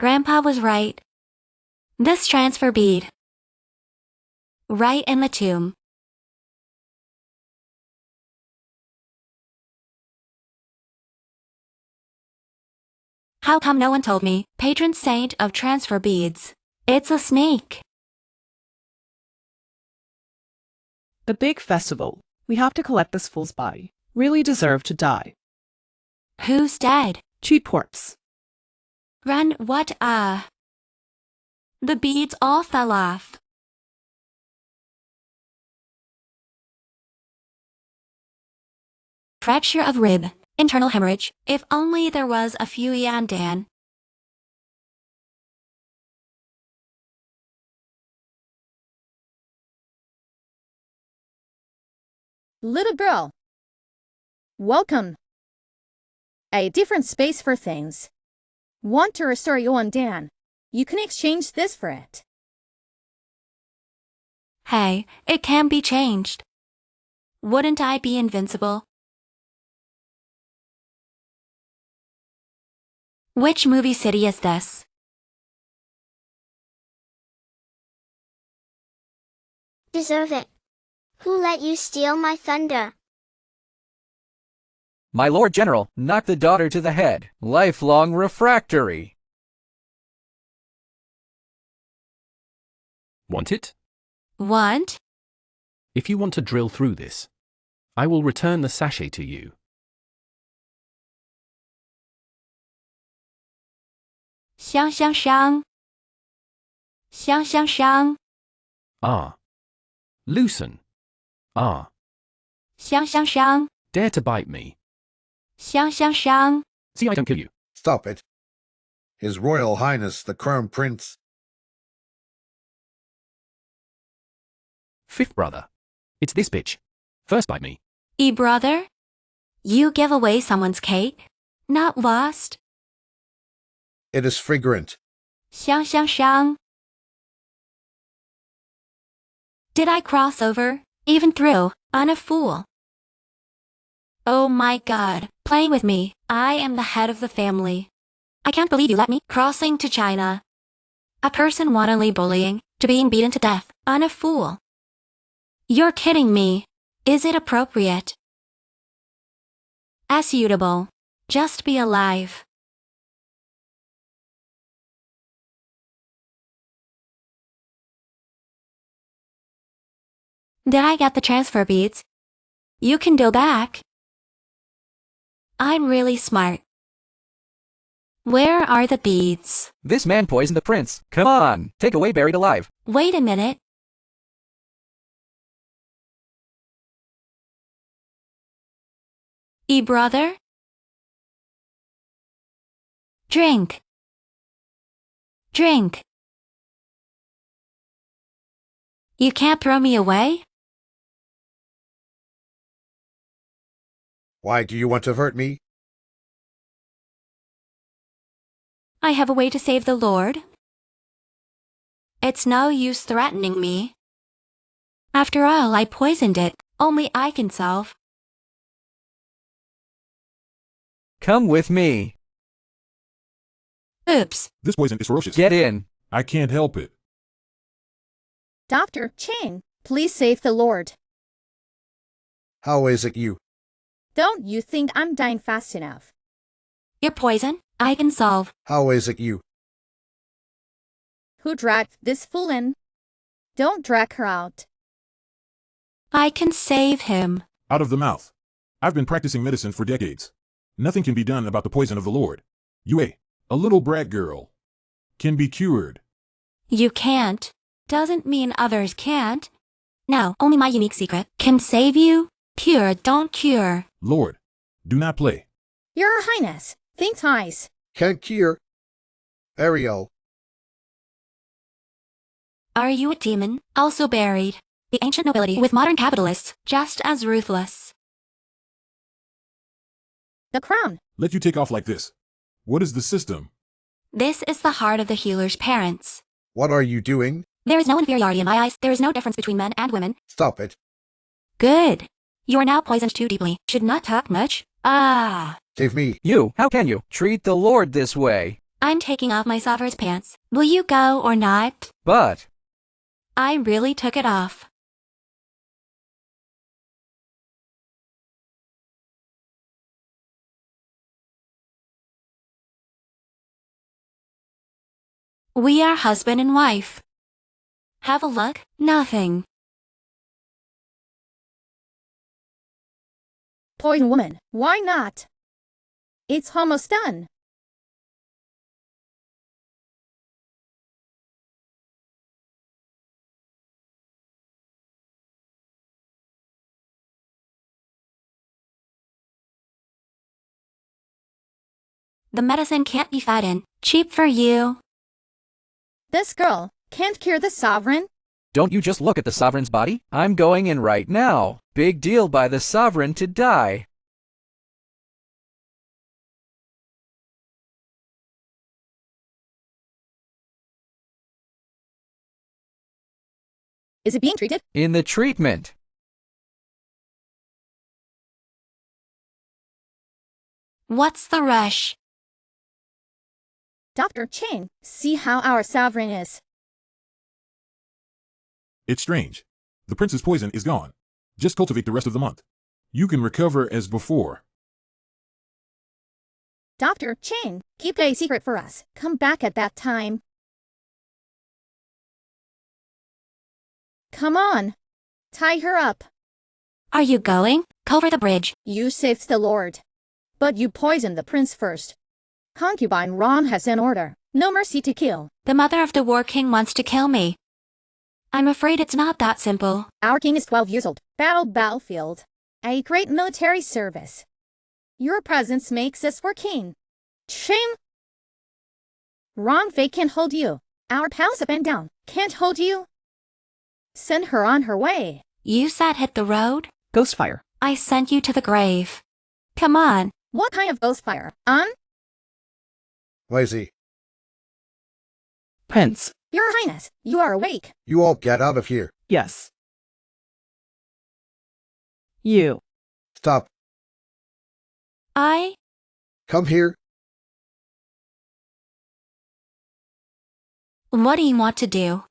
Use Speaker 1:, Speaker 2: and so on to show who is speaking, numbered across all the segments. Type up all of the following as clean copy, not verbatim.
Speaker 1: Grandpa was right. This transfer bead. Right in the tomb. How come no one told me? Patron saint of transfer beads. It's a snake.
Speaker 2: The big festival. We have to collect this fool's body. Really deserve to die.
Speaker 1: Who's dead?
Speaker 2: Cheap corpse.
Speaker 1: Run, what? The beads all fell off. Fracture of rib. Internal hemorrhage. If only there was a few yandan.
Speaker 3: Little girl, welcome. A different space for things. Want to restore yandan? You can exchange this for it.
Speaker 1: Hey, it can be changed. Wouldn't I be invincible? Which movie city is this?
Speaker 4: Deserve it. Who let you steal my thunder?
Speaker 5: My Lord General, knock the daughter to the head. Lifelong refractory.
Speaker 6: Want it?
Speaker 1: Want?
Speaker 6: If you want to drill through this, I will return the sachet to you.
Speaker 1: Xiang xiang xiang. Xiang xiang xiang.
Speaker 6: Ah. Loosen. Ah.
Speaker 1: Xiang xiang xiang.
Speaker 6: Dare to bite me.
Speaker 1: Xiang xiang xiang.
Speaker 6: See, I don't kill you.
Speaker 7: Stop it. His Royal Highness the Crown Prince.
Speaker 6: Fifth brother. It's this bitch. First bite me.
Speaker 1: Brother? You give away someone's cake? Not lost?
Speaker 7: It is fragrant.
Speaker 1: Xiang xiang xiang. Did I cross over, even through, on a fool? Oh my God, play with me. I am the head of the family. I can't believe you let me crossing to China. A person wantonly bullying, to being beaten to death, on a fool. You're kidding me. Is it appropriate? As suitable. Just be alive. Did I get the transfer beads? You can go back. I'm really smart. Where are the beads?
Speaker 5: This man poisoned the prince. Come on, take away buried alive.
Speaker 1: Wait a minute. Brother? Drink. Drink. You can't throw me away?
Speaker 7: Why do you want to hurt me?
Speaker 1: I have a way to save the Lord. It's no use threatening me. After all, I poisoned it. Only I can solve.
Speaker 5: Come with me.
Speaker 1: Oops.
Speaker 8: This poison is ferocious.
Speaker 5: Get in.
Speaker 8: I can't help it.
Speaker 3: Dr. Chang, please save the Lord.
Speaker 7: How is it you?
Speaker 3: Don't you think I'm dying fast enough?
Speaker 1: Your poison, I can solve.
Speaker 7: How is it you?
Speaker 3: Who dragged this fool in? Don't drag her out.
Speaker 1: I can save him.
Speaker 8: Out of the mouth. I've been practicing medicine for decades. Nothing can be done about the poison of the Lord. Yue, a little brat girl, can be cured.
Speaker 1: You can't. Doesn't mean others can't. No, only my unique secret can save you. Cure, don't cure.
Speaker 8: Lord, do not play.
Speaker 3: Your Highness, think twice.
Speaker 7: Can't cure. Ariel.
Speaker 1: Are you a demon, also buried? The ancient nobility with modern capitalists, just as ruthless.
Speaker 3: The crown.
Speaker 8: Let you take off like this. What is the system?
Speaker 1: This is the heart of the healer's parents.
Speaker 7: What are you doing?
Speaker 1: There is no inferiority in my eyes. There is no difference between men and women.
Speaker 7: Stop it.
Speaker 1: Good. You are now poisoned too deeply. Should not talk much.
Speaker 7: Save me.
Speaker 5: You, how can you treat the Lord this way?
Speaker 1: I'm taking off my sovereign's pants. Will you go or not?
Speaker 5: But
Speaker 1: I really took it off. We are husband and wife. Have a look? Nothing.
Speaker 3: Poison woman, why not? It's almost done.
Speaker 1: The medicine can't be fed in. Cheap for you.
Speaker 3: This girl can't cure the sovereign.
Speaker 5: don't you just look at the sovereign's body? I'm going in right now. Big deal by the sovereign to die.
Speaker 3: Is it being treated?
Speaker 5: In the treatment.
Speaker 1: What's the rush?
Speaker 3: Dr. Chang, see how our sovereign is.
Speaker 8: It's strange. The prince's poison is gone. Just cultivate the rest of the month. You can recover as before.
Speaker 3: Dr. Chang, keep a secret for us. Come back at that time. Come on. Tie her up.
Speaker 1: Are you going? Cover the bridge.
Speaker 3: You saved the Lord. But you poisoned the prince first. Concubine Ron has an order. No mercy to kill.
Speaker 1: The mother of the war king wants to kill me. I'm afraid it's not that simple.
Speaker 3: Our king is 12 years old. Battlefield. A great military service. Your presence makes us for king. Shame. Ron Fei can't hold you. Our palace up and down. Can't hold you. Send her on her way.
Speaker 1: You said hit the road?
Speaker 2: Ghostfire.
Speaker 1: I sent you to the grave. Come on.
Speaker 3: What kind of ghostfire?
Speaker 7: Lazy.
Speaker 2: Prince.
Speaker 3: Your Highness, you are awake.
Speaker 7: You all get out of here.
Speaker 2: Yes. You.
Speaker 7: Stop. Come here.
Speaker 1: What do you want to do?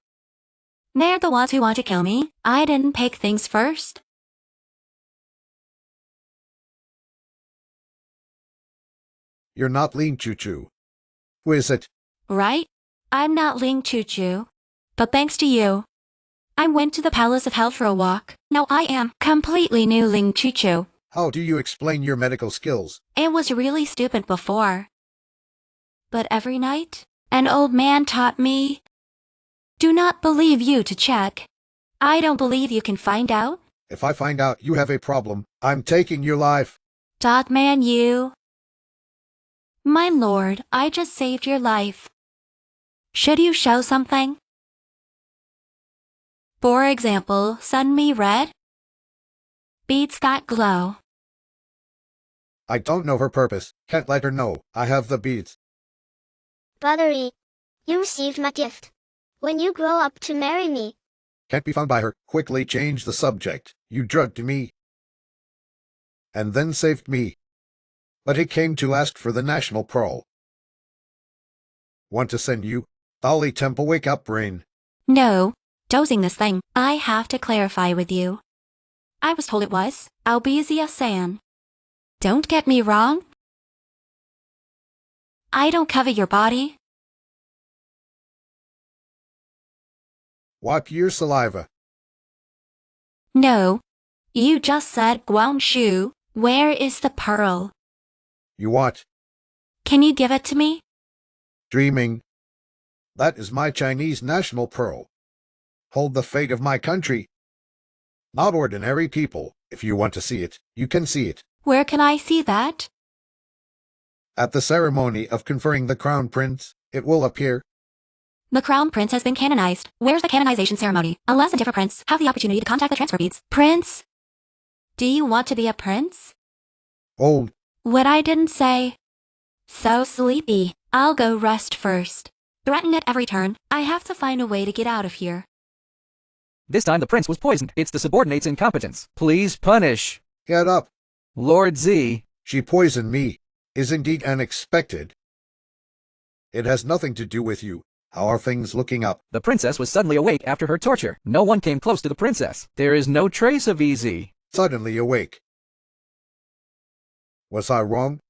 Speaker 1: They're the ones who want to kill me. I didn't pick things first.
Speaker 7: You're not Ling Choo Choo. Who is it?
Speaker 1: Right? I'm not Ling Choo Choo. But thanks to you, I went to the Palace of Hell for a walk. Now I am completely new Ling Choo Choo.
Speaker 7: How do you explain your medical skills?
Speaker 1: It was really stupid before. But every night, an old man taught me, do not believe you to check. I don't believe you can find out.
Speaker 7: If I find out you have a problem, I'm taking your life.
Speaker 1: Dot man you. My lord, I just saved your life. Should you show something? For example, send me red beads that glow.
Speaker 7: I don't know her purpose. Can't let her know. I have the beads.
Speaker 4: Buttery, you received my gift. When you grow up to marry me.
Speaker 7: Can't be found by her. Quickly change the subject. You drugged me. And then saved me. But he came to ask for the national pearl. Want to send you? Ali Temple, wake up, brain.
Speaker 1: No, dosing this thing. I have to clarify with you. I was told it was Albizia-san. Don't get me wrong. I don't covet your body.
Speaker 7: Wipe your saliva.
Speaker 1: No, you just said Guangzhou. Where is the pearl?
Speaker 7: You what?
Speaker 1: Can you give it to me?
Speaker 7: Dreaming. That is my Chinese national pearl. Hold the fate of my country. Not ordinary people. If you want to see it, you can see it.
Speaker 1: Where can I see that?
Speaker 7: At the ceremony of conferring the crown prince, it will appear.
Speaker 1: The crown prince has been canonized. Where's the canonization ceremony? Unless a different prince have the opportunity to contact the transfer beads. Prince? Do you want to be a prince?
Speaker 7: Old.
Speaker 1: What I didn't say. So sleepy. I'll go rest first. Threaten at every turn. I have to find a way to get out of here.
Speaker 5: This time the prince was poisoned. It's the subordinate's incompetence. Please punish.
Speaker 7: Get up.
Speaker 5: Lord Z.
Speaker 7: She poisoned me. Is indeed unexpected. It has nothing to do with you. How are things looking up?
Speaker 5: The princess was suddenly awake after her torture. No one came close to the princess. There is no trace of Easy.
Speaker 7: Suddenly awake. Was I wrong?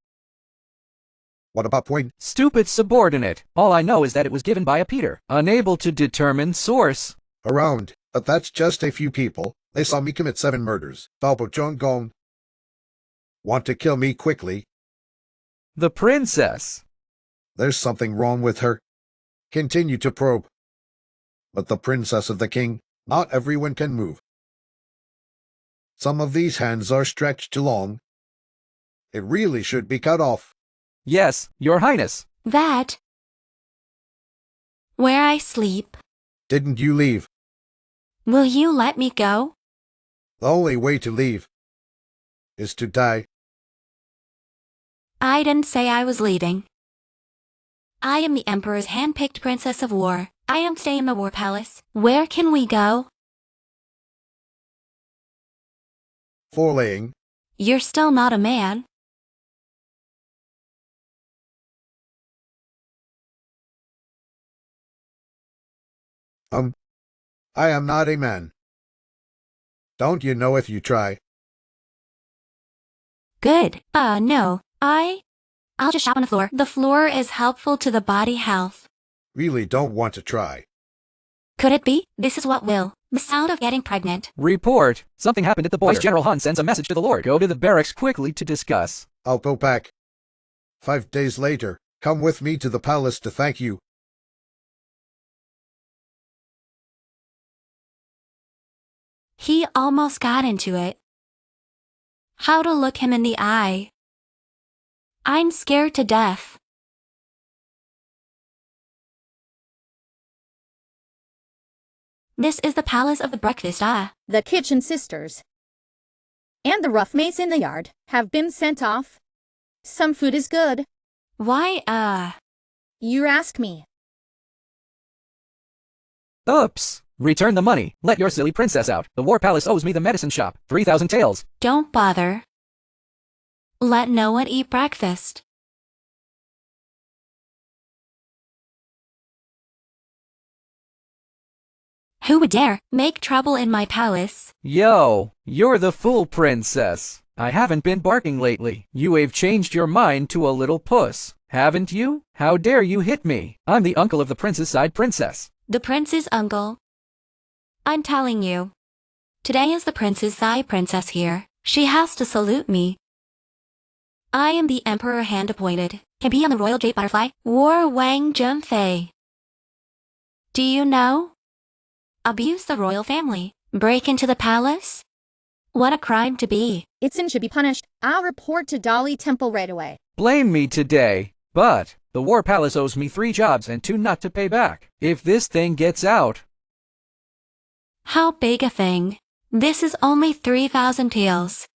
Speaker 7: What about point?
Speaker 5: Stupid subordinate. All I know is that it was given by a Peter. Unable to determine source.
Speaker 7: Around. But that's just a few people. They saw me commit 7 murders. Falbo John Gong. Want to kill me quickly?
Speaker 5: The princess.
Speaker 7: There's something wrong with her. Continue to probe. But the princess of the king, not everyone can move. Some of these hands are stretched too long. It really should be cut off.
Speaker 5: Yes, your highness.
Speaker 1: That. Where I sleep.
Speaker 7: Didn't you leave?
Speaker 1: Will you let me go?
Speaker 7: The only way to leave is to die.
Speaker 1: I didn't say I was leaving. I am the Emperor's hand-picked Princess of War. I am staying in the War Palace. Where can we go?
Speaker 7: Forelaying.
Speaker 1: You're still not a man.
Speaker 7: I am not a man. Don't you know if you try?
Speaker 1: Good. No. I'll just shop on the floor. The floor is helpful to the body health.
Speaker 7: Really don't want to try.
Speaker 1: Could it be? This is what will. The sound of getting pregnant.
Speaker 5: Report. Something happened at the boys.
Speaker 7: Order.
Speaker 5: General Han sends a message to the Lord. Go to the barracks quickly to discuss.
Speaker 7: I'll go back. 5 days later, come with me to the palace to thank you.
Speaker 1: He almost got into it. How to look him in the eye. I'm scared to death. This is the palace of the breakfast,
Speaker 3: The kitchen sisters and the rough maids in the yard have been sent off. Some food is good.
Speaker 1: Why,
Speaker 3: You ask me.
Speaker 5: Oops. Return the money. Let your silly princess out. The War Palace owes me the medicine shop. 3,000 taels.
Speaker 1: Don't bother. Let no one eat breakfast. Who would dare make trouble in my palace?
Speaker 5: Yo, you're the fool princess. I haven't been barking lately. You have changed your mind to a little puss, haven't you? How dare you hit me? I'm the uncle of the prince's side princess.
Speaker 1: The prince's uncle. I'm telling you. Today is the prince's side princess here. She has to salute me. I am the emperor hand-appointed. Can be on the royal jade butterfly. War Wang Junfei. Do you know? Abuse the royal family. Break into the palace? What a crime to be.
Speaker 3: Itsun should be punished. I'll report to Dolly Temple right away.
Speaker 5: Blame me today, but the War Palace owes me 3 jobs and 2 not to pay back. If this thing gets out...
Speaker 1: How big a thing? This is only 3,000 taels.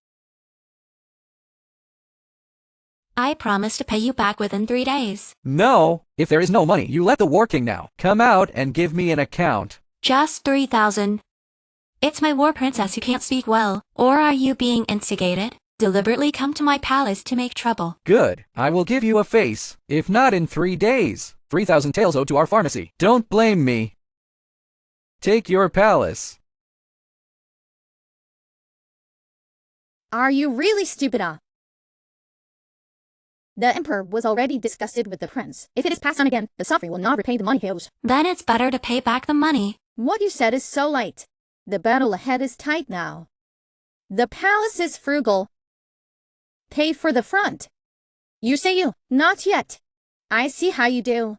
Speaker 1: I promise to pay you back within 3 days.
Speaker 5: No, if there is no money, you let the War King now. Come out and give me an account.
Speaker 1: Just 3,000. It's my war princess who can't speak well. Or are you being instigated? Deliberately come to my palace to make trouble.
Speaker 5: Good. I will give you a face. If not in 3 days. 3,000 taels owed to our pharmacy. Don't blame me. Take your palace.
Speaker 3: Are you really stupid? The emperor was already disgusted with the prince. If it is passed on again, the sovereign will not repay the money he owes.
Speaker 1: Then it's better to pay back the money.
Speaker 3: What you said is so light. The battle ahead is tight now. The palace is frugal. Pay for the front. You say you. Not yet. I see how you do.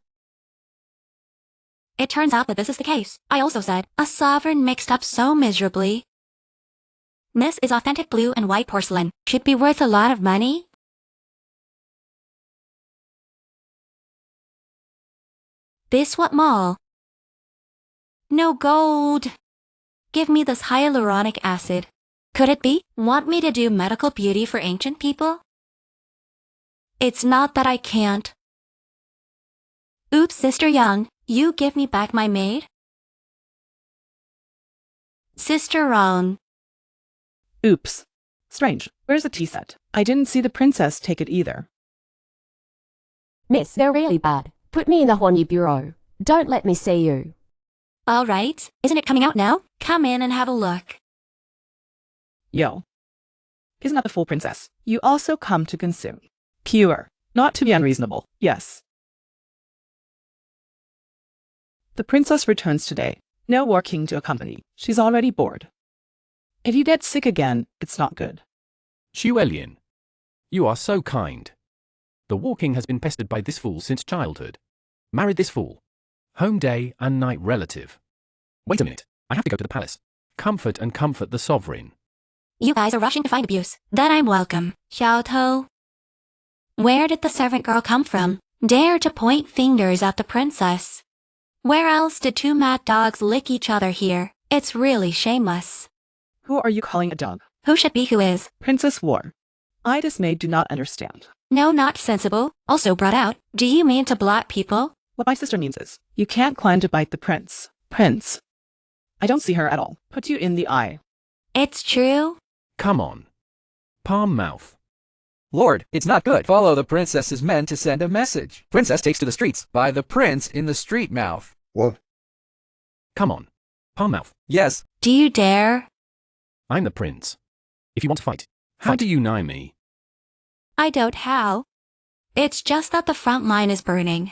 Speaker 1: It turns out that this is the case. I also said, a sovereign mixed up so miserably. This is authentic blue and white porcelain. Should be worth a lot of money. This what mall? No gold. Give me this hyaluronic acid. Could it be? Want me to do medical beauty for ancient people? It's not that I can't. Oops, Sister Young, you give me back my maid? Sister Wrong.
Speaker 2: Oops. Strange. Where's the tea set? I didn't see the princess take it either.
Speaker 9: Miss, they're really bad. Put me in the horny bureau. Don't let me see you.
Speaker 1: All right, isn't it coming out now? Come in and have a look.
Speaker 2: Yo. Isn't that the full princess? You also come to consume. Pure. Not to be unreasonable. Yes. The princess returns today. No working to accompany. She's already bored. If you get sick again, it's not good.
Speaker 6: Xuelian, you are so kind. The walking has been pestered by this fool since childhood. Married this fool. Home day and night relative. Wait a minute, I have to go to the palace. Comfort and comfort the sovereign.
Speaker 1: You guys are rushing to find abuse. Then I'm welcome. Xiao. Where did the servant girl come from? Dare to point fingers at the princess. Where else did two mad dogs lick each other here? It's really shameless.
Speaker 2: Who are you calling a dog?
Speaker 1: Who should be who is?
Speaker 2: Princess War. I dismayed do not understand.
Speaker 1: No, not sensible. Also brought out. Do you mean to blot people?
Speaker 2: What my sister means is, you can't climb to bite the prince. Prince. I don't see her at all. Put you in the eye.
Speaker 1: It's true.
Speaker 6: Come on. Palm mouth.
Speaker 5: Lord, it's not good. Follow the princess's men to send a message. Princess takes to the streets by the prince in the street mouth.
Speaker 7: What?
Speaker 6: Come on. Palm mouth.
Speaker 5: Yes.
Speaker 1: Do you dare?
Speaker 6: I'm the prince. If you want to fight, how do you nigh me?
Speaker 1: I don't how. It's just that the front line is burning.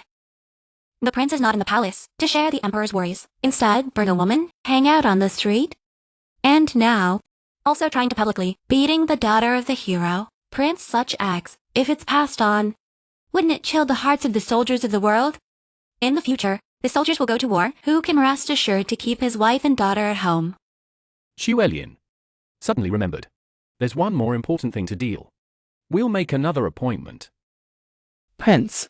Speaker 1: The prince is not in the palace to share the emperor's worries. Instead, bring a woman, hang out on the street. And now, also trying to publicly beating the daughter of the hero. Prince, such acts, if it's passed on, wouldn't it chill the hearts of the soldiers of the world? In the future, the soldiers will go to war. Who can rest assured to keep his wife and daughter at home?
Speaker 6: Xuelian. Suddenly remembered. There's one more important thing to deal. We'll make another appointment.
Speaker 2: Prince.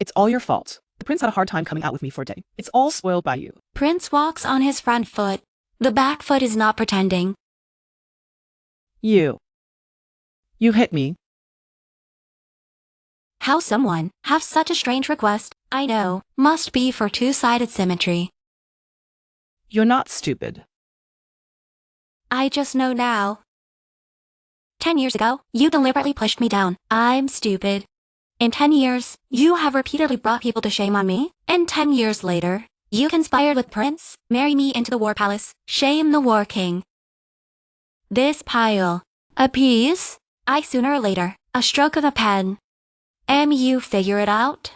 Speaker 2: It's all your fault. The prince had a hard time coming out with me for a day. It's all spoiled by you.
Speaker 1: Prince walks on his front foot. The back foot is not pretending.
Speaker 2: You hit me.
Speaker 1: How someone have such a strange request, I know, must be for two-sided symmetry.
Speaker 2: You're not stupid.
Speaker 1: I just know now. 10 years ago, you deliberately pushed me down. I'm stupid. In 10 years, you have repeatedly brought people to shame on me. And 10 years later, you conspired with Prince, marry me into the war palace, shame the war king. This pile. Appease? I sooner or later, a stroke of a pen. You figure it out?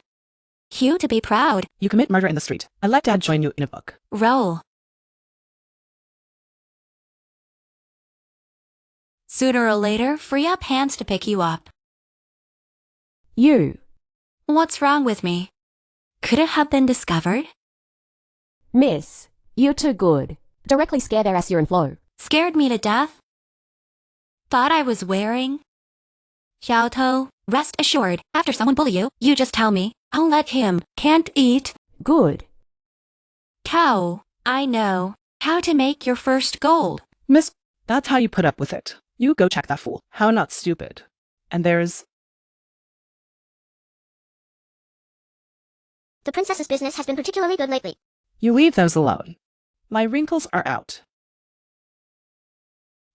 Speaker 1: Cue to be proud.
Speaker 2: You commit murder in the street. I let Dad join you in a book.
Speaker 1: Roll. Sooner or later, free up hands to pick you up.
Speaker 9: You.
Speaker 1: What's wrong with me? Could it have been discovered?
Speaker 9: Miss, you're too good. Directly scare their ass urine flow.
Speaker 1: Scared me to death? Thought I was wearing? Xiao, rest assured, after someone bully you, you just tell me. I'll let him. Can't eat.
Speaker 9: Good.
Speaker 1: Cow. I know. How to make your first gold.
Speaker 2: Miss, that's how you put up with it. You go check that fool. How not stupid. And there's...
Speaker 4: The princess's business has been particularly good lately.
Speaker 2: You leave those alone. My wrinkles are out.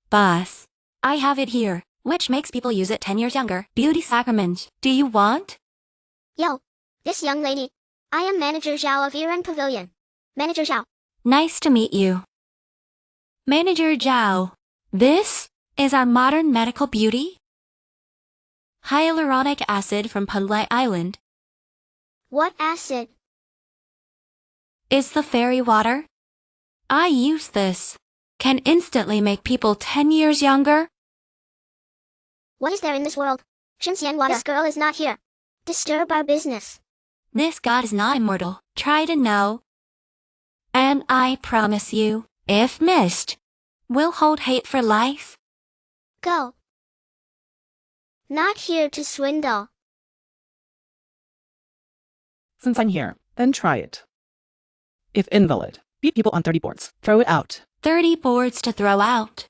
Speaker 1: Boss, I have it here, which makes people use it 10 years younger. Beauty sacrament. Do you want?
Speaker 4: Yo, this young lady. I am Manager Zhao of Iran Pavilion. Manager Zhao.
Speaker 1: Nice to meet you. Manager Zhao. This is our modern medical beauty? Hyaluronic acid from Punlai Island.
Speaker 4: What acid?
Speaker 1: Is the fairy water? I use this. Can instantly make people 10 years younger.
Speaker 4: What is there in this world? Shinxian, this girl is not here. Disturb our business.
Speaker 1: This god is not immortal. Try to know. And I promise you, if missed, we'll hold hate for life.
Speaker 4: Go. Not here to swindle.
Speaker 2: Since I'm here, then try it. If invalid, beat people on 30 boards. Throw it out.
Speaker 1: 30 boards to throw out.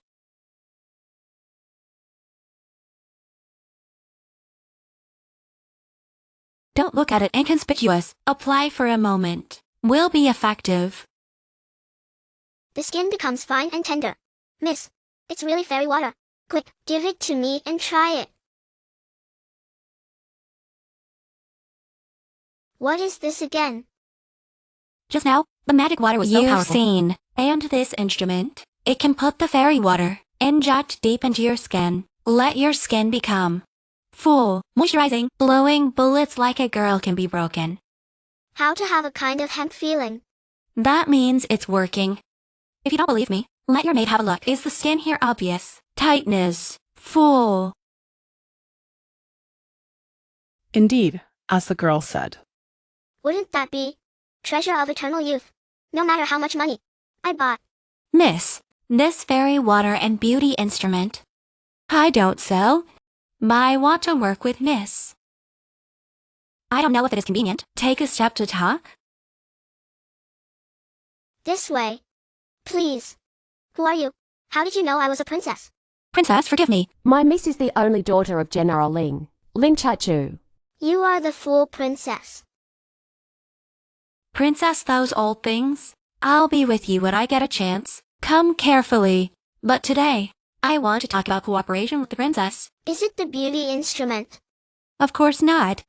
Speaker 1: Don't look at it inconspicuous. Apply for a moment. Will be effective.
Speaker 4: The skin becomes fine and tender. Miss, it's really fairy water. Quick, give it to me and try it. What is this again?
Speaker 1: Just now, the magic water was so
Speaker 3: You've
Speaker 1: powerful. Seen. And this instrument, it can put the fairy water, inject deep into your skin. Let your skin become full, moisturizing, blowing bullets like a girl can be broken.
Speaker 4: How to have a kind of hemp feeling?
Speaker 1: That means it's working. If you don't believe me, let your maid have a look. Is the skin here obvious? Tightness. Full.
Speaker 2: Indeed, as the girl said.
Speaker 4: Wouldn't that be treasure of eternal youth? No matter how much money I bought.
Speaker 1: Miss, this fairy water and beauty instrument, I don't sell. I want to work with Miss. I don't know if it is convenient. Take a step to talk.
Speaker 4: This way. Please. Who are you? How did you know I was a princess?
Speaker 1: Princess, forgive me.
Speaker 9: My miss is the only daughter of General Ling, Ling Chachu.
Speaker 4: You are the fool princess.
Speaker 1: Princess, those old things. I'll be with you when I get a chance. Come carefully. But today, I want to talk about cooperation with the princess.
Speaker 4: Is it the beauty instrument?
Speaker 1: Of course not.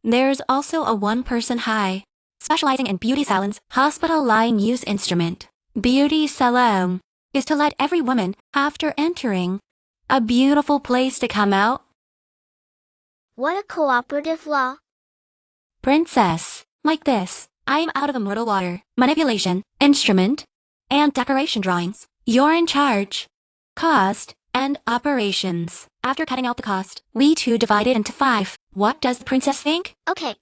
Speaker 1: There's also a one-person high, specializing in beauty salons, hospital line use instrument. Beauty salon is to let every woman, after entering, a beautiful place to come out.
Speaker 4: What a cooperative law.
Speaker 1: Princess, like this, I'm out of the mortal water, manipulation, instrument, and decoration drawings. You're in charge. Cost and operations. After cutting out the cost, we two divided into 5. What does the princess think?
Speaker 4: Okay.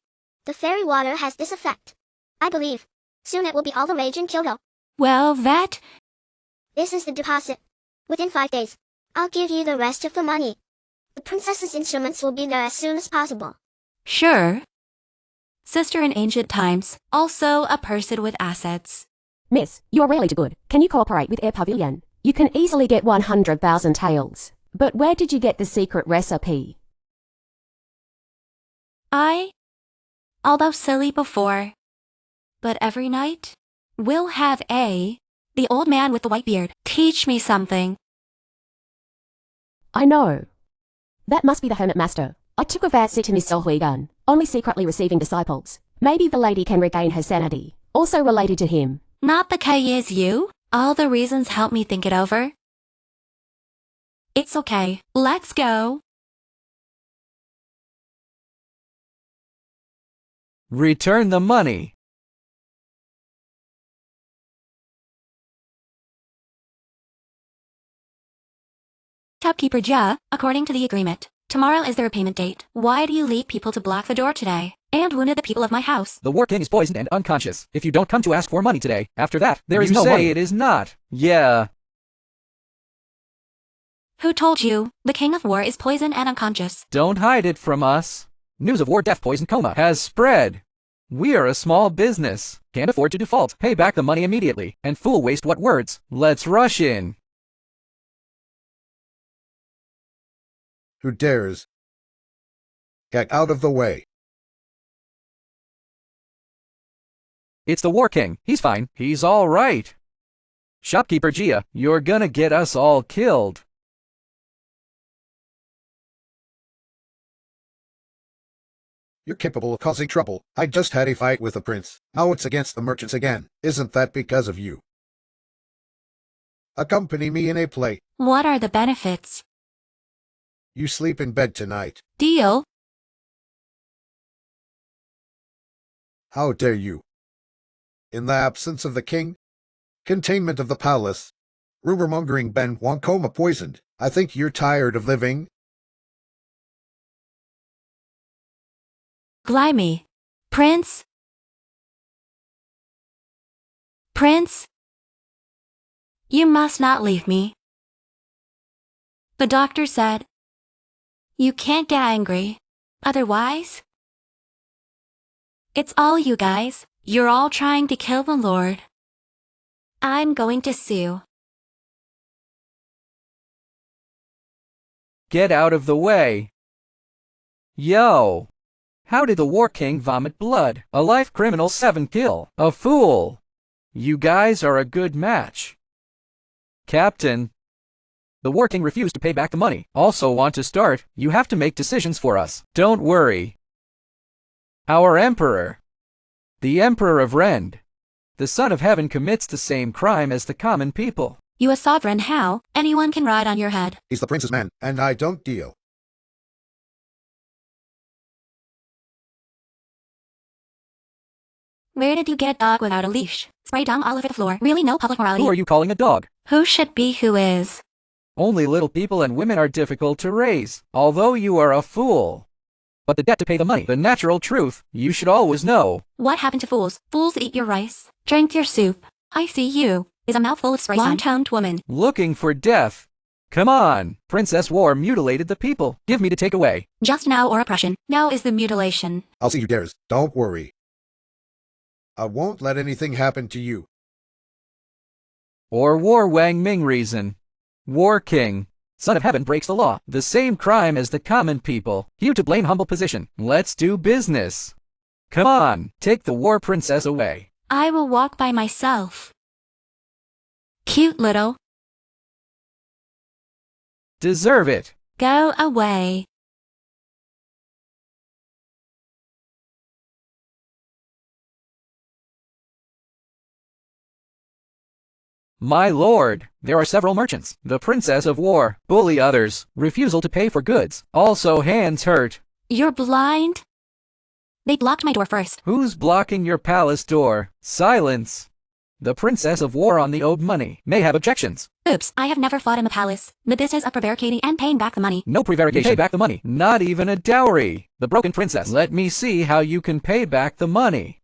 Speaker 4: The fairy water has this effect. I believe. Soon it will be all the rage in Kyoto.
Speaker 1: Well, that...
Speaker 4: This is the deposit. Within 5 days, I'll give you the rest of the money. The princess's instruments will be there as soon as possible.
Speaker 1: Sure. Sister in ancient times, also a person with assets.
Speaker 9: Miss, you're really too good. Can you cooperate with Air Pavilion? You can easily get 100,000 taels. But where did you get the secret recipe?
Speaker 1: Although silly before, but every night, we'll have the old man with the white beard, teach me something.
Speaker 9: I know. That must be the hermit master. I took a visit to Miss Solhuigan, only secretly receiving disciples. Maybe the lady can regain her sanity. Also related to him.
Speaker 1: Not the K is you. All the reasons help me think it over. It's okay. Let's go.
Speaker 5: Return the money.
Speaker 1: Shopkeeper Jia, according to the agreement, tomorrow is their payment date. Why do you lead people to block the door today? And wounded the people of my house.
Speaker 5: The War King is poisoned and unconscious. If you don't come to ask for money today, after that, there is no money. You say it is not. Yeah.
Speaker 1: Who told you? The King of War is poisoned and unconscious.
Speaker 5: Don't hide it from us. News of war, death, poison, coma has spread. We are a small business. Can't afford to default. Pay back the money immediately. And fool waste what words. Let's rush in.
Speaker 7: Who dares? Get out of the way.
Speaker 5: It's the War King. He's fine. He's all right. Shopkeeper Jia, you're gonna get us all killed.
Speaker 7: You're capable of causing trouble. I just had a fight with the prince. Now it's against the merchants again. Isn't that because of you? Accompany me in a play.
Speaker 1: What are the benefits?
Speaker 7: You sleep in bed tonight.
Speaker 1: Deal.
Speaker 7: How dare you? In the absence of the king, containment of the palace, rumor-mongering Ben Wankoma poisoned. I think you're tired of living.
Speaker 1: Glimey. Prince? Prince? You must not leave me. The doctor said, you can't get angry. Otherwise, it's all you guys. You're all trying to kill the Lord. I'm going to sue.
Speaker 5: Get out of the way. Yo. How did the War King vomit blood? A life criminal 7 kill. A fool. You guys are a good match. Captain. The War King refused to pay back the money. Also want to start, you have to make decisions for us. Don't worry. Our emperor. The emperor of Rend. The son of heaven commits the same crime as the common people.
Speaker 1: You a sovereign how? Anyone can ride on your head.
Speaker 7: He's the prince's man, and I don't deal.
Speaker 1: Where did you get a dog without a leash? Spray dung all over the floor. Really no public morality.
Speaker 5: Who are you calling a dog?
Speaker 1: Who should be who is?
Speaker 5: Only little people and women are difficult to raise, although you are a fool. But the debt to pay the money, the natural truth, you should always know.
Speaker 1: What happened to fools? Fools eat your rice, drink your soup. I see you, is a mouthful of spray. Long-toned woman.
Speaker 5: Looking for death. Come on, Princess War mutilated the people. Give me to take away.
Speaker 1: Just now or oppression. Now is the mutilation.
Speaker 7: I'll see you dares. Don't worry. I won't let anything happen to you.
Speaker 5: Or War Wang Ming reason. War King. Son of heaven breaks the law. The same crime as the common people. You to blame humble position. Let's do business. Come on, take the war princess away.
Speaker 1: I will walk by myself. Cute little.
Speaker 5: Deserve it.
Speaker 1: Go away.
Speaker 5: My lord, there are several merchants. The Princess of War, bully others, refusal to pay for goods, also hands hurt.
Speaker 1: You're blind? They blocked my door first.
Speaker 5: Who's blocking your palace door? Silence. The Princess of War on the owed money may have objections.
Speaker 1: Oops, I have never fought in the palace. The business of prevaricating and paying back the money.
Speaker 5: No prevarication. Pay back the money. Not even a dowry. The broken princess. Let me see how you can pay back the money.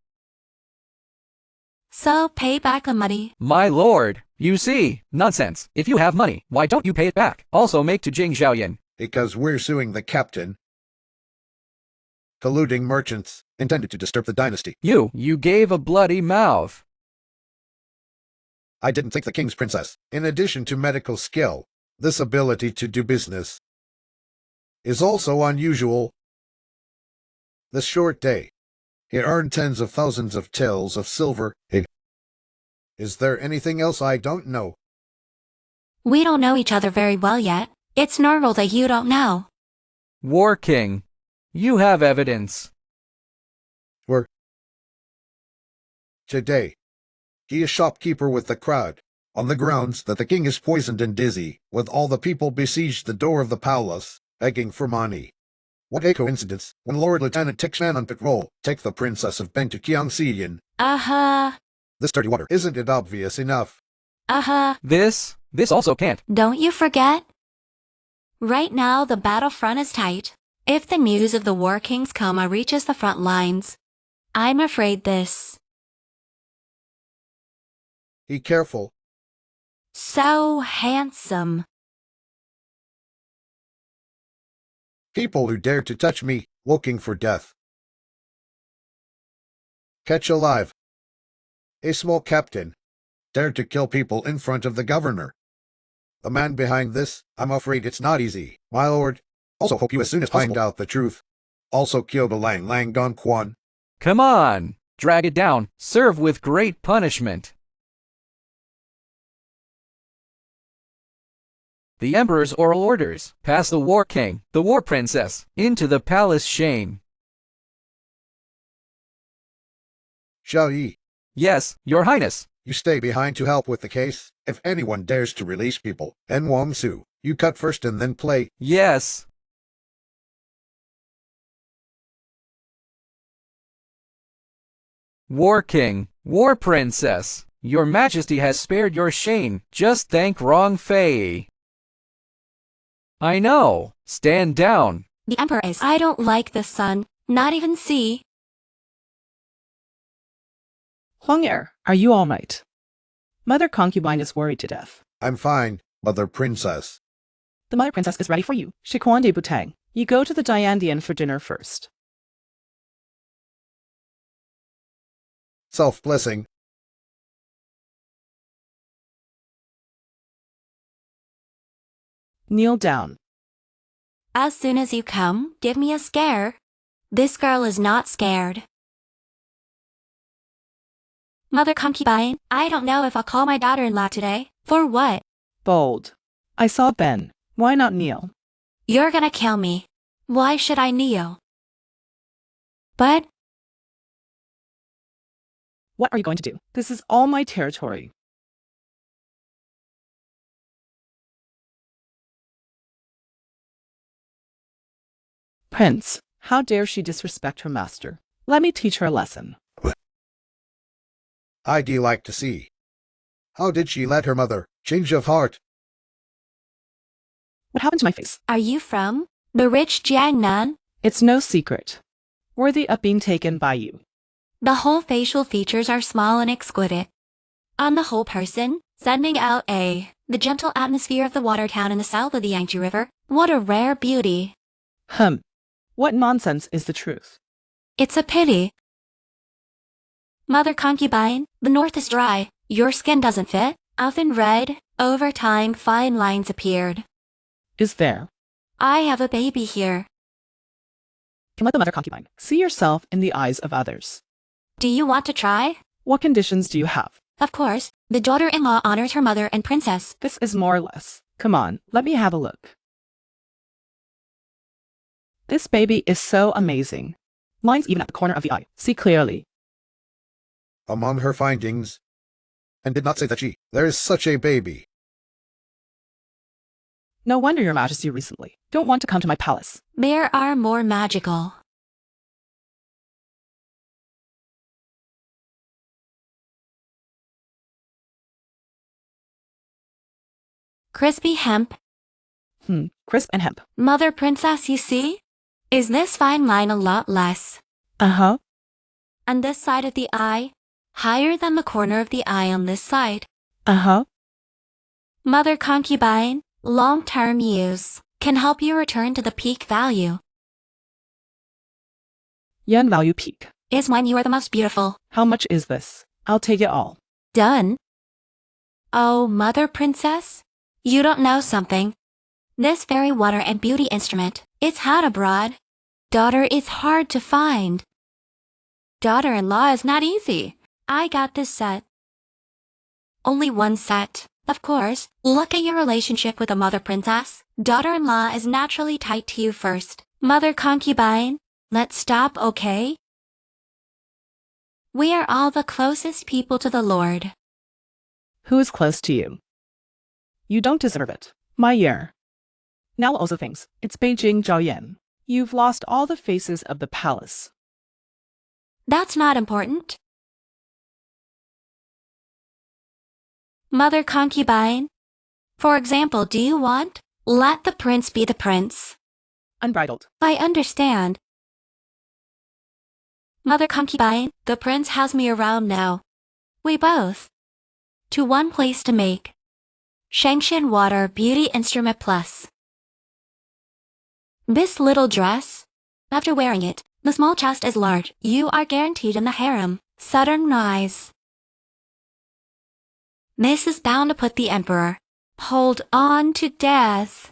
Speaker 1: So, pay back the money.
Speaker 5: My lord, you see, nonsense. If you have money, why don't you pay it back? Also make to Jing Xiaoyan.
Speaker 7: Because we're suing the captain. Colluding merchants, intended to disturb the dynasty.
Speaker 5: You gave a bloody mouth.
Speaker 7: I didn't think the king's princess, in addition to medical skill, this ability to do business, is also unusual. This short day, he earned tens of thousands of taels of silver. Is there anything else I don't know?
Speaker 1: We don't know each other very well yet. It's normal that you don't know.
Speaker 5: War King, you have evidence.
Speaker 7: Today, he is shopkeeper with the crowd, on the grounds that the king is poisoned and dizzy, with all the people besieged the door of the palace, begging for money. What a coincidence, when Lord Lieutenant Tixman on patrol, take the Princess of Ben to Kiangxian. This dirty water, isn't it obvious enough?
Speaker 5: This also can't.
Speaker 1: Don't you forget? Right now, the battlefront is tight. If the news of the War King's coma reaches the front lines, I'm afraid this.
Speaker 7: Be careful.
Speaker 1: So handsome.
Speaker 7: People who dare to touch me, looking for death. Catch alive. A small captain dared to kill people in front of the governor. The man behind this, I'm afraid it's not easy, my lord. Also hope you as soon as find out the truth. Also kill the Lang Don Quan.
Speaker 5: Come on, drag it down, serve with great punishment. The Emperor's oral orders. Pass the War King, the War Princess, into the palace Shane.
Speaker 7: Xiao Yi,
Speaker 5: Yes, Your Highness.
Speaker 7: you stay behind to help with the case. If anyone dares to release people, and Wang Su, you cut first and then play.
Speaker 5: Yes. War King, War Princess, Your Majesty has spared your Shane. Just thank Rong Fei. I know. Stand down.
Speaker 1: The Emperor is. I don't like the sun. Not even see.
Speaker 2: Huang are you all right? Mother concubine is worried to death.
Speaker 7: I'm fine, Mother Princess.
Speaker 2: The mother princess is ready for you. Shikuan de Butang. You go to the Diandian for dinner first.
Speaker 7: Self-blessing.
Speaker 2: Kneel down.
Speaker 1: As soon as you come, give me a scare. This girl is not scared. Mother concubine, I don't know if I'll call my daughter-in-law today. For what?
Speaker 2: Bold. I saw Ben. Why not kneel?
Speaker 1: You're gonna kill me. Why should I kneel? But
Speaker 2: What are you going to do? This is all my territory. Prince, how dare she disrespect her master? Let me teach her a lesson.
Speaker 7: I'd like to see. How did she let her mother change of heart?
Speaker 2: What happened to my face?
Speaker 1: Are you from the rich Jiangnan?
Speaker 2: It's no secret. Worthy of being taken by you.
Speaker 1: The whole facial features are small and exquisite. On the whole person, sending out the gentle atmosphere of the water town in the south of the Yangtze River. What a rare beauty.
Speaker 2: What nonsense is the truth?
Speaker 1: It's a pity. Mother concubine, the north is dry. Your skin doesn't fit. Often red. Over time, fine lines appeared.
Speaker 2: Is there?
Speaker 1: I have a baby here.
Speaker 2: Can let the mother concubine see yourself in the eyes of others.
Speaker 1: Do you want to try?
Speaker 2: What conditions do you have?
Speaker 1: Of course, the daughter-in-law honors her mother and princess.
Speaker 2: This is more or less. Come on, let me have a look. This baby is so amazing. Lines even at the corner of the eye. See clearly.
Speaker 7: Among her findings, and did not say that there is such a baby.
Speaker 2: No wonder your majesty recently don't want to come to my palace.
Speaker 1: There are more magical. Crispy hemp.
Speaker 2: Crisp and hemp.
Speaker 1: Mother princess, you see? Is this fine line a lot less?
Speaker 2: Uh-huh.
Speaker 1: On this side of the eye, higher than the corner of the eye on this side.
Speaker 2: Uh-huh.
Speaker 1: Mother concubine, long-term use can help you return to the peak value.
Speaker 2: Yen value peak.
Speaker 1: Is when you are the most beautiful.
Speaker 2: How much is this? I'll take it all.
Speaker 1: Done. Oh, mother princess, you don't know something. This fairy water and beauty instrument, it's had abroad. Daughter is hard to find. Daughter-in-law is not easy. I got this set. Only one set. Of course, look at your relationship with a mother princess. Daughter-in-law is naturally tight to you first. Mother concubine, let's stop, okay? We are all the closest people to the Lord.
Speaker 2: Who is close to you? You don't deserve it. My year. Now also thinks it's Beijing Zhaoyan. You've lost all the faces of the palace.
Speaker 1: That's not important. Mother concubine. For example, do you want? Let the prince be the prince.
Speaker 2: Unbridled.
Speaker 1: I understand. Mother concubine, the prince has me around now. We both. To one place to make. Shangshan Water Beauty Instrument Plus. This little dress. After wearing it, the small chest is large. You are guaranteed in the harem. Southern eyes. This is bound to put the emperor. Hold on to death.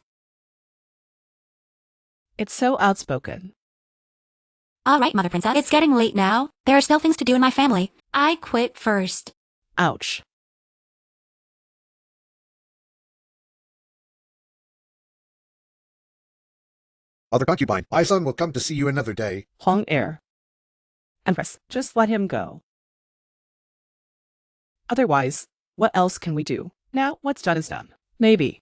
Speaker 2: It's so outspoken.
Speaker 1: All right, mother princess. It's getting late now. There are still things to do in my family. I quit first.
Speaker 2: Ouch.
Speaker 7: Mother concubine, my son will come to see you another day.
Speaker 2: Huang heir. Empress, just let him go. Otherwise, what else can we do? Now, what's done is done. Maybe.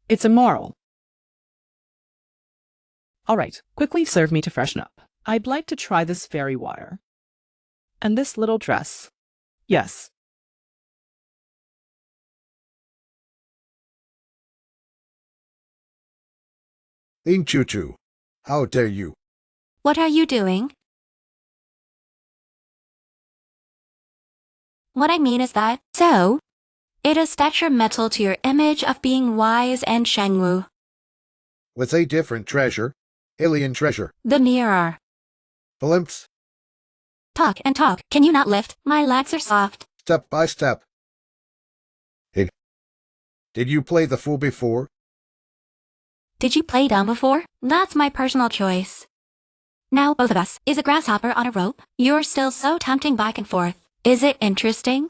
Speaker 2: It's immoral. All right, quickly serve me to freshen up. I'd like to try this fairy water. And this little dress. Yes.
Speaker 7: Ling Choo-choo, how dare you?
Speaker 1: What are you doing? What I mean is that, so, it is detrimental to your image of being wise and shengwu.
Speaker 7: With a different treasure, alien treasure.
Speaker 1: The nearer.
Speaker 7: Glimpse,
Speaker 1: Talk and talk. Can you not lift? My legs are soft.
Speaker 7: step by step. Hey, did you play the fool before?
Speaker 1: Did you play dumb before? That's my personal choice. Now both of us. Is a grasshopper on a rope? You're still so tempting back and forth. Is it interesting?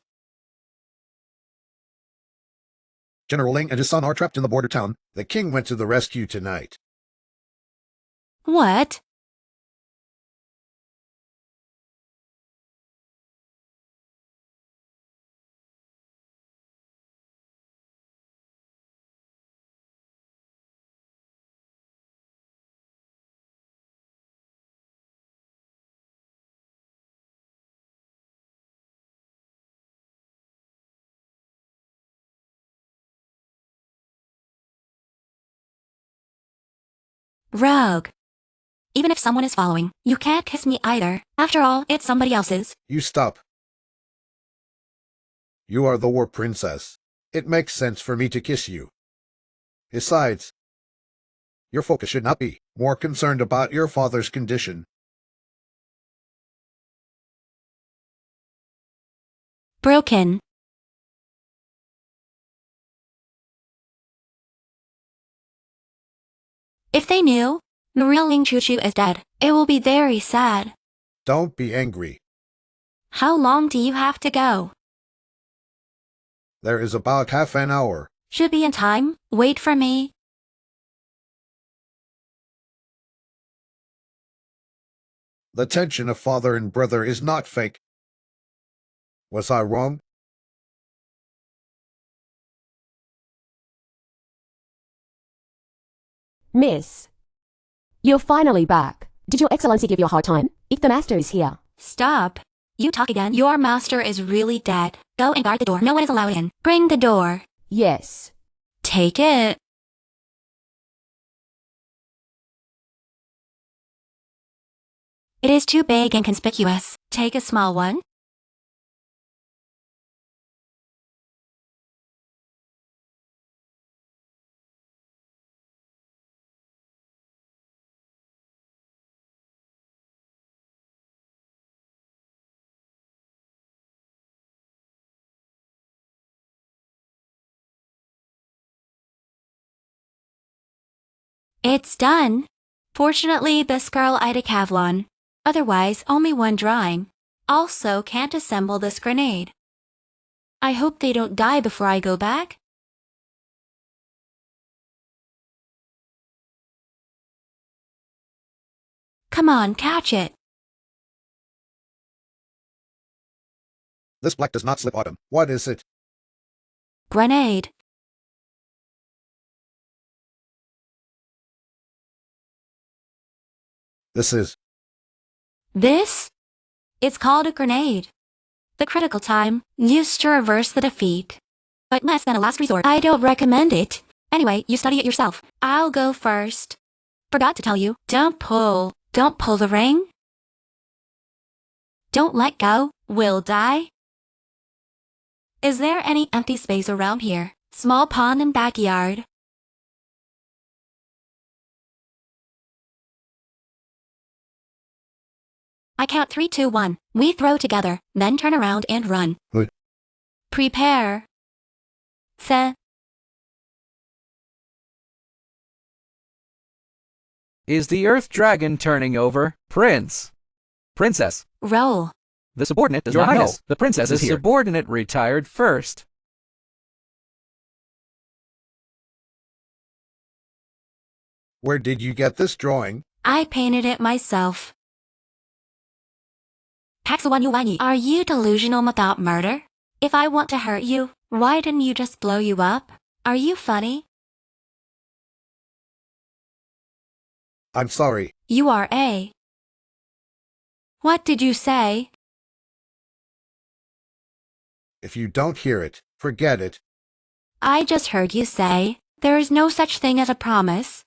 Speaker 7: General Ling and his son are trapped in the border town. The king went to the rescue tonight.
Speaker 1: What? Rogue. Even if someone is following, you can't kiss me either. After all, it's somebody else's.
Speaker 7: You stop. You are the war princess. It makes sense for me to kiss you. Besides, your focus should not be more concerned about your father's condition.
Speaker 1: Broken. If they knew, the real Ling Chuchu is dead, it will be very sad.
Speaker 7: Don't be angry.
Speaker 1: How long do you have to go?
Speaker 7: There is about half an hour.
Speaker 1: Should be in time. Wait for me.
Speaker 7: The tension of father and brother is not fake. Was I wrong?
Speaker 9: Miss, you're finally back. Did Your Excellency give you a hard time? If the master is here.
Speaker 1: Stop. You talk again. Your master is really dead. Go and guard the door. No one is allowed in. Bring the door.
Speaker 9: Yes.
Speaker 1: Take it. It is too big and conspicuous. Take a small one. It's done. Fortunately, this girl I decathlon. Otherwise, only one drawing. Also, can't assemble this grenade. I hope they don't die before I go back. Come on, catch it.
Speaker 7: This black does not slip autumn. What is it?
Speaker 1: Grenade.
Speaker 7: This is.
Speaker 1: This? It's called a grenade. The critical time, used to reverse the defeat. But less than a last resort. I don't recommend it. Anyway, you study it yourself. I'll go first. Forgot to tell you, don't pull. Don't pull the ring. Don't let go. We'll die. Is there any empty space around here? Small pond and backyard. I count 3, 2, 1. We throw together, then turn around and run.
Speaker 7: Good.
Speaker 1: Prepare. Set.
Speaker 5: Is the Earth Dragon turning over? Prince. Princess.
Speaker 1: Roll.
Speaker 5: The subordinate does
Speaker 6: Your
Speaker 5: not
Speaker 6: Highness,
Speaker 5: know.
Speaker 6: the princess is
Speaker 5: The
Speaker 6: here.
Speaker 5: subordinate retired first.
Speaker 7: Where did you get this drawing?
Speaker 1: I painted it myself. Are you delusional without murder? If I want to hurt you, why didn't you just blow you up? Are you funny?
Speaker 7: I'm sorry.
Speaker 1: You are a. What did you say?
Speaker 7: If you don't hear it, forget it.
Speaker 1: I just heard you say, there is no such thing as a promise.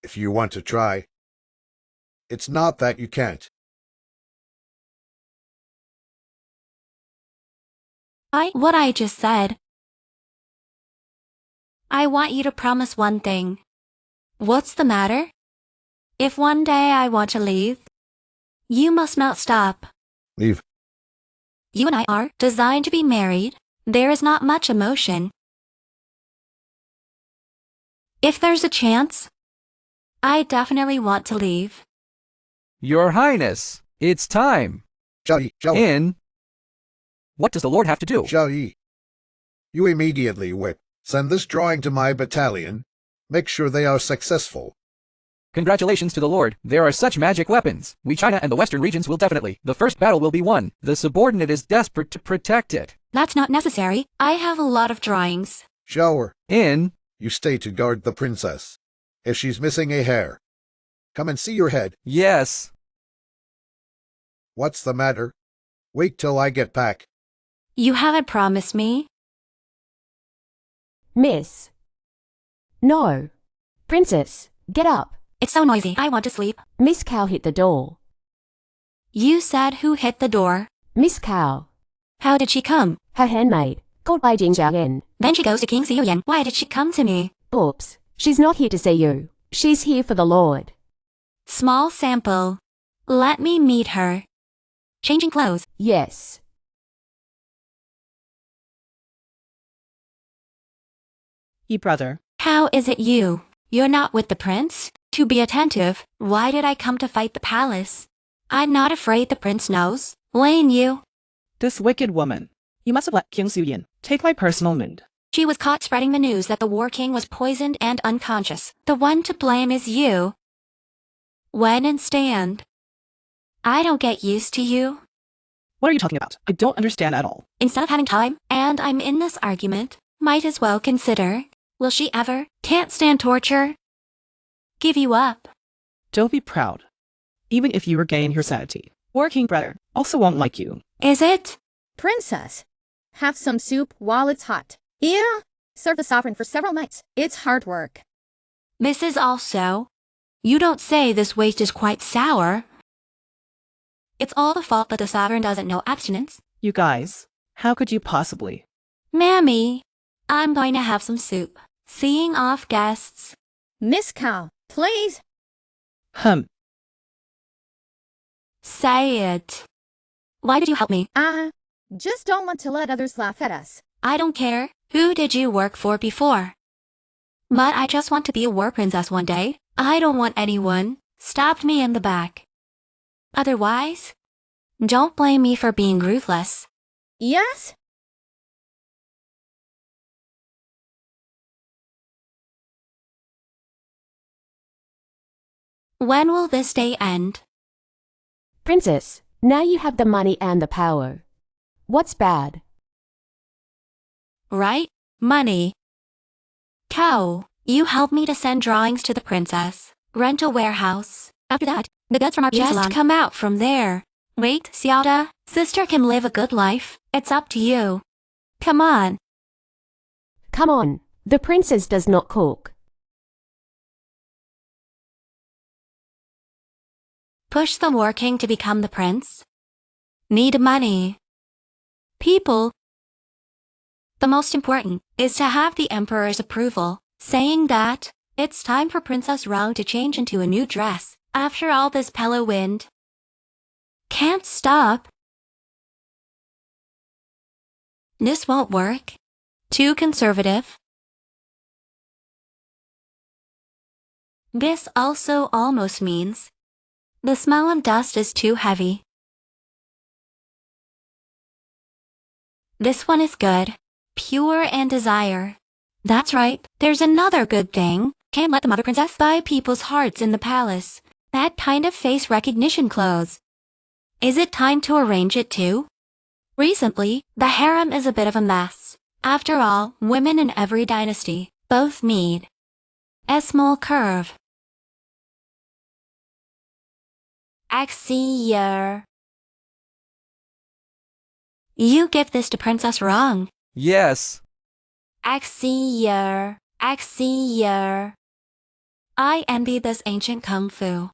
Speaker 7: If you want to try. It's not that you can't.
Speaker 1: What I just said. I want you to promise one thing. What's the matter? If one day I want to leave, you must not stop.
Speaker 7: Leave.
Speaker 1: You and I are designed to be married. There is not much emotion. If there's a chance, I definitely want to leave.
Speaker 5: Your Highness, it's time.
Speaker 7: Zhao
Speaker 5: In. What does the Lord have to do?
Speaker 7: Yi. You immediately send this drawing to my battalion. Make sure they are successful.
Speaker 5: Congratulations to the Lord. There are such magic weapons. We China and the Western regions will definitely. The first battle will be won. The subordinate is desperate to protect it.
Speaker 1: That's not necessary. I have a lot of drawings.
Speaker 7: Zhao,
Speaker 5: In.
Speaker 7: you stay to guard the princess. If she's missing a hair, come and see your head.
Speaker 5: Yes.
Speaker 7: What's the matter? Wait till I get back.
Speaker 1: You haven't promised me.
Speaker 9: Miss. No. Princess, get up.
Speaker 1: It's so noisy. I want to sleep.
Speaker 9: Miss Cow hit the door.
Speaker 1: You said who hit the door?
Speaker 9: Miss Cow.
Speaker 1: How did she come?
Speaker 9: Her handmaid, called Beijing Zhaoyan.
Speaker 1: Then she goes to King Xiuyan. Why did she come to me?
Speaker 9: Oops. She's not here to see you. She's here for the Lord.
Speaker 1: Small sample. Let me meet her. Changing clothes.
Speaker 9: Yes.
Speaker 2: Ye brother,
Speaker 1: How is it you? You're not with the prince? To be attentive, why did I come to fight the palace? I'm not afraid the prince knows. Blame you.
Speaker 2: this wicked woman. You must have let King Xiuyan take my personal mood.
Speaker 1: She was caught spreading the news that the war king was poisoned and unconscious. The one to blame is you. When and stand. I don't get used to you.
Speaker 2: What are you talking about? I don't understand at all.
Speaker 1: Instead of having time, and I'm in this argument, might as well consider, will she ever, can't stand torture, give you up?
Speaker 2: Don't be proud. Even if you regain your sanity, working brother also won't like you.
Speaker 1: Is it?
Speaker 3: Princess, have some soup while it's hot. Yeah, serve the sovereign for several nights. It's hard work.
Speaker 1: Mrs. Also, you don't say this waste is quite sour. It's all the fault that the sovereign doesn't know abstinence.
Speaker 2: You guys, how could you possibly?
Speaker 1: Mammy, I'm going to have some soup. Seeing off guests.
Speaker 3: Miss Cow, please.
Speaker 1: Say it. Why did you help me?
Speaker 3: Just don't want to let others laugh at us.
Speaker 1: I don't care. Who did you work for before? But I just want to be a war princess one day. I don't want anyone stabbed me in the back. Otherwise, don't blame me for being ruthless.
Speaker 3: Yes?
Speaker 1: When will this day end?
Speaker 9: Princess, now you have the money and the power. What's bad?
Speaker 1: Right? Money. Cow, you helped me to send drawings to the princess. Rent a warehouse. After that, the goods from our beauty salon come out from there. Wait, Xiaoda, sister can live a good life. It's up to you. Come on.
Speaker 9: Come on, the princess does not cook.
Speaker 1: Push the war king to become the prince. Need money. People. The most important is to have the emperor's approval, saying that it's time for Princess Rong to change into a new dress after all this pillow wind. Can't stop. This won't work. Too conservative. This also almost means the smell of dust is too heavy. This one is good. Pure and desire. That's right. There's another good thing. Can't let the mother princess buy people's hearts in the palace. That kind of face recognition clothes. Is it time to arrange it too? Recently, the harem is a bit of a mess. After all, women in every dynasty both need a small curve. Axier. You give this to Princess Rong.
Speaker 5: Yes.
Speaker 1: Axier. Axier. I envy this ancient kung fu.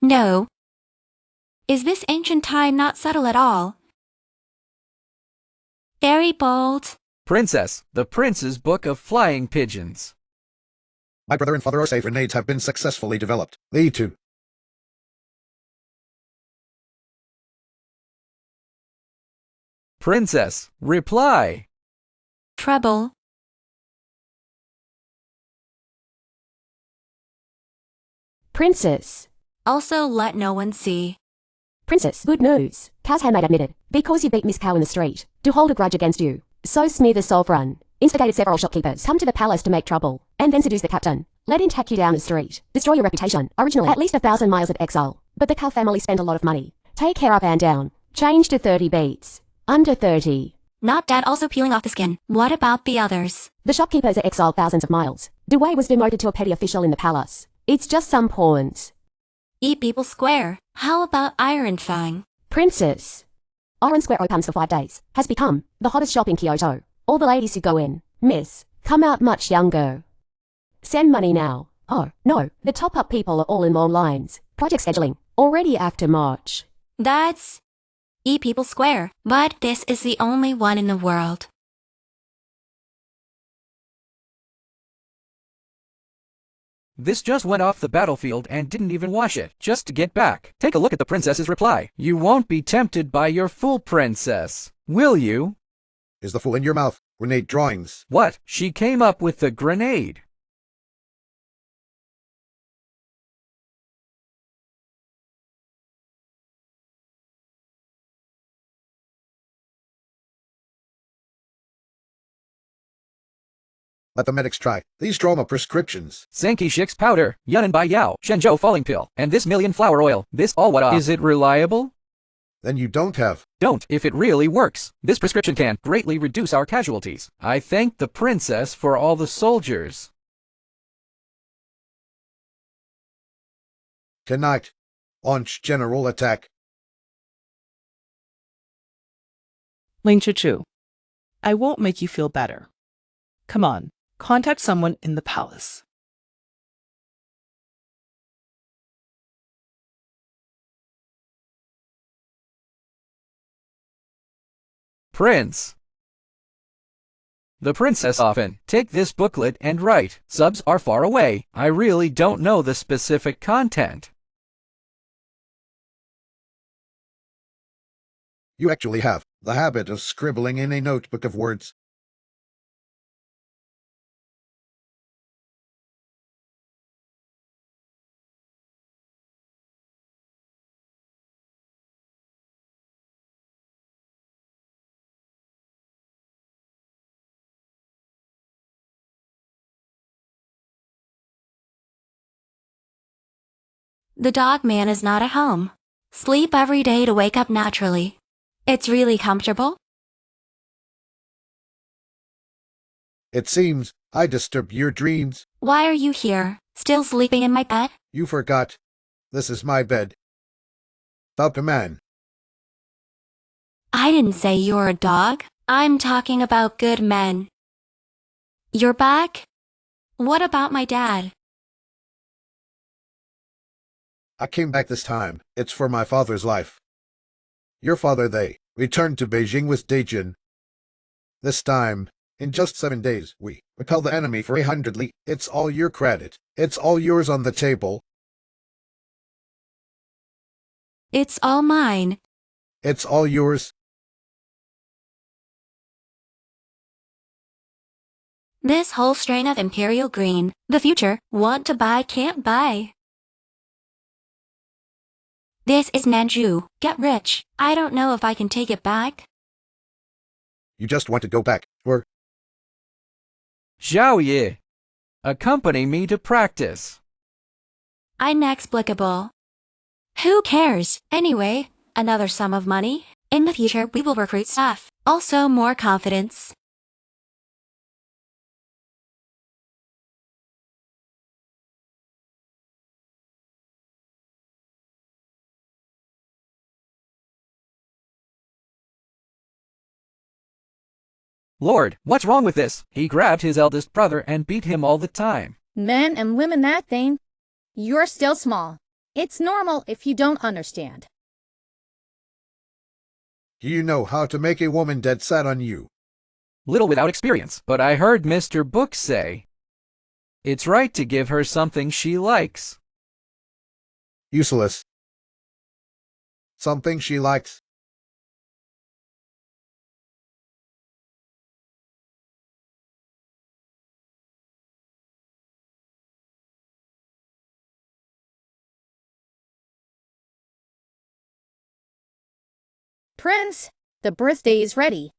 Speaker 1: No. Is this ancient time not subtle at all? Very bold.
Speaker 5: Princess, the prince's book of flying pigeons.
Speaker 7: My brother and father are safe. Grenades have been successfully developed. They too.
Speaker 5: Princess, reply.
Speaker 1: Trouble.
Speaker 9: Princess.
Speaker 1: Also let no one see.
Speaker 9: Princess, good news. Cow's handmaid admitted, because you beat Miss Cow in the street, to hold a grudge against you. So smear the sovereign. Instigated several shopkeepers come to the palace to make trouble, and then seduce the captain. Let him take you down the street, destroy your reputation. Originally, at least 1,000 miles of exile. But the Cow family spent a lot of money. Take care up and down. Change to 30 beats. Under 30.
Speaker 1: Not dead, also peeling off the skin. What about the others?
Speaker 9: The shopkeepers are exiled thousands of miles. Dewey was demoted to a petty official in the palace. It's just some pawns.
Speaker 1: Eat people square. How about Iron Fang?
Speaker 9: Princess. Orange Square opens for 5 days. Has become the hottest shop in Kyoto. All the ladies who go in, miss, come out much younger. Send money now. Oh, no, the top-up people are all in long lines. Project scheduling, already after March.
Speaker 1: That's Eat People Square, but this is the only one in the world.
Speaker 5: This just went off the battlefield and didn't even wash it, just to get back. Take a look at the princess's reply. You won't be tempted by your fool, princess, will you?
Speaker 7: Is the fool in your mouth? Grenade drawings.
Speaker 5: What? She came up with the grenade.
Speaker 7: Let the medics try. These trauma prescriptions.
Speaker 5: Sankey Shik's powder, Yunan Bai Yao, Shenzhou falling pill, and this million flower oil. This all what Is it reliable?
Speaker 7: Then you don't have.
Speaker 5: Don't, if it really works. This prescription can greatly reduce our casualties. I thank the princess for all the soldiers.
Speaker 7: Tonight. Launch general attack.
Speaker 2: Ling Chu, I won't make you feel better. Come on, contact someone in the palace.
Speaker 5: Prince. The princess often take this booklet and write. Subs are far away. I really don't know the specific content.
Speaker 7: You actually have the habit of scribbling in a notebook of words.
Speaker 1: The dog man is not at home. Sleep every day to wake up naturally. It's really comfortable.
Speaker 7: It seems I disturbed your dreams.
Speaker 1: Why are you here, still sleeping in my bed?
Speaker 7: You forgot. This is my bed. Stop a man.
Speaker 1: I didn't say you're a dog. I'm talking about good men. You're back? What about my dad?
Speaker 7: I came back this time. It's for my father's life. Your father, they returned to Beijing with Dejin. This time, in just 7 days, we repel the enemy for 100 li. It's all your credit. It's all yours on the table.
Speaker 1: It's all mine.
Speaker 7: It's all yours.
Speaker 1: This whole strain of imperial green, the future, want to buy can't buy. This is Manju, get rich. I don't know if I can take it back.
Speaker 7: You just want to go back, or?
Speaker 5: Zhao Ye. Accompany me to practice.
Speaker 1: Inexplicable. Who cares? Anyway, another sum of money. In the future, we will recruit staff. Also more confidence.
Speaker 5: Lord, what's wrong with this? He grabbed his eldest brother and beat him all the time.
Speaker 3: Men and women that thing. You're still small. It's normal if you don't understand.
Speaker 7: Do you know how to make a woman dead set on you?
Speaker 5: Little without experience, but I heard Mr. Book say it's right to give her something she likes.
Speaker 7: Useless. Something she likes.
Speaker 3: Prince, the birthday is ready.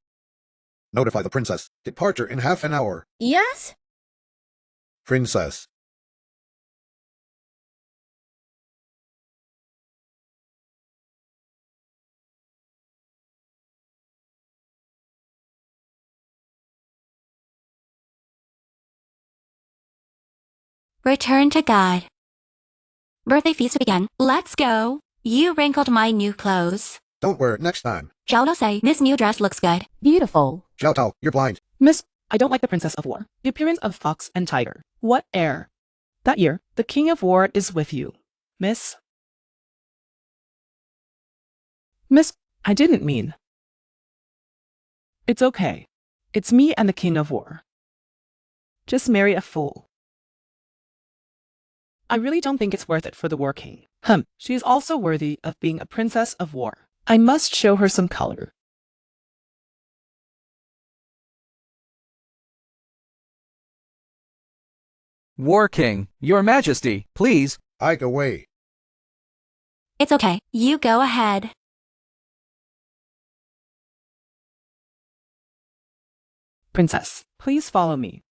Speaker 7: Notify the princess. Departure in half an hour.
Speaker 3: Yes?
Speaker 7: Princess.
Speaker 1: Return to God. Birthday feast again. Let's go. You wrinkled my new clothes.
Speaker 7: Don't wear it next time.
Speaker 1: Zhao say this new dress looks good.
Speaker 9: Beautiful.
Speaker 7: Zhao Tao, you're blind.
Speaker 2: Miss, I don't like the Princess of War. The appearance of fox and tiger. What air? That year, the King of War is with you. Miss? Miss, I didn't mean. It's okay. It's me and the King of War. Just marry a fool. I really don't think it's worth it for the War King. She is also worthy of being a Princess of War. I must show her some color.
Speaker 5: War King, Your Majesty, please.
Speaker 7: Ike away.
Speaker 1: It's okay. You go ahead.
Speaker 2: Princess, please follow me.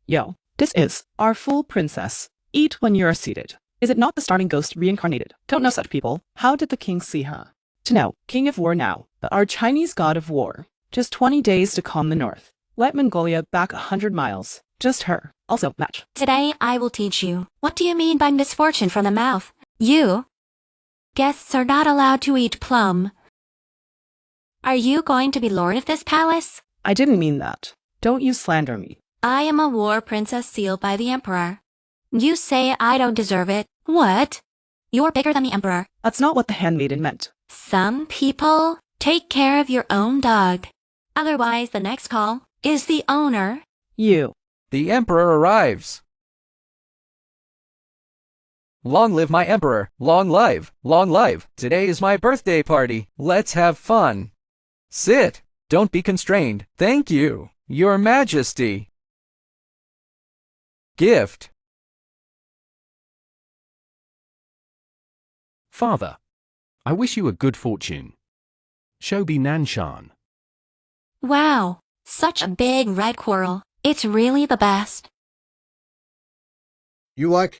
Speaker 2: Yo, this is our full princess. Eat when you are seated. Is it not the starting ghost reincarnated? Don't know such people. How did the king see her? To know, King of War now, but our Chinese god of war. Just 20 days to calm the north. Let Mongolia back 100 miles. Just her. Also, match.
Speaker 1: Today I will teach you. What do you mean by misfortune from the mouth? You. Guests are not allowed to eat plum. Are you going to be lord of this palace?
Speaker 2: I didn't mean that. Don't you slander me.
Speaker 1: I am a war princess sealed by the emperor. You say I don't deserve it. What? You're bigger than the emperor.
Speaker 2: That's not what the handmaiden meant.
Speaker 1: Some people take care of your own dog. Otherwise, the next call is the owner.
Speaker 2: You.
Speaker 5: The Emperor arrives. Long live my Emperor. Long live. Long live. Today is my birthday party. Let's have fun. Sit. Don't be constrained. Thank you, Your Majesty. Gift.
Speaker 6: Father, I wish you a good fortune. Shobi Nanshan.
Speaker 1: Wow, such a big red coral. It's really the best.
Speaker 7: You like?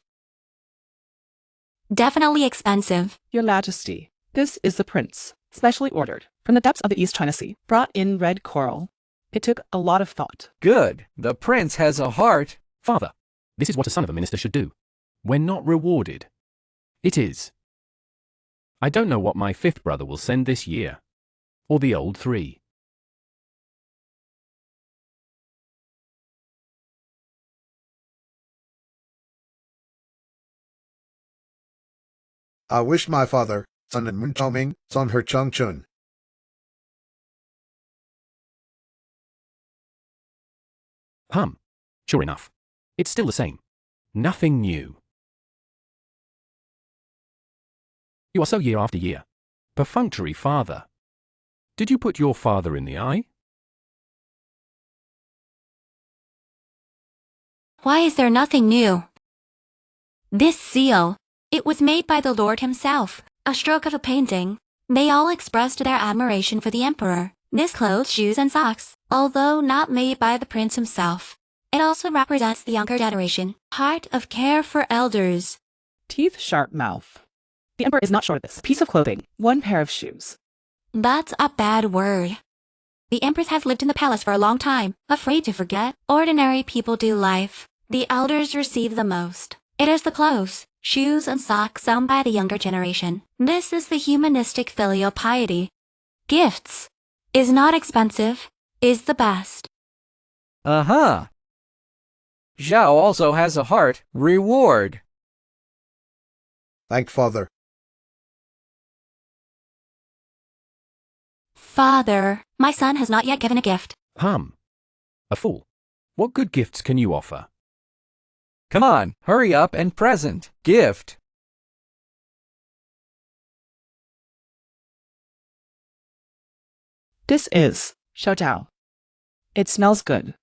Speaker 1: Definitely expensive.
Speaker 2: Your Majesty, this is the prince, specially ordered, from the depths of the East China Sea, brought in red coral. It took a lot of thought.
Speaker 5: Good. The prince has a heart.
Speaker 6: Father, this is what a son of a minister should do. When not rewarded. It is. I don't know what my fifth brother will send this year. Or the old three.
Speaker 7: I wish my father, son and Mun Chaoming, son her Chang Chun.
Speaker 6: Sure enough. It's still the same. Nothing new. You are so year after year. Perfunctory father. Did you put your father in the eye?
Speaker 1: Why is there nothing new? This seal, it was made by the Lord himself, a stroke of a painting. They all expressed their admiration for the emperor. This clothes, shoes, and socks, although not made by the prince himself. It also represents the younger generation, heart of care for elders.
Speaker 2: Teeth, sharp mouth. The emperor is not short of this. Piece of clothing, one pair of shoes.
Speaker 1: That's a bad word. The empress has lived in the palace for a long time, afraid to forget. Ordinary people do life. The elders receive the most. It is the clothes, shoes, and socks owned by the younger generation. This is the humanistic filial piety. Gifts is not expensive, is the best.
Speaker 5: Uh-huh. Zhao also has a heart. Reward.
Speaker 7: Thank father.
Speaker 1: Father, my son has not yet given a gift.
Speaker 6: A fool. What good gifts can you offer?
Speaker 5: Come on, hurry up and present. Gift.
Speaker 2: This is Xiao Zhao. It smells good.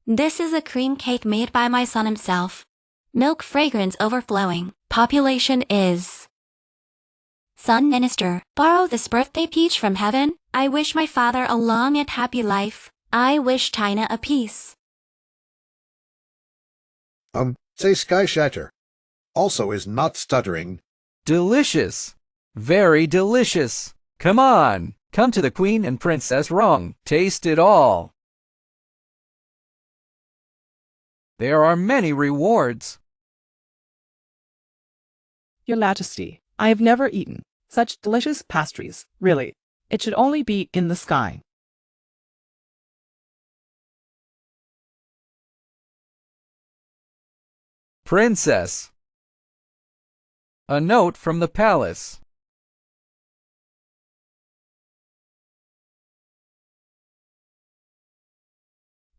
Speaker 1: This is a cream cake made by my son himself. Milk fragrance overflowing. Population is. Son Minister, borrow this birthday peach from heaven. I wish my father a long and happy life. I wish China a peace.
Speaker 7: Say Sky Shatter. Also is not stuttering.
Speaker 5: Delicious. Very delicious. Come on, come to the Queen and Princess Wrong. Taste it all. There are many rewards.
Speaker 2: Your Majesty, I have never eaten such delicious pastries. Really, it should only be in the sky.
Speaker 5: Princess. A note from the palace.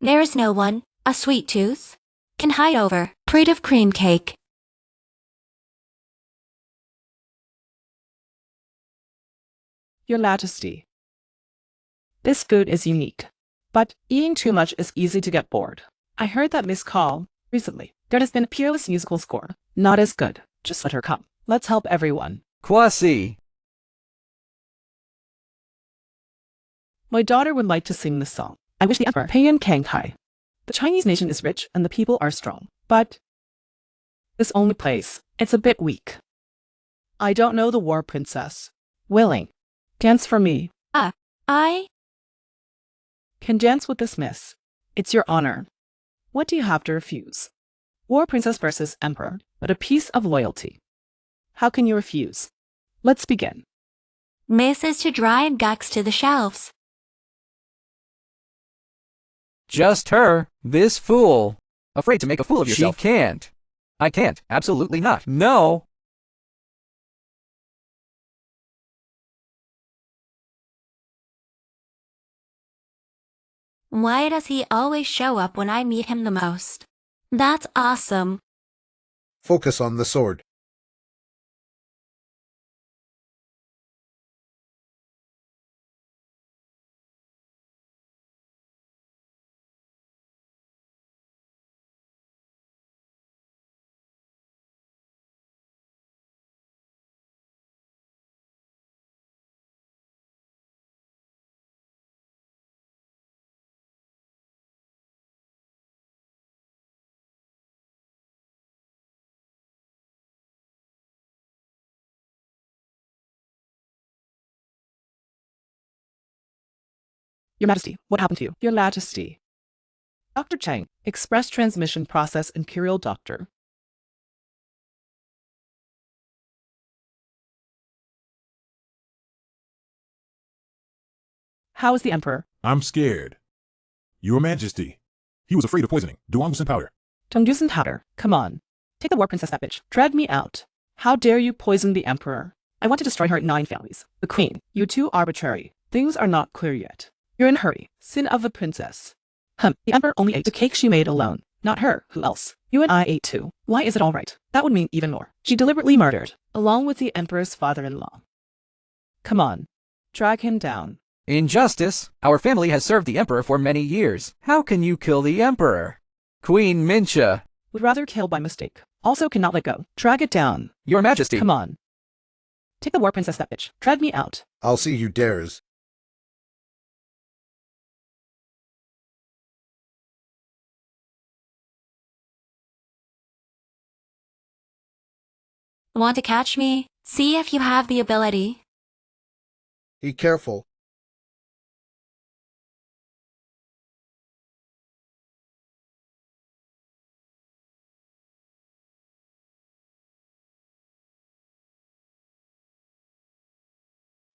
Speaker 1: There is no one, a sweet tooth, can hide over plate of cream cake.
Speaker 2: Your Majesty, this food is unique, but eating too much is easy to get bored. I heard that Miss Call recently. There has been a peerless musical score. Not as good. Just let her come. Let's help everyone.
Speaker 5: Kwasi.
Speaker 2: My daughter would like to sing this song. I wish the Emperor Peiyan Kang Hai. The Chinese nation is rich and the people are strong, but this only plays. It's a bit weak. I don't know the war princess. Willing. Dance for me.
Speaker 1: I
Speaker 2: Can dance with this miss. It's your honor. What do you have to refuse? War princess versus emperor, but a piece of loyalty. How can you refuse? Let's begin.
Speaker 1: misses to drive gucks to the shelves.
Speaker 5: Just her, this fool. Afraid to make a fool of yourself. She can't. I can't. Absolutely not. No.
Speaker 1: Why does he always show up when I meet him the most? That's awesome.
Speaker 7: Focus on the sword.
Speaker 2: Your Majesty, what happened to you? Your Majesty. Dr. Chang, Express Transmission Process Imperial Doctor. How is the Emperor?
Speaker 8: I'm scared. Your Majesty. He was afraid of poisoning. Duangusan powder.
Speaker 2: Tongdusan powder. Come on. Take the war princess, that bitch. Drag me out. How dare you poison the Emperor? I want to destroy her 9 families. The Queen. You too arbitrary. Things are not clear yet. You're in a hurry. Sin of a princess. The Emperor only ate the cake she made alone. Not her. Who else? You and I ate too. Why is it all right? That would mean even more. She deliberately murdered, along with the Emperor's father-in-law. Come on. Drag him down.
Speaker 5: Injustice. Our family has served the Emperor for many years. How can you kill the Emperor? Queen Mincha.
Speaker 2: Would rather kill by mistake. Also cannot let go. Drag it down.
Speaker 5: Your Majesty.
Speaker 2: Come on. Take the war princess, that bitch. Drag me out.
Speaker 7: I'll see you dares.
Speaker 1: Want to catch me? See if you have the ability.
Speaker 7: Be careful.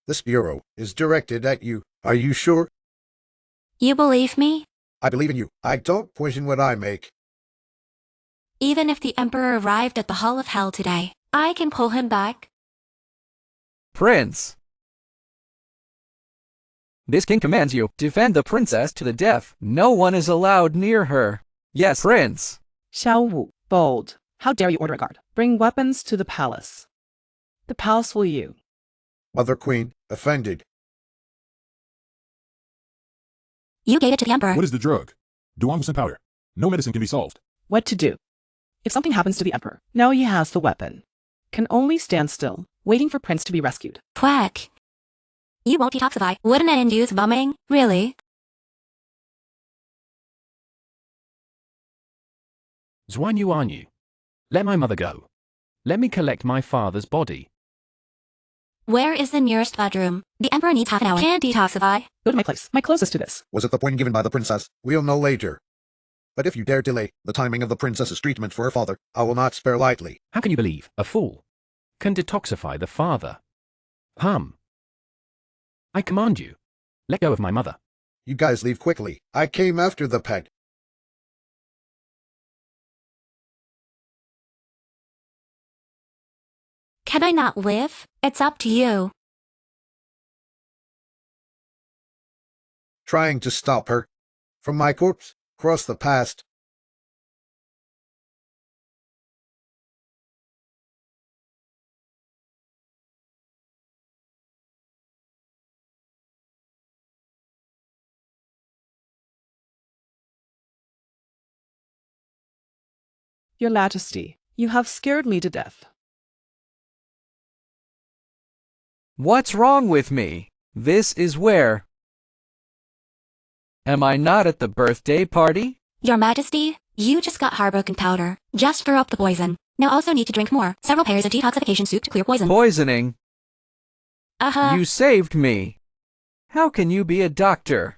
Speaker 7: This bureau is directed at you. Are you sure?
Speaker 1: You believe me?
Speaker 7: I believe in you. I don't poison what I make.
Speaker 1: Even if the Emperor arrived at the Hall of Hell today, I can pull him back.
Speaker 5: Prince. This king commands you, defend the princess to the death. No one is allowed near her. Yes, Prince.
Speaker 2: Xiao Wu, bold. How dare you order a guard? Bring weapons to the palace. The palace will you.
Speaker 7: Mother Queen, offended.
Speaker 1: You gave it to the Emperor.
Speaker 8: What is the drug? Duangusan powder. No medicine can be solved.
Speaker 2: What to do? If something happens to the emperor, now he has the weapon. Can only stand still, waiting for Prince to be rescued.
Speaker 1: Quack. You won't detoxify. Wouldn't it induce vomiting? Really?
Speaker 6: Zhuan Yuanyu. Let my mother go. Let me collect my father's body.
Speaker 1: Where is the nearest bedroom? The emperor needs half an hour. Can't detoxify.
Speaker 2: Go to my place, my closest to this.
Speaker 7: Was it the point given by the princess? We'll know later. But if you dare delay the timing of the princess's treatment for her father, I will not spare lightly.
Speaker 6: How can you believe a fool can detoxify the father? I command you, let go of my mother.
Speaker 7: You guys leave quickly. I came after the pet.
Speaker 1: Can I not live? It's up to you.
Speaker 7: Trying to stop her. From my corpse, across the past.
Speaker 2: Your Majesty, you have scared me to death.
Speaker 5: What's wrong with me? This is where? Am I not at the birthday party?
Speaker 1: Your Majesty, you just got heartbroken powder. Just throw up the poison. Now also need to drink more. Several pairs of detoxification soup to clear poison.
Speaker 5: Poisoning?
Speaker 1: Uh-huh.
Speaker 5: You saved me. How can you be a doctor?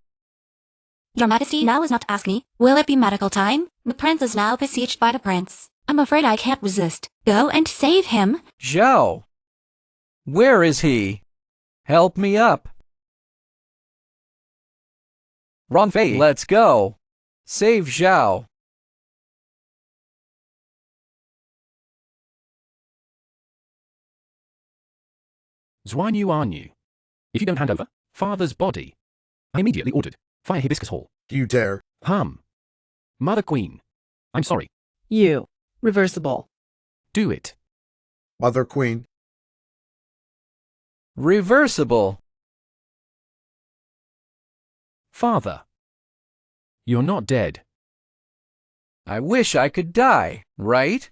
Speaker 1: Your Majesty, now is not to ask me. Will it be medical time? The prince is now besieged by the prince. I'm afraid I can't resist. Go and save him.
Speaker 5: Zhao. Where is he? Help me up. Ronfei, let's go. Save Zhao.
Speaker 6: Zhuan Yuanyu. If you don't hand over father's body, I immediately ordered fire Hibiscus Hall.
Speaker 7: Do you dare?
Speaker 6: Mother Queen. I'm sorry.
Speaker 2: You. Reversible.
Speaker 6: Do it.
Speaker 7: Mother Queen.
Speaker 5: Reversible.
Speaker 6: Father. You're not dead.
Speaker 5: I wish I could die, right?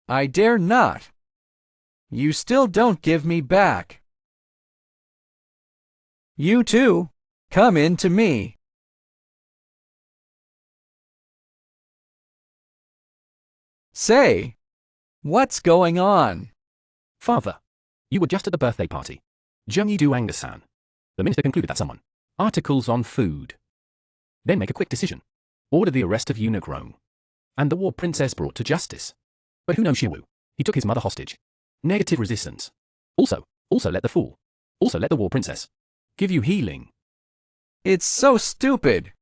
Speaker 5: I dare not. You still don't give me back. You too, come in to me. Say, what's going on?
Speaker 6: Father, you were just at the birthday party. Zhengyi Du Angasan. The minister concluded that someone. Articles on food. Then make a quick decision. Order the arrest of eunuch Rome. And the war princess brought to justice. But who knows Xiwu? He took his mother hostage. Negative resistance. Also let the fool. Also let the war princess. Give you healing.
Speaker 5: It's so stupid.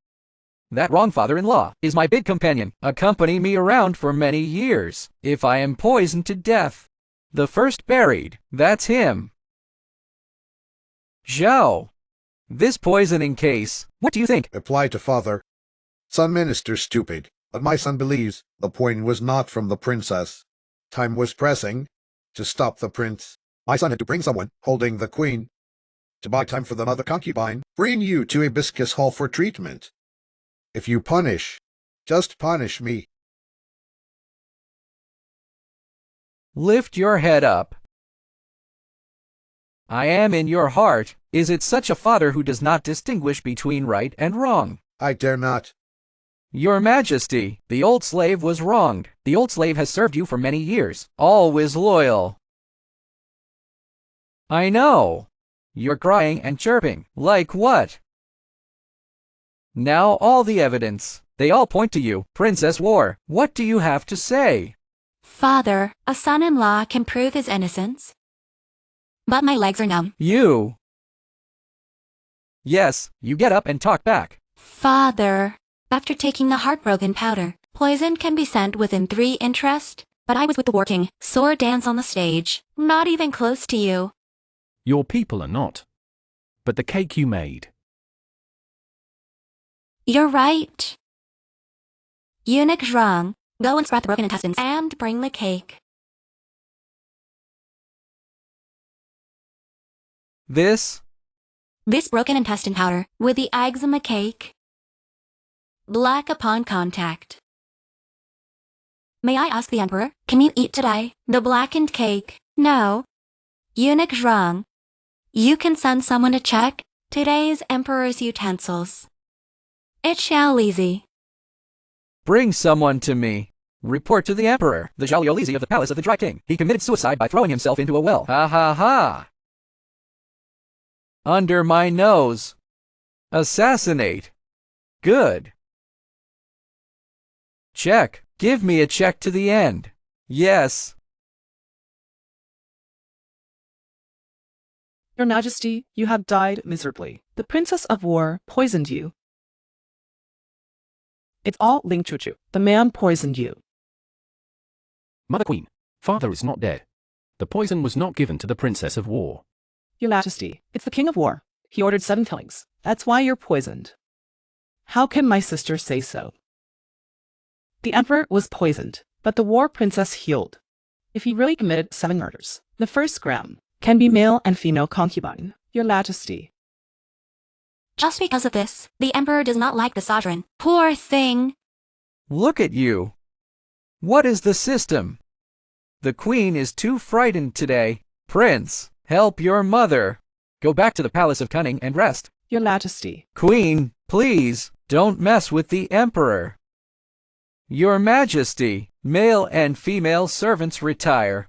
Speaker 5: That wrong father-in-law is my big companion, accompany me around for many years. If I am poisoned to death, the first buried, that's him. Zhao, this poisoning case, what do you think?
Speaker 7: Reply to father. Son minister stupid, but my son believes the point was not from the princess. Time was pressing to stop the prince. My son had to bring someone holding the queen. To buy time for the mother concubine, bring you to Hibiscus Hall for treatment. If you punish, just punish me.
Speaker 5: Lift your head up. I am in your heart. Is it such a father who does not distinguish between right and wrong?
Speaker 7: I dare not.
Speaker 5: Your Majesty, the old slave was wronged. The old slave has served you for many years, always loyal. I know. You're crying and chirping. Like what? Now all the evidence, they all point to you, Princess War. What do you have to say?
Speaker 1: Father, a son-in-law can prove his innocence. But my legs are numb.
Speaker 5: You. Yes, you get up and talk back.
Speaker 1: Father, after taking the heartbroken powder, poison can be sent within 3 interest. But I was with the War King, sword dance on the stage, not even close to you.
Speaker 6: Your people are not. But the cake you made.
Speaker 1: You're right. Eunuch Zhang, go and spread the broken intestines and bring the cake.
Speaker 5: This
Speaker 1: broken intestine powder with the eggs and the cake. black upon contact. May I ask the emperor, can you eat today? The blackened cake. No. Eunuch's wrong. You can send someone to check today's emperor's utensils. It shall easy.
Speaker 5: Bring someone to me. Report to the emperor, the Jaliolese of the palace of the Dry King. He committed suicide by throwing himself into a well. Ha ha ha. Under my nose. Assassinate. Good. Check. Give me a check to the end. Yes.
Speaker 2: Your Majesty, you have died miserably. The Princess of War poisoned you. It's all Ling Chuchu. The man poisoned you.
Speaker 6: Mother Queen, father is not dead. The poison was not given to the Princess of War.
Speaker 2: Your Majesty, it's the King of War. He ordered 7 killings. That's why you're poisoned. How can my sister say so? The Emperor was poisoned, but the War Princess healed. If he really committed 7 murders, the first gram can be male and female concubine, Your Majesty.
Speaker 1: Just because of this, the emperor does not like the sovereign. Poor thing.
Speaker 5: Look at you. What is the system? The queen is too frightened today. Prince, help your mother. Go back to the palace of cunning and rest.
Speaker 2: Your Majesty.
Speaker 5: Queen, please, don't mess with the emperor. Your Majesty, male and female servants retire.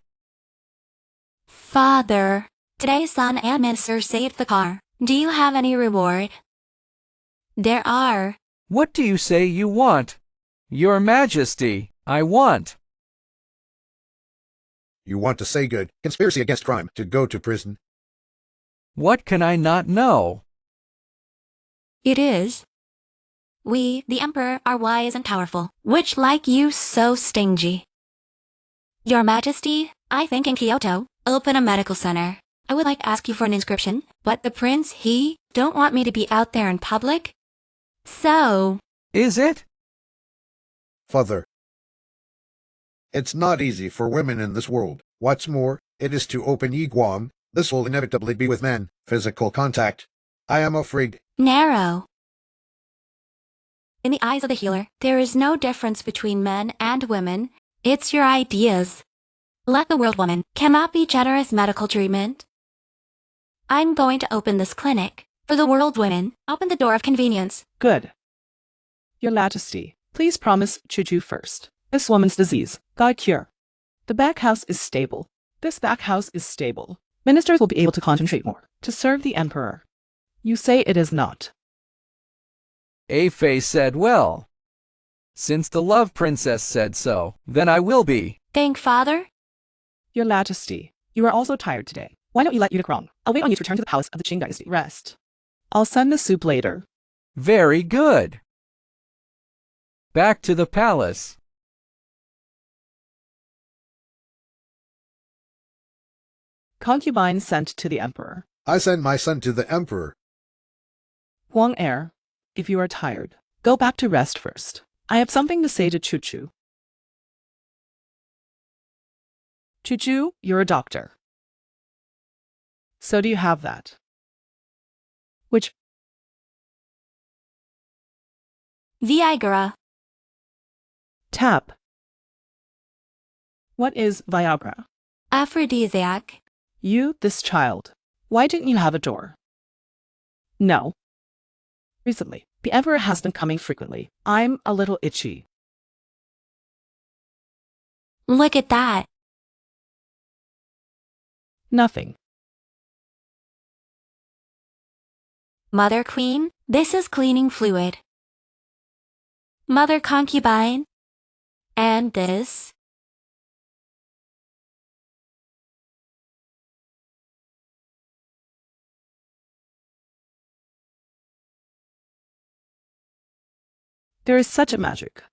Speaker 1: Father, today's son and minister saved the car. Do you have any reward? There are.
Speaker 5: What do you say you want? Your Majesty, I want.
Speaker 7: You want to say good, conspiracy against crime, to go to prison.
Speaker 5: What can I not know?
Speaker 1: It is. We, the emperor, are wise and powerful, which like you so stingy. Your Majesty, I think in Kyoto, open a medical center. I would like to ask you for an inscription, but the prince, he, don't want me to be out there in public. So.
Speaker 5: Is it?
Speaker 7: Father, it's not easy for women in this world. What's more, it is to open Yiguang. This will inevitably be with men. Physical contact. I am afraid.
Speaker 1: Narrow. In the eyes of the healer, there is no difference between men and women. It's your ideas. Let the world woman cannot be generous medical treatment. I'm going to open this clinic. For the world women, open the door of convenience.
Speaker 2: Good. Your Majesty, please promise Chuchu first. This woman's disease, God cure. The back house is stable. This back house is stable. Ministers will be able to concentrate more to serve the emperor. You say it is not.
Speaker 5: Afei said well. Since the love princess said so, then I will be.
Speaker 1: Thank Father.
Speaker 2: Your Majesty, you are also tired today. Why don't you let Eunuch Rong? I'll wait on you to return to the palace of the Qing dynasty. Rest. I'll send the soup later.
Speaker 5: Very good. Back to the palace.
Speaker 2: Concubine sent to the emperor.
Speaker 7: I send my son to the emperor.
Speaker 2: Huang heir, if you are tired, go back to rest first. I have something to say to Chuchu. Chuchu, you're a doctor. So do you have that? Which?
Speaker 1: Viagra.
Speaker 2: Tap. What is Viagra?
Speaker 1: Aphrodisiac.
Speaker 2: You, this child. Why didn't you have a door? No. Recently, the emperor has been coming frequently. I'm a little itchy.
Speaker 1: Look at that.
Speaker 2: Nothing.
Speaker 1: Mother Queen, this is cleaning fluid. Mother Concubine. And this.
Speaker 2: There is such a magic.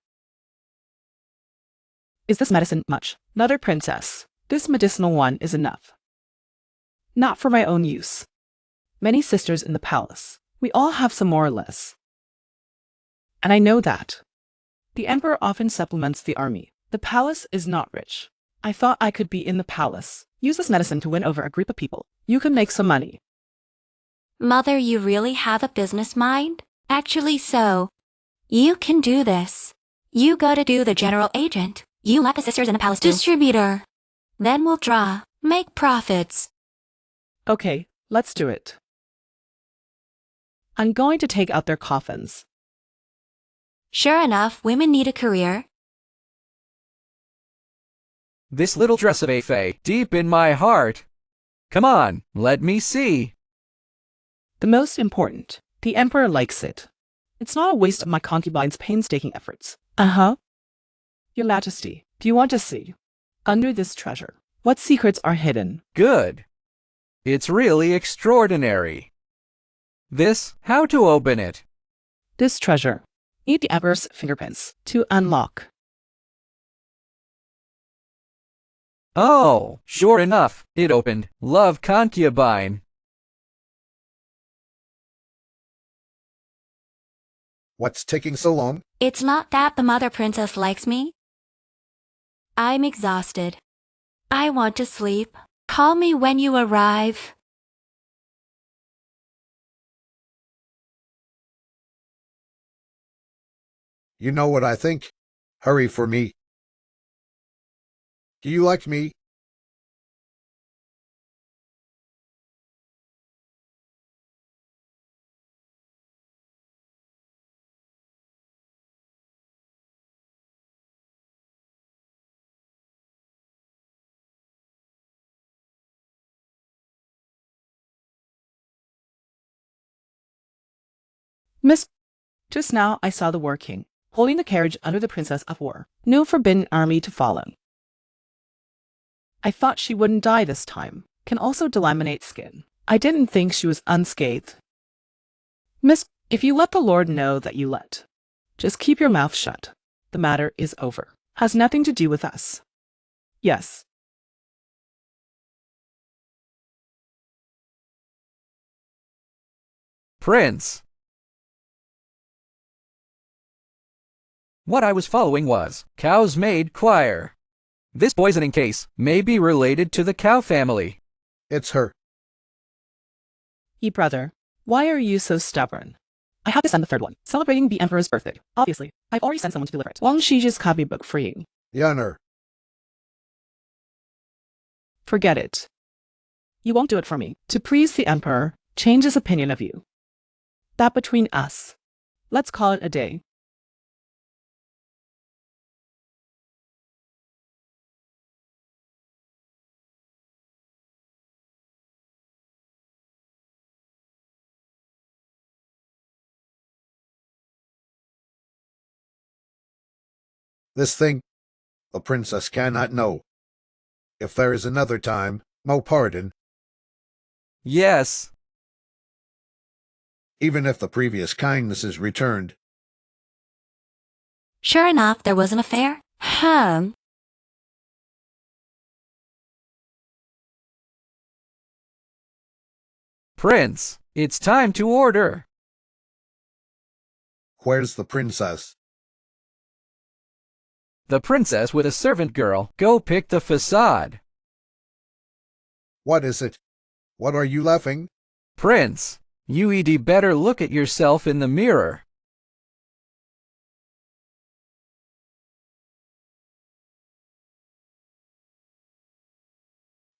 Speaker 2: Is this medicine much? Mother Princess, this medicinal one is enough. Not for my own use. Many sisters in the palace. We all have some more or less. And I know that. The emperor often supplements the army. The palace is not rich. I thought I could be in the palace. Use this medicine to win over a group of people. You can make some money.
Speaker 1: Mother, you really have a business mind? Actually so. You can do this. You go to do the general agent. You let the sisters in the palace do distributor. Then we'll draw, make profits.
Speaker 2: Okay, let's do it. I'm going to take out their coffins.
Speaker 1: Sure enough, women need a career.
Speaker 5: This little dress of a fay, deep in my heart. Come on, let me see.
Speaker 2: The most important, the emperor likes it. It's not a waste of my concubine's painstaking efforts. Your Majesty, do you want to see? Under this treasure, what secrets are hidden?
Speaker 5: Good. It's really extraordinary. This, how to open it?
Speaker 2: This treasure. Need the emperor's fingerprints to unlock.
Speaker 5: Oh, sure enough, it opened. Love concubine.
Speaker 7: What's taking so long?
Speaker 1: It's not that the mother princess likes me. I'm exhausted. I want to sleep. Call me when you arrive.
Speaker 7: You know what I think? Hurry for me. Do you like me?
Speaker 2: Miss, just now I saw the War King, holding the carriage under the Princess of War. No forbidden army to follow. I thought she wouldn't die this time. Can also delaminate skin. I didn't think she was unscathed. Miss, if you let the Lord know that you let, just keep your mouth shut. The matter is over. Has nothing to do with us. Yes.
Speaker 5: Prince. What I was following was Cow's Maid Choir. This poisoning case may be related to the Cow family.
Speaker 7: It's her.
Speaker 2: Ye brother, why are you so stubborn? I have to send the third one, celebrating the Emperor's birthday. Obviously, I've already sent someone to deliver it. Wang Shiji's copybook for you.
Speaker 7: The honor.
Speaker 2: Forget it. You won't do it for me. To please the Emperor, change his opinion of you. That between us. Let's call it a day.
Speaker 7: This thing, the princess cannot know. If there is another time, no pardon.
Speaker 5: Yes.
Speaker 7: Even if the previous kindness is returned.
Speaker 1: Sure enough, there was an affair.
Speaker 5: Prince, it's time to order.
Speaker 7: Where's the princess?
Speaker 5: The princess with a servant girl. Go pick the facade.
Speaker 7: What is it? What are you laughing?
Speaker 5: Prince, you'd better look at yourself in the mirror.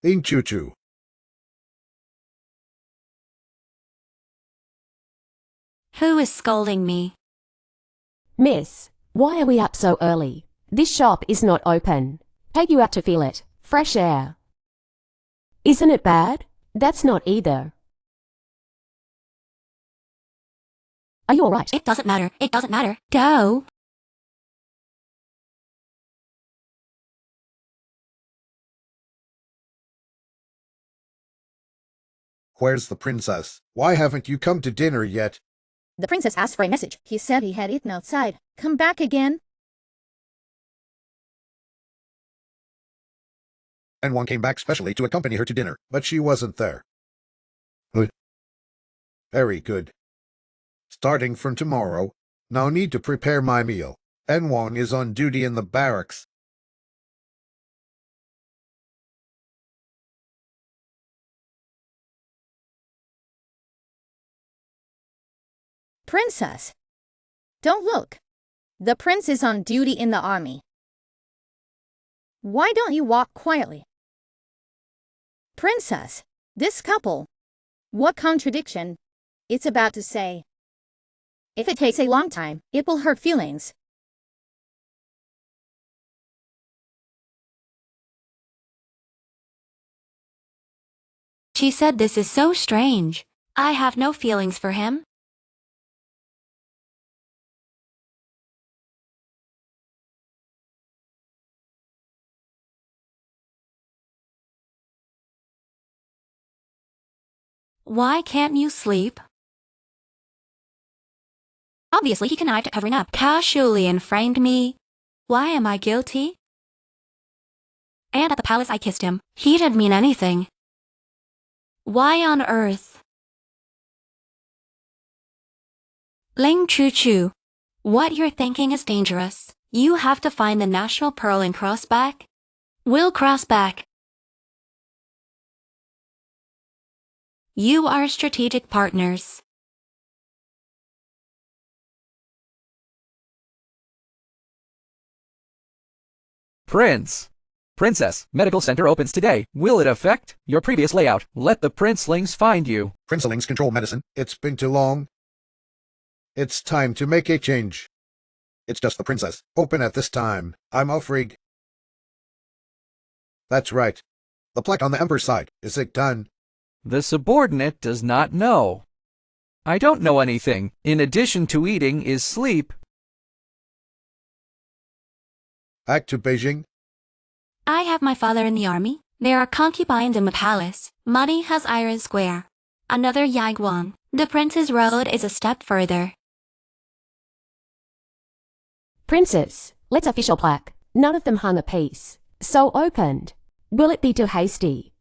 Speaker 7: In choo-choo.
Speaker 1: Who is scolding me?
Speaker 9: Miss, why are we up so early? This shop is not open. Take you out to feel it. Fresh air. Isn't it bad? That's not either. Are you alright?
Speaker 1: It doesn't matter. It doesn't matter. Go.
Speaker 7: Where's the princess? Why haven't you come to dinner yet?
Speaker 3: The princess asked for a message. He said he had eaten outside. Come back again.
Speaker 7: And one came back specially to accompany her to dinner, but she wasn't there. Good. Very good. Starting from tomorrow, no need to prepare my meal. And Wong is on duty in the barracks.
Speaker 3: Princess, Don't look. The prince is on duty in the army. Why don't you walk quietly? Princess, this couple. What contradiction? It's about to say. If it takes a long time, it will hurt feelings.
Speaker 1: She said this is so strange. I have no feelings for him. Why can't you sleep? Obviously he connived at covering up casually and framed me. Why am I guilty? And at the palace I kissed him. He didn't mean anything. Why on earth? Ling Chu Chu, what you're thinking is dangerous. You have to find the national pearl and cross back. We'll cross back. You are strategic partners.
Speaker 5: Princess, medical center opens today. Will it affect your previous layout? Let the princelings find you.
Speaker 7: Princelings control medicine. It's been too long. It's time to make a change. It's just the princess. Open at this time. I'm afraid. That's right. The plaque on the emperor's side. Is it done?
Speaker 5: The subordinate does not know. I don't know anything. In addition to eating is sleep.
Speaker 7: Back to Beijing.
Speaker 1: I have my father in the army. There are concubines in the palace. Money has Iron Square. Another Yagwang. The prince's road is a step further.
Speaker 9: Princess, let's official plaque. None of them hung a piece. So opened. Will it be too hasty?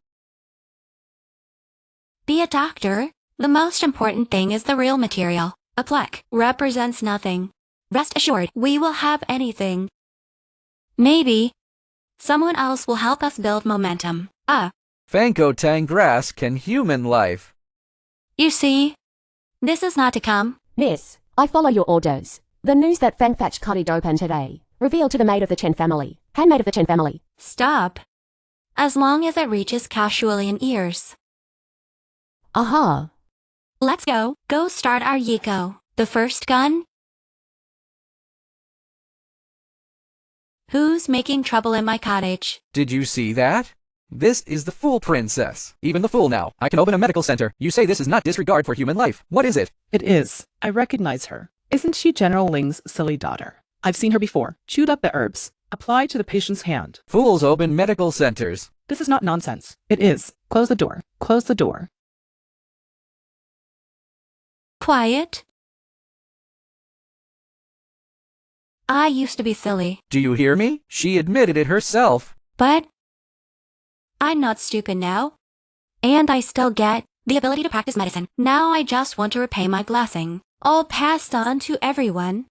Speaker 1: Be a doctor. The most important thing is the real material. A plaque represents nothing. Rest assured, we will have anything. Maybe someone else will help us build momentum.
Speaker 5: Fanko Tang grass can human life.
Speaker 1: You see, this is not to come.
Speaker 9: Miss, I follow your orders. The news that Fang Thatch cut it open today, revealed to the maid of the Chen family, handmaid of the Chen family.
Speaker 1: Stop. As long as it reaches casually in ears.
Speaker 9: Aha.
Speaker 1: Let's go. Go start our Yiko. The first gun? Who's making trouble in my cottage?
Speaker 5: Did you see that? This is the fool princess. Even the fool now. I can open a medical center. You say this is not disregard for human life. What is it?
Speaker 2: It is. I recognize her. Isn't she General Ling's silly daughter? I've seen her before. Chewed up the herbs. Applied to the patient's hand.
Speaker 5: Fools open medical centers.
Speaker 2: This is not nonsense. It is. Close the door. Close the door.
Speaker 1: Quiet. I used to be silly.
Speaker 5: Do you hear me? She admitted it herself.
Speaker 1: But I'm not stupid now. And I still get the ability to practice medicine. Now I just want to repay my blessing. All passed on to everyone.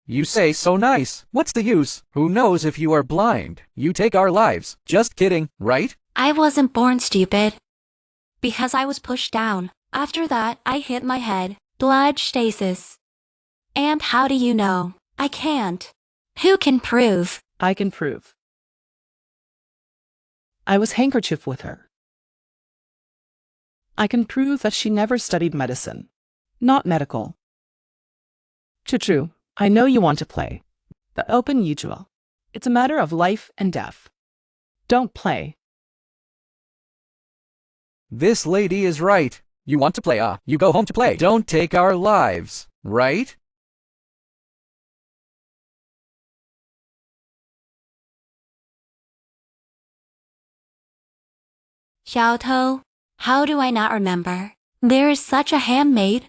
Speaker 5: You say so nice. What's the use? Who knows if you are blind? You take our lives. Just kidding, right?
Speaker 1: I wasn't born stupid. Because I was pushed down. After that, I hit my head. Blood stasis. And how do you know? I can't. Who can prove?
Speaker 2: I can prove. I was handkerchief with her. I can prove that she never studied medicine. Not medical. Chu-chu, I know you want to play. The open usual. It's a matter of life and death. Don't play.
Speaker 5: This lady is right. You want to play, you go home to play. Don't take our lives, right?
Speaker 1: Xiao Tou, how do I not remember? There is such a handmaid.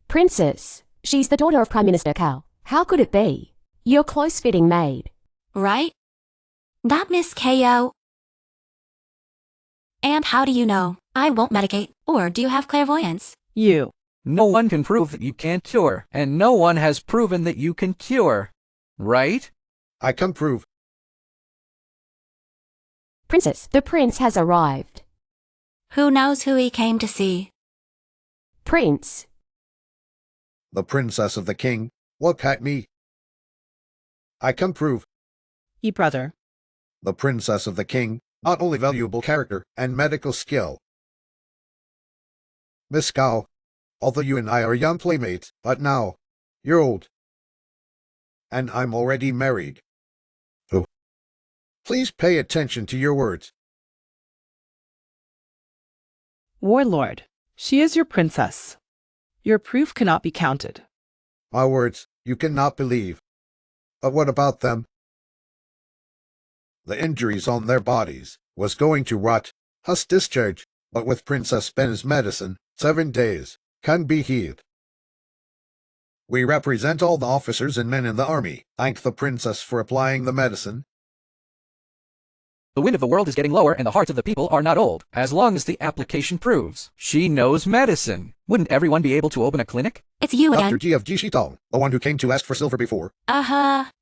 Speaker 9: Princess, she's the daughter of Prime Minister Cao. How could it be? Your close-fitting maid.
Speaker 1: Right? That Miss Ko. And how do you know? I won't medicate. Or do you have clairvoyance?
Speaker 2: You.
Speaker 5: No one can prove that you can't cure, and no one has proven that you can cure. Right?
Speaker 7: I can prove.
Speaker 9: Princess, the prince has arrived.
Speaker 1: Who knows who he came to see?
Speaker 9: Prince.
Speaker 7: The princess of the king, look at me. I can prove.
Speaker 2: Ye brother.
Speaker 7: The princess of the king, not only valuable character and medical skill. Miss Gao, although you and I are young playmates, but now, you're old. And I'm already married. Oh. Please pay attention to your words.
Speaker 2: Warlord, she is your princess. Your proof cannot be counted.
Speaker 7: My words, you cannot believe. But what about them? The injuries on their bodies was going to rot, us discharge, but with Princess Ben's medicine, 7 days, can be healed. We represent all the officers and men in the army. Thank the princess for applying the medicine.
Speaker 5: The wind of the world is getting lower and the hearts of the people are not old, as long as the application proves she knows medicine. Wouldn't everyone be able to open a clinic?
Speaker 1: It's you
Speaker 7: Dr.
Speaker 1: again.
Speaker 7: G of Jishitong, the one who came to ask for silver before.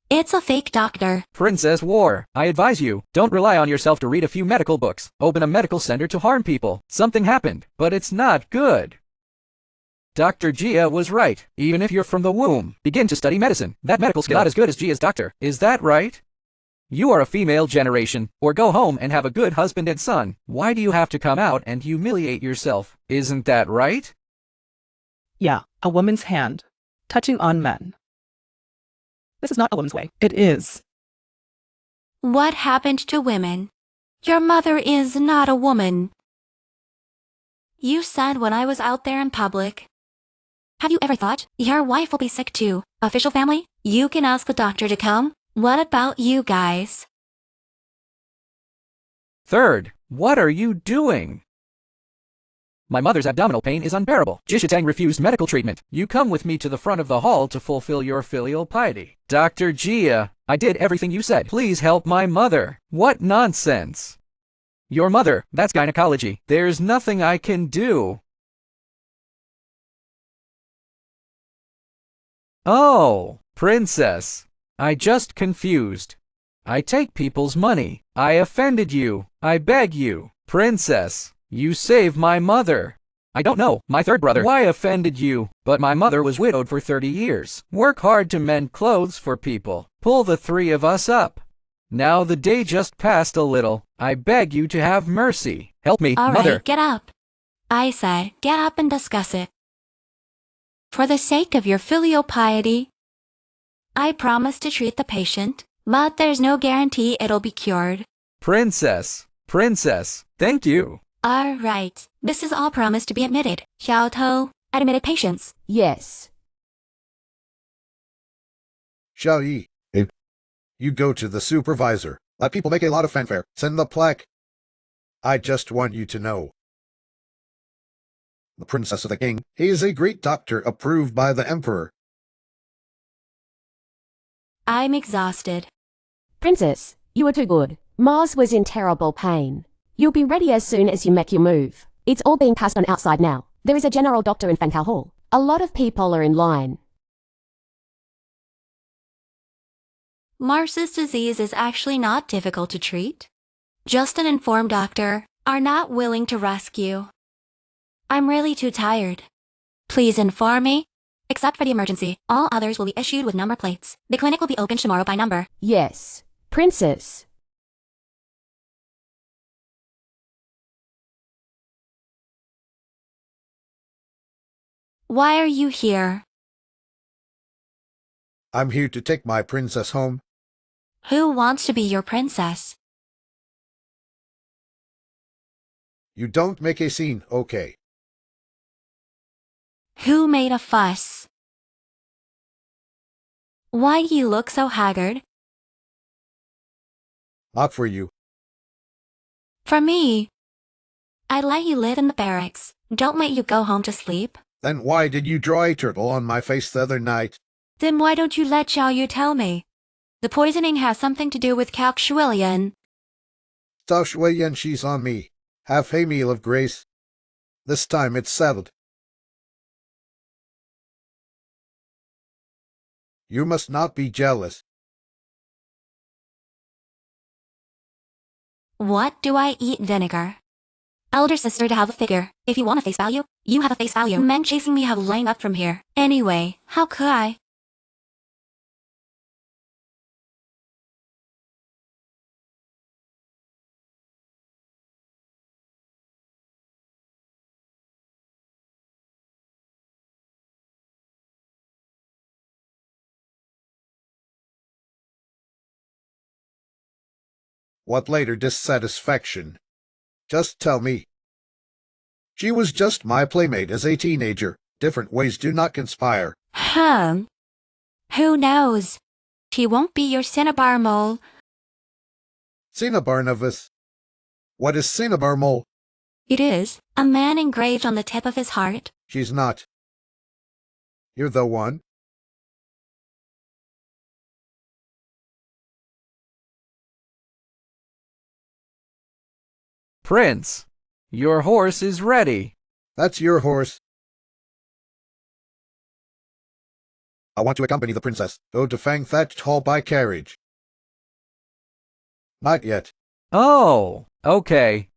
Speaker 1: It's a fake doctor.
Speaker 5: Princess War, I advise you, don't rely on yourself to read a few medical books. Open a medical center to harm people. Something happened, but it's not good. Dr. Gia was right. Even if you're from the womb, begin to study medicine. That medical skill not as good as Gia's doctor. Is that right? You are a female generation, or go home and have a good husband and son. Why do you have to come out and humiliate yourself? Isn't that right?
Speaker 2: Yeah, a woman's hand, touching on men. This is not a woman's way. It is.
Speaker 1: What happened to women? Your mother is not a woman. You said when I was out there in public. Have you ever thought your wife will be sick too? Official family? You can ask the doctor to come. What about you guys?
Speaker 5: Third, what are you doing? My mother's abdominal pain is unbearable. Jishitang refused medical treatment. You come with me to the front of the hall to fulfill your filial piety. Dr. Gia, I did everything you said. Please help my mother. What nonsense. Your mother, that's gynecology. There's nothing I can do. Oh, princess. I just confused. I take people's money. I offended you. I beg you. Princess, you save my mother. I don't know, my third brother. Why offended you? But my mother was widowed for 30 years. Work hard to mend clothes for people. Pull the three of us up. Now the day just passed a little. I beg you to have mercy. Help me,
Speaker 1: All
Speaker 5: mother.
Speaker 1: right, get up. I said, get up and discuss it. For the sake of your filial piety, I promise to treat the patient, but there's no guarantee it'll be cured.
Speaker 5: Princess, thank you.
Speaker 1: All right, this is all promised to be admitted. Xiao Tou, admitted patients.
Speaker 9: Yes.
Speaker 7: Xiao Yi, you go to the supervisor. Let people make a lot of fanfare. Send the plaque. I just want you to know. The princess of the king, he is a great doctor approved by the emperor.
Speaker 1: I'm exhausted.
Speaker 9: Princess, you are too good. Mars was in terrible pain. You'll be ready as soon as you make your move. It's all being passed on outside now. There is a general doctor in Fankau Hall. A lot of people are in line.
Speaker 1: Mars's disease is actually not difficult to treat. Just an informed doctor are not willing to rescue. I'm really too tired. Please inform me. Except for the emergency, all others will be issued with number plates. The clinic will be opened tomorrow by number.
Speaker 9: Yes. Princess.
Speaker 1: Why are you here?
Speaker 7: I'm here to take my princess home.
Speaker 1: Who wants to be your princess?
Speaker 7: You don't make a scene, okay?
Speaker 1: Who made a fuss? Why do you look so haggard?
Speaker 7: Not for you.
Speaker 1: For me. I let you live in the barracks. Don't let you go home to sleep.
Speaker 7: Then why did you draw a turtle on my face the other night?
Speaker 1: Then why don't you let Xiao Yu tell me? The poisoning has something to do with Cao Shuilian.
Speaker 7: Stao Shuiyan, she's on me. Have a meal of grace. This time it's settled. You must not be jealous.
Speaker 1: What do I eat vinegar? elder sister to have a figure. If you want a face value, you have a face value. Men chasing me have line up from here. Anyway, how could I?
Speaker 7: What later dissatisfaction? Just tell me. She was just my playmate as a teenager. Different ways do not conspire.
Speaker 1: Who knows? She won't be your cinnabar mole.
Speaker 7: Cinnabar novice. What is cinnabar mole?
Speaker 1: It is a man engraved on the tip of his heart.
Speaker 7: She's not. You're the one.
Speaker 5: Prince, your horse is ready.
Speaker 7: That's your horse. I want to accompany the princess. Go to Fang Thatched Hall by carriage. Not yet.
Speaker 5: Oh, okay.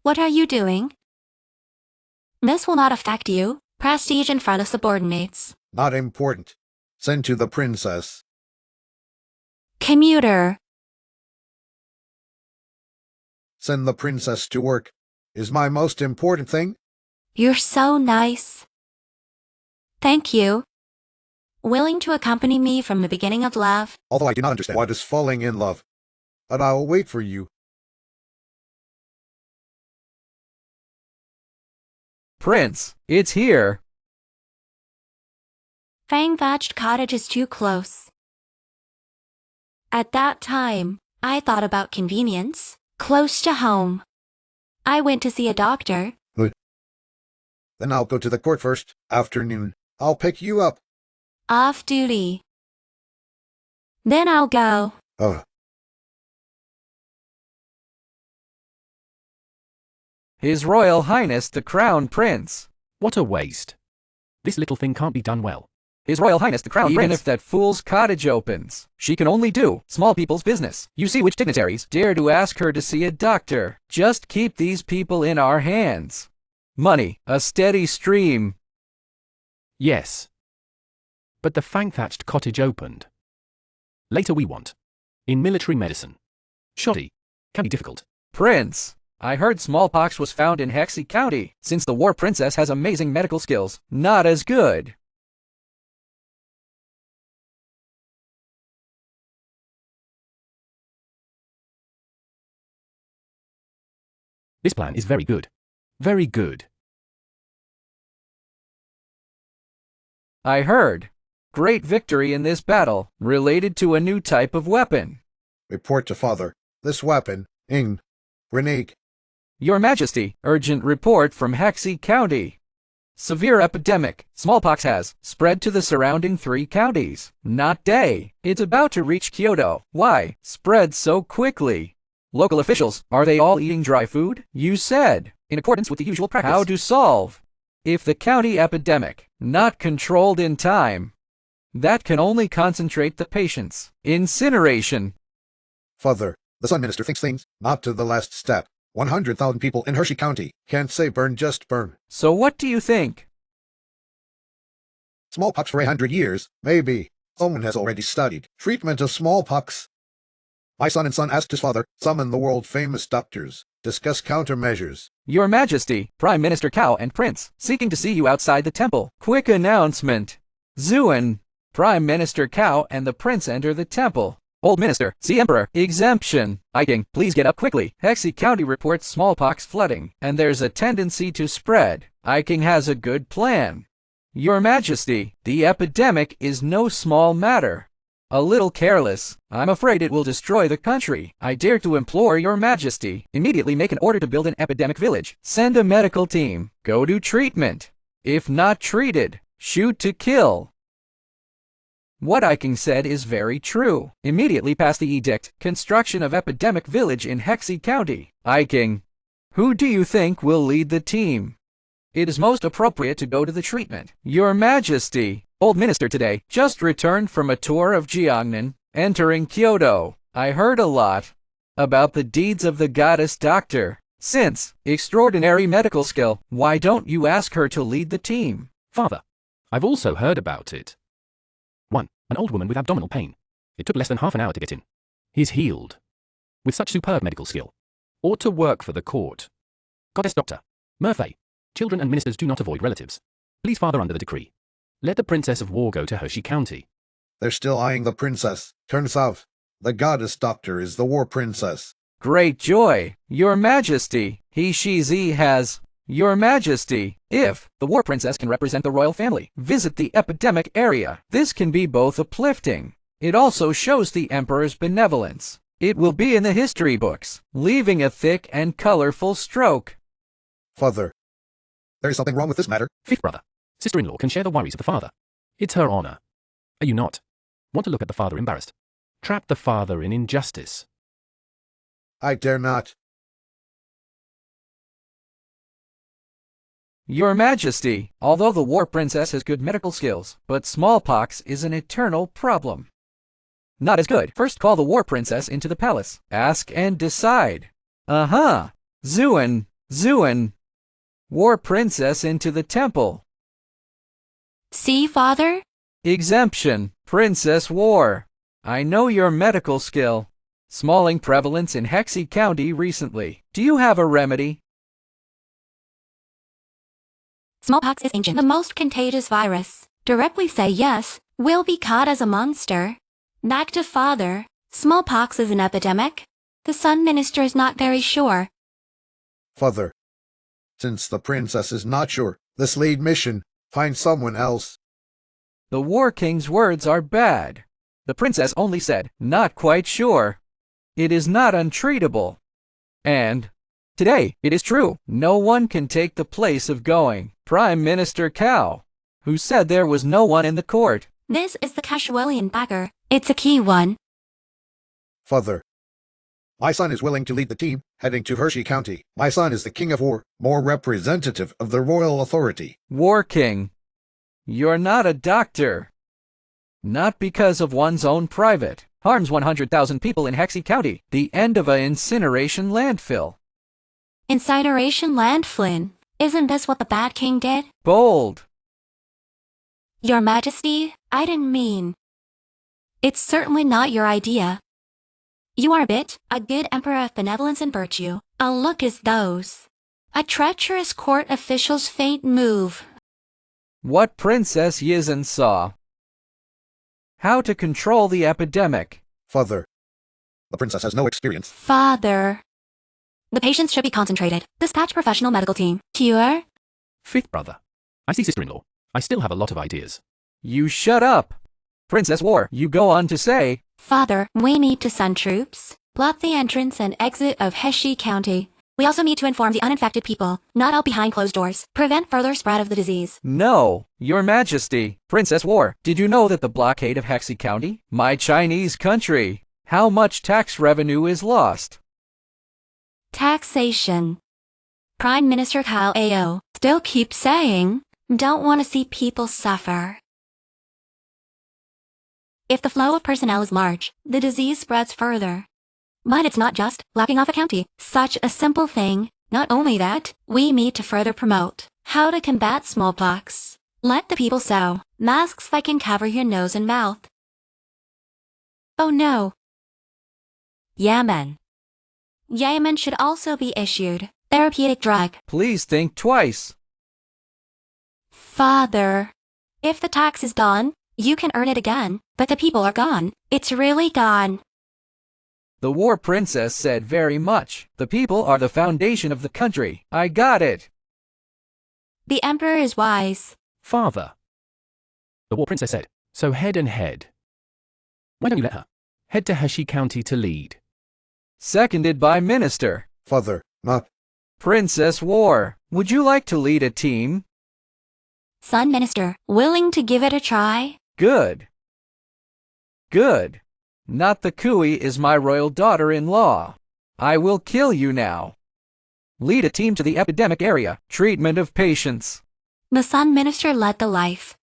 Speaker 1: What are you doing? This will not affect you. Prestige in front of subordinates.
Speaker 7: Not important. Send to the princess.
Speaker 1: Commuter.
Speaker 7: Send the princess to work is my most important thing.
Speaker 1: You're so nice. Thank you. Willing to accompany me from the beginning of love?
Speaker 7: Although I do not understand what is falling in love. But I'll wait for you.
Speaker 5: Prince, it's here.
Speaker 1: Fang Thatched Cottage is too close. At that time, I thought about convenience, close to home. I went to see a doctor.
Speaker 7: Good. Then I'll go to the court first. Afternoon. I'll pick you up.
Speaker 1: Off duty. Then I'll go.
Speaker 5: His Royal Highness the Crown Prince.
Speaker 6: What a waste. This little thing can't be done well.
Speaker 5: His Royal Highness the Crown Prince. Even if that fool's cottage opens, she can only do small people's business. You see which dignitaries dare to ask her to see a doctor. Just keep these people in our hands. Money, a steady stream.
Speaker 6: Yes. But the fang-thatched cottage opened. Later we want. In military medicine. Shoddy. Can be difficult.
Speaker 5: Prince, I heard smallpox was found in Hexie County. Since the war princess has amazing medical skills, not as good.
Speaker 6: This plan is very good. Very good.
Speaker 5: I heard. Great victory in this battle, related to a new type of weapon.
Speaker 7: Report to father. This weapon, grenade.
Speaker 5: Your Majesty, urgent report from Hexie County. Severe epidemic, smallpox has spread to the surrounding 3 counties. Not day. It's about to reach Kyoto. Why spread so quickly? Local officials, are they all eating dry food? You said, in accordance with the usual practice. How to solve? If the county epidemic, not controlled in time, that can only concentrate the patients. Incineration.
Speaker 7: Father, the Sun Minister thinks things, not to the last step. 100,000 people in Hershey County. Can't say burn, just burn.
Speaker 5: So what do you think?
Speaker 7: Smallpox for 100 years, maybe. Someone has already studied treatment of smallpox. My son and son asked his father, summon the world-famous doctors, discuss countermeasures.
Speaker 5: Your Majesty, Prime Minister Cao and Prince, seeking to see you outside the temple. Quick announcement. Zuan, Prime Minister Cao and the Prince enter the temple. Old Minister, see Emperor, exemption. King, please get up quickly. Hexie County reports smallpox flooding, and there's a tendency to spread. King has a good plan. Your Majesty, the epidemic is no small matter. A little careless. I'm afraid it will destroy the country. I dare to implore your Majesty, immediately make an order to build an epidemic village. Send a medical team. Go to treatment. If not treated, shoot to kill. What King said is very true. Immediately pass the edict. Construction of epidemic village in Hexie County. King, who do you think will lead the team? It is most appropriate to go to the treatment. Your Majesty. Old minister today, just returned from a tour of Jiangnan, entering Kyoto. I heard a lot about the deeds of the goddess doctor. Since extraordinary medical skill, why don't you ask her to lead the team?
Speaker 6: Father, I've also heard about it. 1. An old woman with abdominal pain. It took less than half an hour to get in. He's healed. With such superb medical skill. Ought to work for the court. Goddess Doctor. Murphy. Children and ministers do not avoid relatives. Please, Father, under the decree. Let the Princess of War go to Hershey County.
Speaker 7: They're still eyeing the princess. Turn south. The goddess doctor is the war princess.
Speaker 5: Great joy, Your Majesty. He, she, ze has. Your Majesty, if the war princess can represent the royal family, visit the epidemic area. This can be both uplifting. It also shows the emperor's benevolence. It will be in the history books, leaving a thick and colorful stroke.
Speaker 7: Father, there's something wrong with this matter.
Speaker 6: 5th brother. Sister-in-law can share the worries of the father. It's her honor. Are you not? Want to look at the father embarrassed? Trap the father in injustice.
Speaker 7: I dare not.
Speaker 5: Your Majesty, although the war princess has good medical skills, but smallpox is an eternal problem. Not as good. First call the war princess into the palace. Ask and decide. Zuan. War princess into the temple.
Speaker 1: See, Father?
Speaker 5: Exemption. Princess War. I know your medical skill. Smalling prevalence in Hexie County recently. Do you have a remedy?
Speaker 1: Smallpox is ancient, the most contagious virus. Directly say yes, we'll be caught as a monster. Back to Father. Smallpox is an epidemic. The Sun Minister is not very sure.
Speaker 7: Father, since the princess is not sure, this lead mission, find someone else.
Speaker 5: The War King's words are bad. The princess only said, not quite sure. It is not untreatable. And today, it is true, no one can take the place of going. Prime Minister Cao, who said there was no one in the court.
Speaker 1: This is the Casualian dagger. It's a key one.
Speaker 7: Father, my son is willing to lead the team, heading to Hershey County. My son is the King of War, more representative of the royal authority.
Speaker 5: War King, you're not a doctor. Not because of one's own private. Harms 100,000 people in Hexie County. The end of a incineration landfill.
Speaker 1: Incineration landfill. Isn't this what the Bad King did?
Speaker 5: Bold.
Speaker 1: Your Majesty, I didn't mean. It's certainly not your idea. You are a good emperor of benevolence and virtue. A look as those. A treacherous court official's faint move.
Speaker 5: What Princess Yizhen saw. How to control the epidemic.
Speaker 7: Father, the princess has no experience.
Speaker 1: Father. The patients should be concentrated. Dispatch professional medical team. Cure?
Speaker 6: 5th brother. I see, sister-in-law. I still have a lot of ideas.
Speaker 5: You shut up. Princess War, you go on to say.
Speaker 1: Father, we need to send troops. Block the entrance and exit of Hershey County. We also need to inform the uninfected people, not out behind closed doors. Prevent further spread of the disease.
Speaker 5: No, Your Majesty. Princess War, did you know that the blockade of Hexie County, my Chinese country, how much tax revenue is lost?
Speaker 1: Taxation. Prime Minister Cao Ao still keeps saying, don't want to see people suffer. If the flow of personnel is large, the disease spreads further. But it's not just locking off a county. Such a simple thing. Not only that, we need to further promote how to combat smallpox. Let the people sew masks that can cover your nose and mouth. Oh no. Yemen. Yemen should also be issued therapeutic drug.
Speaker 5: Please think twice.
Speaker 1: Father, if the tax is gone, you can earn it again, but the people are gone. It's really gone.
Speaker 5: The War Princess said very much. The people are the foundation of the country. I got it.
Speaker 1: The Emperor is wise.
Speaker 6: Father. The War Princess said, so head and head. Why don't you let her? Head to Hershey County to lead.
Speaker 5: Seconded by Minister.
Speaker 7: Father, not.
Speaker 5: Princess War, would you like to lead a team?
Speaker 1: Sun Minister, willing to give it a try?
Speaker 5: Good. Good. Not the Kui is my royal daughter-in-law. I will kill you now. Lead a team to the epidemic area. Treatment of patients.
Speaker 1: The Sun Minister led the life.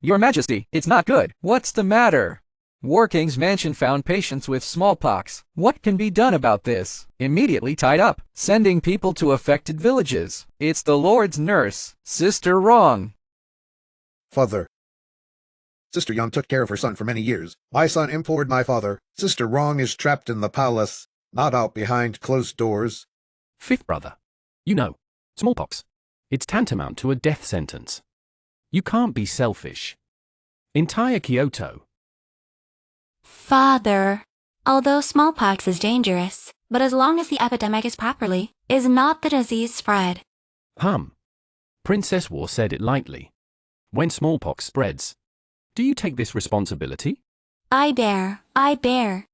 Speaker 5: Your Majesty, it's not good. What's the matter? War King's mansion found patients with smallpox. What can be done about this? Immediately tied up, sending people to affected villages. It's the Lord's nurse, Sister Wrong.
Speaker 7: Father. Sister Young took care of her son for many years. My son implored my father. Sister Wrong is trapped in the palace, not out behind closed doors.
Speaker 6: Fifth brother. You know, smallpox. It's tantamount to a death sentence. You can't be selfish. Entire Kyoto.
Speaker 1: Father, although smallpox is dangerous, but as long as the epidemic is properly, is not the disease spread.
Speaker 6: Princess War said it lightly. When smallpox spreads, do you take this responsibility?
Speaker 1: I bear.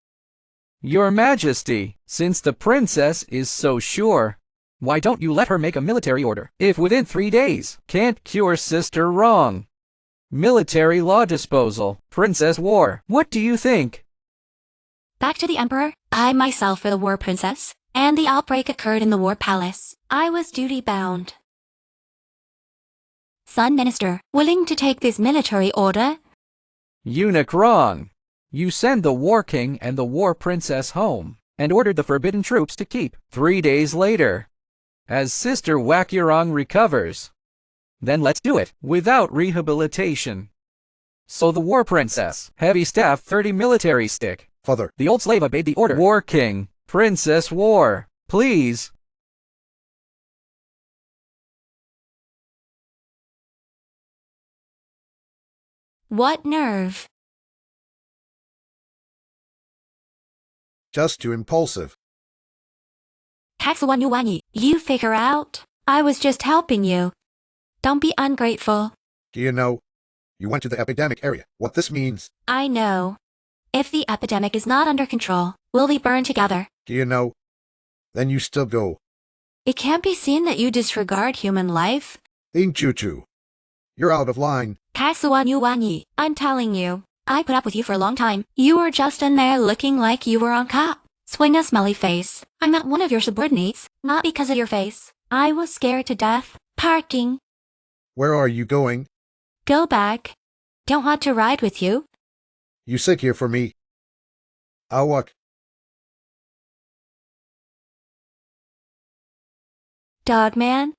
Speaker 5: Your Majesty, since the princess is so sure, why don't you let her make a military order? If within 3 days can't cure Sister Wrong. Military law disposal, Princess War. What do you think?
Speaker 1: Back to the Emperor. I myself were the war princess, and the outbreak occurred in the war palace. I was duty-bound. Son Minister, willing to take this military order?
Speaker 5: Eunuch Wrong. You send the War King and the War Princess home, and ordered the forbidden troops to keep. 3 days later, as Sister Wakyurong recovers. Then let's do it, without rehabilitation. So the War Princess, heavy staff 30 military stick.
Speaker 7: Father.
Speaker 5: The old slave obeyed the order. War King, Princess War, please.
Speaker 1: What nerve?
Speaker 7: Just too impulsive.
Speaker 1: Taxawanyuwanyi, you figure out. I was just helping you. Don't be ungrateful.
Speaker 7: Do you know? You went to the epidemic area. What this means?
Speaker 1: I know. If the epidemic is not under control, we'll be burned together.
Speaker 7: Do you know? Then you still go.
Speaker 1: It can't be seen that you disregard human life.
Speaker 7: Ling Choo-choo. You're out of line.
Speaker 1: Taxawanyuwanyi, I'm telling you. I put up with you for a long time. You were just in there looking like you were on cop. Swing a smelly face. I'm not one of your subordinates, not because of your face. I was scared to death. Parking.
Speaker 7: Where are you going?
Speaker 1: Go back. Don't want to ride with you.
Speaker 7: You sit here for me. I'll walk.
Speaker 1: Dogman.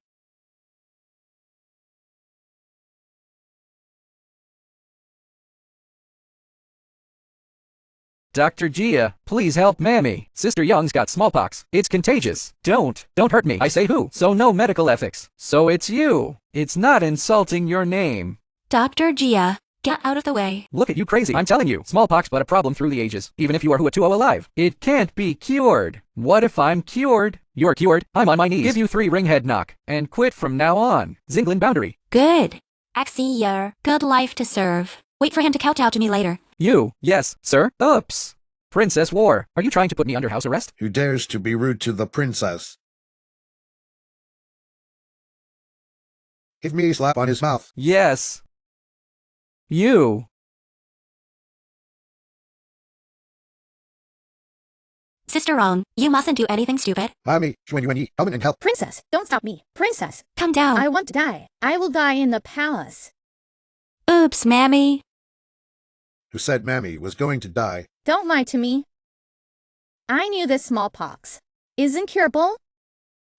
Speaker 5: Dr. Jia, please help Mammy. Sister Young's got smallpox. It's contagious. Don't hurt me. I say who? So no medical ethics. So it's you. It's not insulting your name.
Speaker 1: Dr. Jia, get out of the way.
Speaker 5: Look at you crazy. I'm telling you, smallpox but a problem through the ages. Even if you are Huatuo alive, it can't be cured. What if I'm cured? You're cured. I'm on my knees. Give you 3 ringhead knock and quit from now on. Zinglin boundary.
Speaker 1: Good. Axier, good life to serve. Wait for him to kowtow to me later.
Speaker 5: You, yes, sir. Oops. Princess War, are you trying to put me under house arrest?
Speaker 7: Who dares to be rude to the princess? Give me a slap on his mouth.
Speaker 5: Yes. You.
Speaker 1: Sister Wrong, you mustn't do anything stupid.
Speaker 7: Mommy, Xuanyuanyi, come in and help.
Speaker 3: Princess, don't stop me. Princess,
Speaker 1: Come down.
Speaker 3: I want to die. I will die in the palace.
Speaker 1: Oops, Mammy.
Speaker 7: Who said Mammy was going to die?
Speaker 3: Don't lie to me. I knew this smallpox is incurable.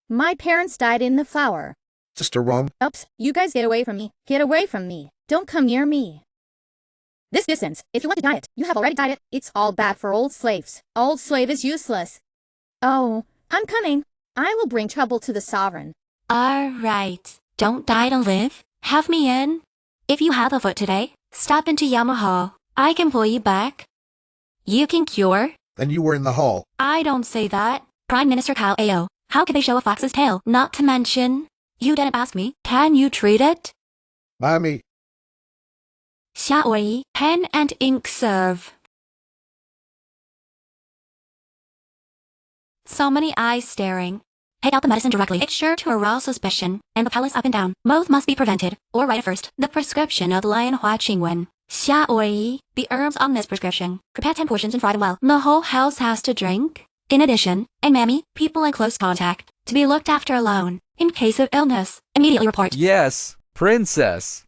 Speaker 3: My parents died in the flower.
Speaker 7: Sister Wrong.
Speaker 3: Oops, you guys get away from me. Get away from me. Don't come near me. This distance, if you want to diet, you have already dieted. It's all bad for old slaves. Old slave is useless. Oh, I'm coming. I will bring trouble to the sovereign.
Speaker 1: All right. Don't die to live. Have me in. If you have a foot today, stop into Yamaha. I can pull you back. You can cure.
Speaker 7: Then you were in the hall.
Speaker 1: I don't say that. Prime Minister Cao Ao. How could they show a fox's tail? Not to mention, you didn't ask me. Can you treat it?
Speaker 7: Mommy.
Speaker 1: Xiaoyi, pen and ink serve. So many eyes staring. Take out the medicine directly. It's sure to arouse suspicion, and the palace up and down. Both must be prevented, or write it first. The prescription of Lion Hua Qingwen. Xiaoyi, the herbs on this prescription. Prepare 10 portions and fry them well. The whole house has to drink. In addition, and Mammy, people in close contact, to be looked after alone. In case of illness, immediately report.
Speaker 5: Yes, Princess.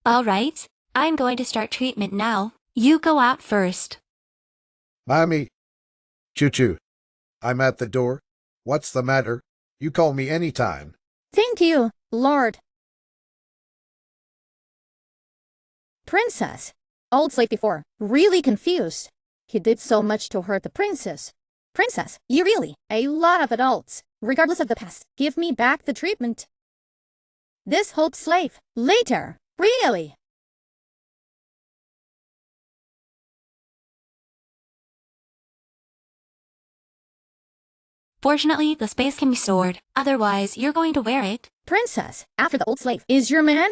Speaker 1: Alright, I'm going to start treatment now. You go out first.
Speaker 7: Mommy. Choo-choo. I'm at the door. What's the matter? You call me anytime.
Speaker 3: Thank you, Lord. Princess. Old slave before, really confused. He did so much to hurt the princess. Princess, you really, a lot of adults, regardless of the past, give me back the treatment. This old slave, later, really.
Speaker 1: Fortunately, the space can be stored. Otherwise, you're going to wear it.
Speaker 3: Princess, after the old slave, is your man?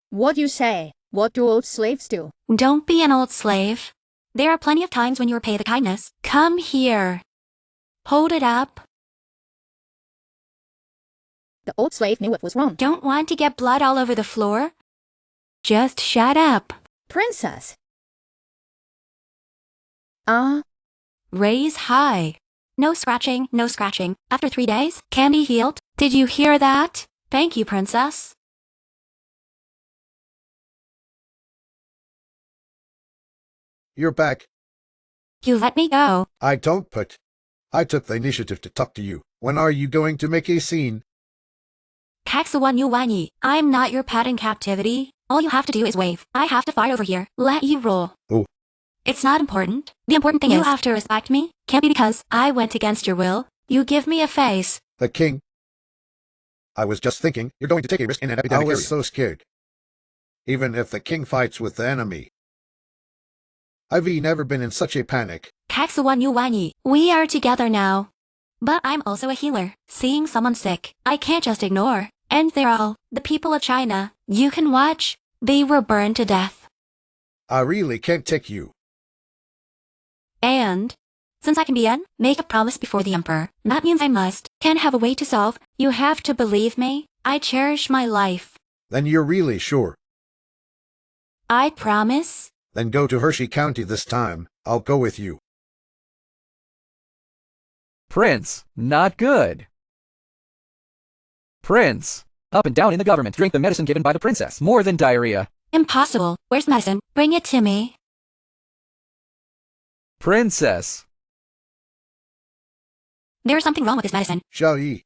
Speaker 3: What do you say? What do old slaves do?
Speaker 1: Don't be an old slave. There are plenty of times when you repay the kindness. Come here. Hold it up.
Speaker 3: The old slave knew it was wrong.
Speaker 1: Don't want to get blood all over the floor? Just shut up.
Speaker 3: Princess.
Speaker 1: Raise high. No scratching, no scratching. After 3 days, can be healed. Did you hear that? Thank you, princess.
Speaker 7: You're back.
Speaker 1: You let me go.
Speaker 7: I don't put. I took the initiative to talk to you. When are you going to make a scene?
Speaker 1: Kaksuwan I'm not your pet in captivity. All you have to do is wave. I have to fight over here. Let you roll.
Speaker 7: Oh.
Speaker 1: It's not important. The important thing is you have to respect me. Can't be because I went against your will. You give me a face.
Speaker 7: The king. I was just thinking, you're going to take a risk in an epidemic area. I was so scared. Even if the king fights with the enemy. I've never been in such a panic.
Speaker 1: Kaksuwan we are together now. But I'm also a healer. Seeing someone sick, I can't just ignore. And they're all the people of China. You can watch. They were burned to death.
Speaker 7: I really can't take you.
Speaker 1: And since I can be in, make a promise before the emperor. That means I must. Can't have a way to solve. You have to believe me. I cherish my life.
Speaker 7: Then you're really sure.
Speaker 1: I promise.
Speaker 7: Then go to Hershey County this time. I'll go with you.
Speaker 5: Prince, not good. Prince, up and down in the government. Drink the medicine given by the princess. More than diarrhea.
Speaker 1: Impossible. Where's the medicine? Bring it to me.
Speaker 5: Princess.
Speaker 1: There's something wrong with this medicine.
Speaker 7: Xiao Yi.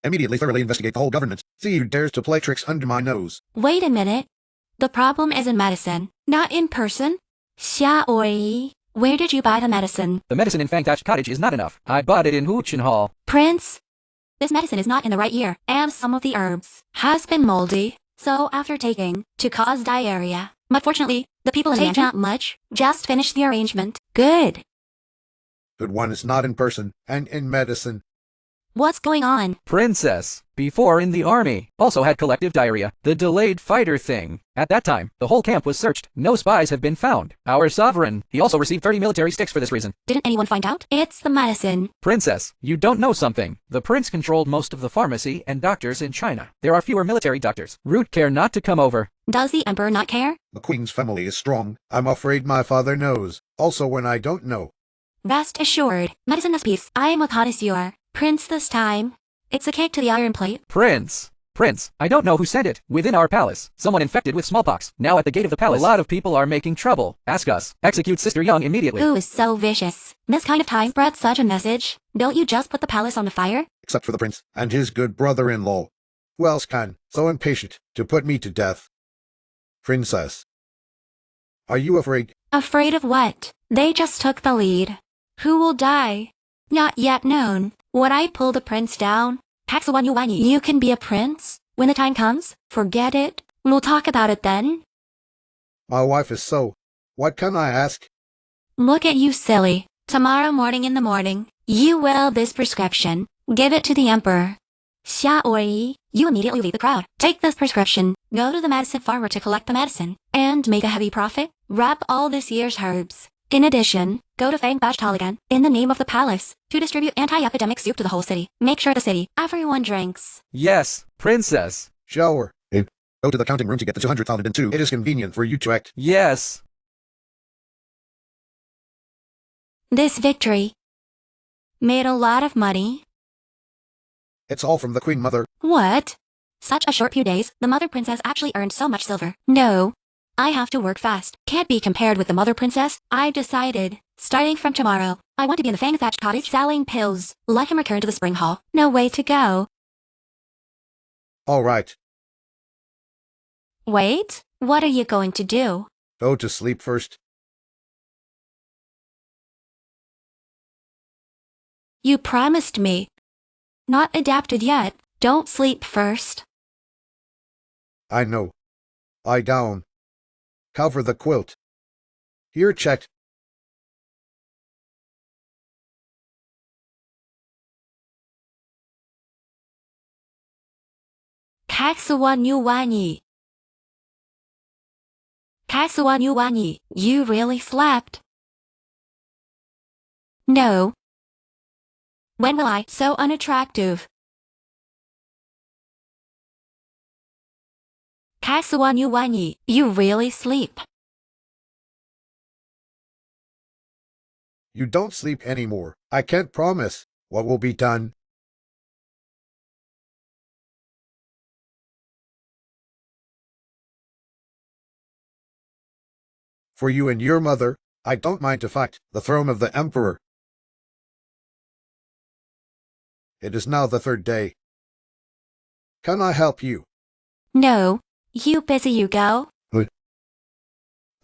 Speaker 7: Immediately thoroughly investigate the whole government. See who dares to play tricks under my nose.
Speaker 1: Wait a minute. The problem is in medicine, not in person. Xiao Yi, where did you buy the medicine?
Speaker 5: The medicine in Fangtouch Cottage is not enough. I bought it in Huchin Hall.
Speaker 1: Prince, this medicine is not in the right year, and some of the herbs has been moldy. So after taking, to cause diarrhea. But fortunately, the people in take not much. Just finish the arrangement. Good.
Speaker 7: But one is not in person, and in medicine.
Speaker 1: What's going on?
Speaker 5: Princess, before in the army, also had collective diarrhea. The delayed fighter thing. At that time, the whole camp was searched. No spies have been found. Our sovereign, he also received 30 military sticks for this reason.
Speaker 1: Didn't anyone find out? It's the medicine.
Speaker 5: Princess, you don't know something. The prince controlled most of the pharmacy and doctors in China. There are fewer military doctors. Root care not to come over.
Speaker 1: Does the emperor not care?
Speaker 7: The queen's family is strong. I'm afraid my father knows. Also when I don't know.
Speaker 1: Rest assured, medicine is peace. I am a connoisseur. Prince this time. It's a cake to the iron plate.
Speaker 5: Prince, I don't know who sent it. Within our palace, someone infected with smallpox. Now at the gate of the palace, a lot of people are making trouble. Ask us. Execute Sister Young immediately.
Speaker 1: Who is so vicious? This kind of time spreads such a message. Don't you just put the palace on the fire?
Speaker 7: Except for the prince and his good brother-in-law. Who else can? So impatient to put me to death. Princess. Are you afraid?
Speaker 1: Afraid of what? They just took the lead. Who will die? Not yet known. Would I pull the prince down? Kaksuwan you can be a prince? When the time comes, forget it. We'll talk about it then.
Speaker 7: My wife is so. What can I ask?
Speaker 1: Look at you silly. Tomorrow morning in the morning, you will this prescription. Give it to the emperor. Xiao Yi, you immediately leave the crowd. Take this prescription. Go to the medicine farmer to collect the medicine. And make a heavy profit. Wrap all this year's herbs. In addition, go to Fangtouch Taligan, in the name of the palace, to distribute anti-epidemic soup to the whole city. Make sure the city, everyone drinks.
Speaker 5: Yes, princess.
Speaker 7: Shower. Go to the counting room to get the 200,002. It is convenient for you to act.
Speaker 5: Yes.
Speaker 1: This victory made a lot of money.
Speaker 7: It's all from the Queen Mother.
Speaker 1: What? Such a short few days, the Mother Princess actually earned so much silver. No, I have to work fast. Can't be compared with the mother princess. I decided, starting from tomorrow, I want to be in the fang-thatched cottage selling pills. Let him return to the spring hall. No way to go.
Speaker 7: All right.
Speaker 1: Wait, what are you going to do?
Speaker 7: Go to sleep first.
Speaker 1: You promised me. Not adapted yet. Don't sleep first.
Speaker 7: I know. Lie down. Cover the quilt. Here, Chet.
Speaker 1: Kaksuanyuwanyi. Kaksuanyuwanyi, you really slept? No. When will I? So unattractive. Kaksuanyuwanyi, you really sleep?
Speaker 7: You don't sleep anymore. I can't promise what will be done. For you and your mother, I don't mind to fight the throne of the emperor. It is now the 3rd day. Can I help you?
Speaker 1: No. You busy you go?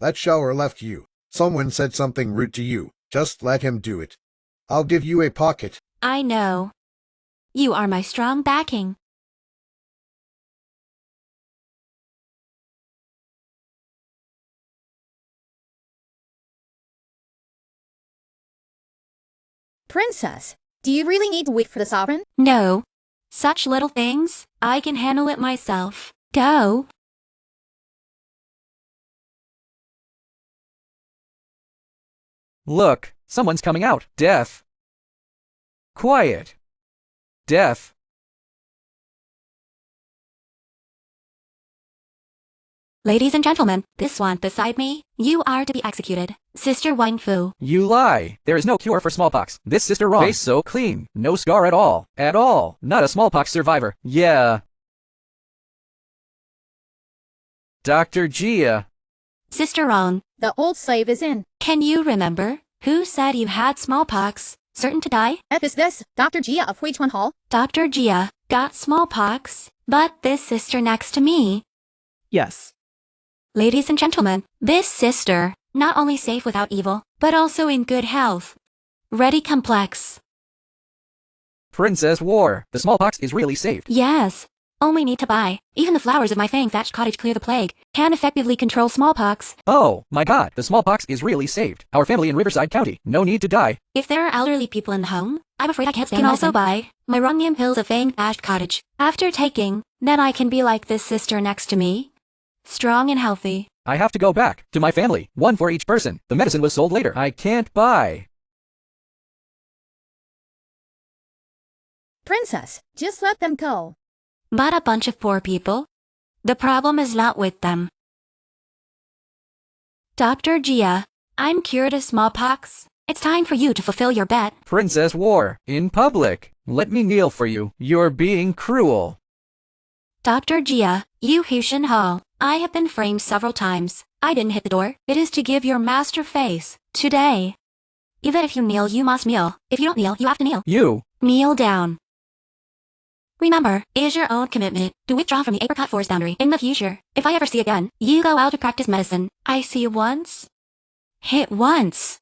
Speaker 7: That shower left you. Someone said something rude to you. Just let him do it. I'll give you a pocket.
Speaker 1: I know. You are my strong backing.
Speaker 3: Princess, do you really need to wait for the sovereign?
Speaker 1: No. Such little things, I can handle it myself. Go.
Speaker 5: Look, someone's coming out. Death. Quiet. Death.
Speaker 1: Ladies and gentlemen, this one beside me, you are to be executed. Sister Wangfu.
Speaker 5: You lie. There is no cure for smallpox. This sister wrong. Face so clean. No scar at all. At all. Not a smallpox survivor. Yeah. Dr. Gia.
Speaker 1: Sister wrong.
Speaker 3: The old slave is in.
Speaker 1: Can you remember who said you had smallpox? Certain to die?
Speaker 3: Is this Dr. Gia of Huichuan Hall?
Speaker 1: Dr. Gia got smallpox, but this sister next to me.
Speaker 2: Yes.
Speaker 1: Ladies and gentlemen, this sister, not only safe without evil, but also in good health. Ready complex.
Speaker 5: Princess War. The smallpox is really saved.
Speaker 1: Yes. Only need to buy. Even the flowers of my fang-thatched cottage clear the plague. Can effectively control smallpox.
Speaker 5: Oh, my god. The smallpox is really saved. Our family in Riverside County. No need to die.
Speaker 1: If there are elderly people in the home, I'm afraid I can't stand medicine. Also buy my Rungium pills of fang-thatched cottage. After taking, then I can be like this sister next to me. Strong and healthy.
Speaker 5: I have to go back to my family. One for each person. The medicine was sold later. I can't buy.
Speaker 3: Princess, just let them go.
Speaker 1: But a bunch of poor people. The problem is not with them. Dr. Gia, I'm cured of smallpox. It's time for you to fulfill your bet.
Speaker 5: Princess War. In public. Let me kneel for you. You're being cruel.
Speaker 1: Dr. Gia, you Huishan Hall. I have been framed several times. I didn't hit the door. It is to give your master face. Today. Even if you kneel, you must kneel. If you don't kneel, you have to kneel.
Speaker 5: You.
Speaker 1: Kneel down. Remember, it is your own commitment to withdraw from the apricot forest boundary in the future. If I ever see again, you go out to practice medicine. I see once. Hit once.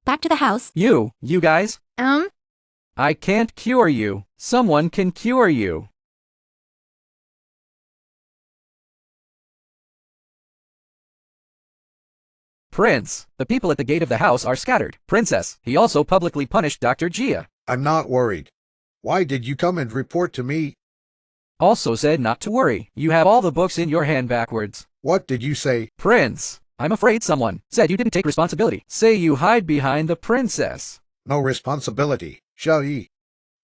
Speaker 1: Back to the house.
Speaker 5: You guys? I can't cure you. Someone can cure you. Prince, the people at the gate of the house are scattered. Princess, he also publicly punished Dr. Gia.
Speaker 7: I'm not worried. Why did you come and report to me?
Speaker 5: Also said not to worry. You have all the books in your hand backwards.
Speaker 7: What did you say?
Speaker 5: Prince, I'm afraid someone said you didn't take responsibility. Say you hide behind the princess.
Speaker 7: No responsibility. Xiao Yi,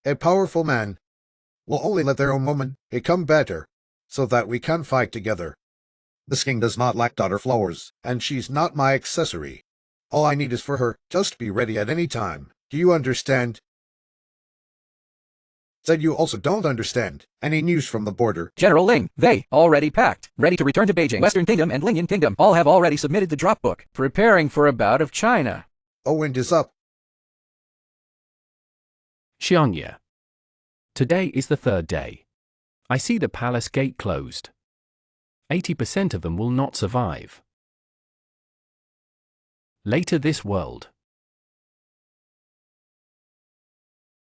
Speaker 7: a powerful man, will only let their own woman become better, so that we can fight together. This king does not lack daughter flowers, and she's not my accessory. All I need is for her just be ready at any time. Do you understand? Said you also don't understand. Any news from the border?
Speaker 5: General Ling, they already packed, ready to return to Beijing. Western Kingdom and Lingyan Kingdom all have already submitted the drop book, preparing for a bout of China.
Speaker 7: Oh, wind is up.
Speaker 6: Xiangye. Today is the third day. I see the palace gate closed. 80% of them will not survive. Later this world.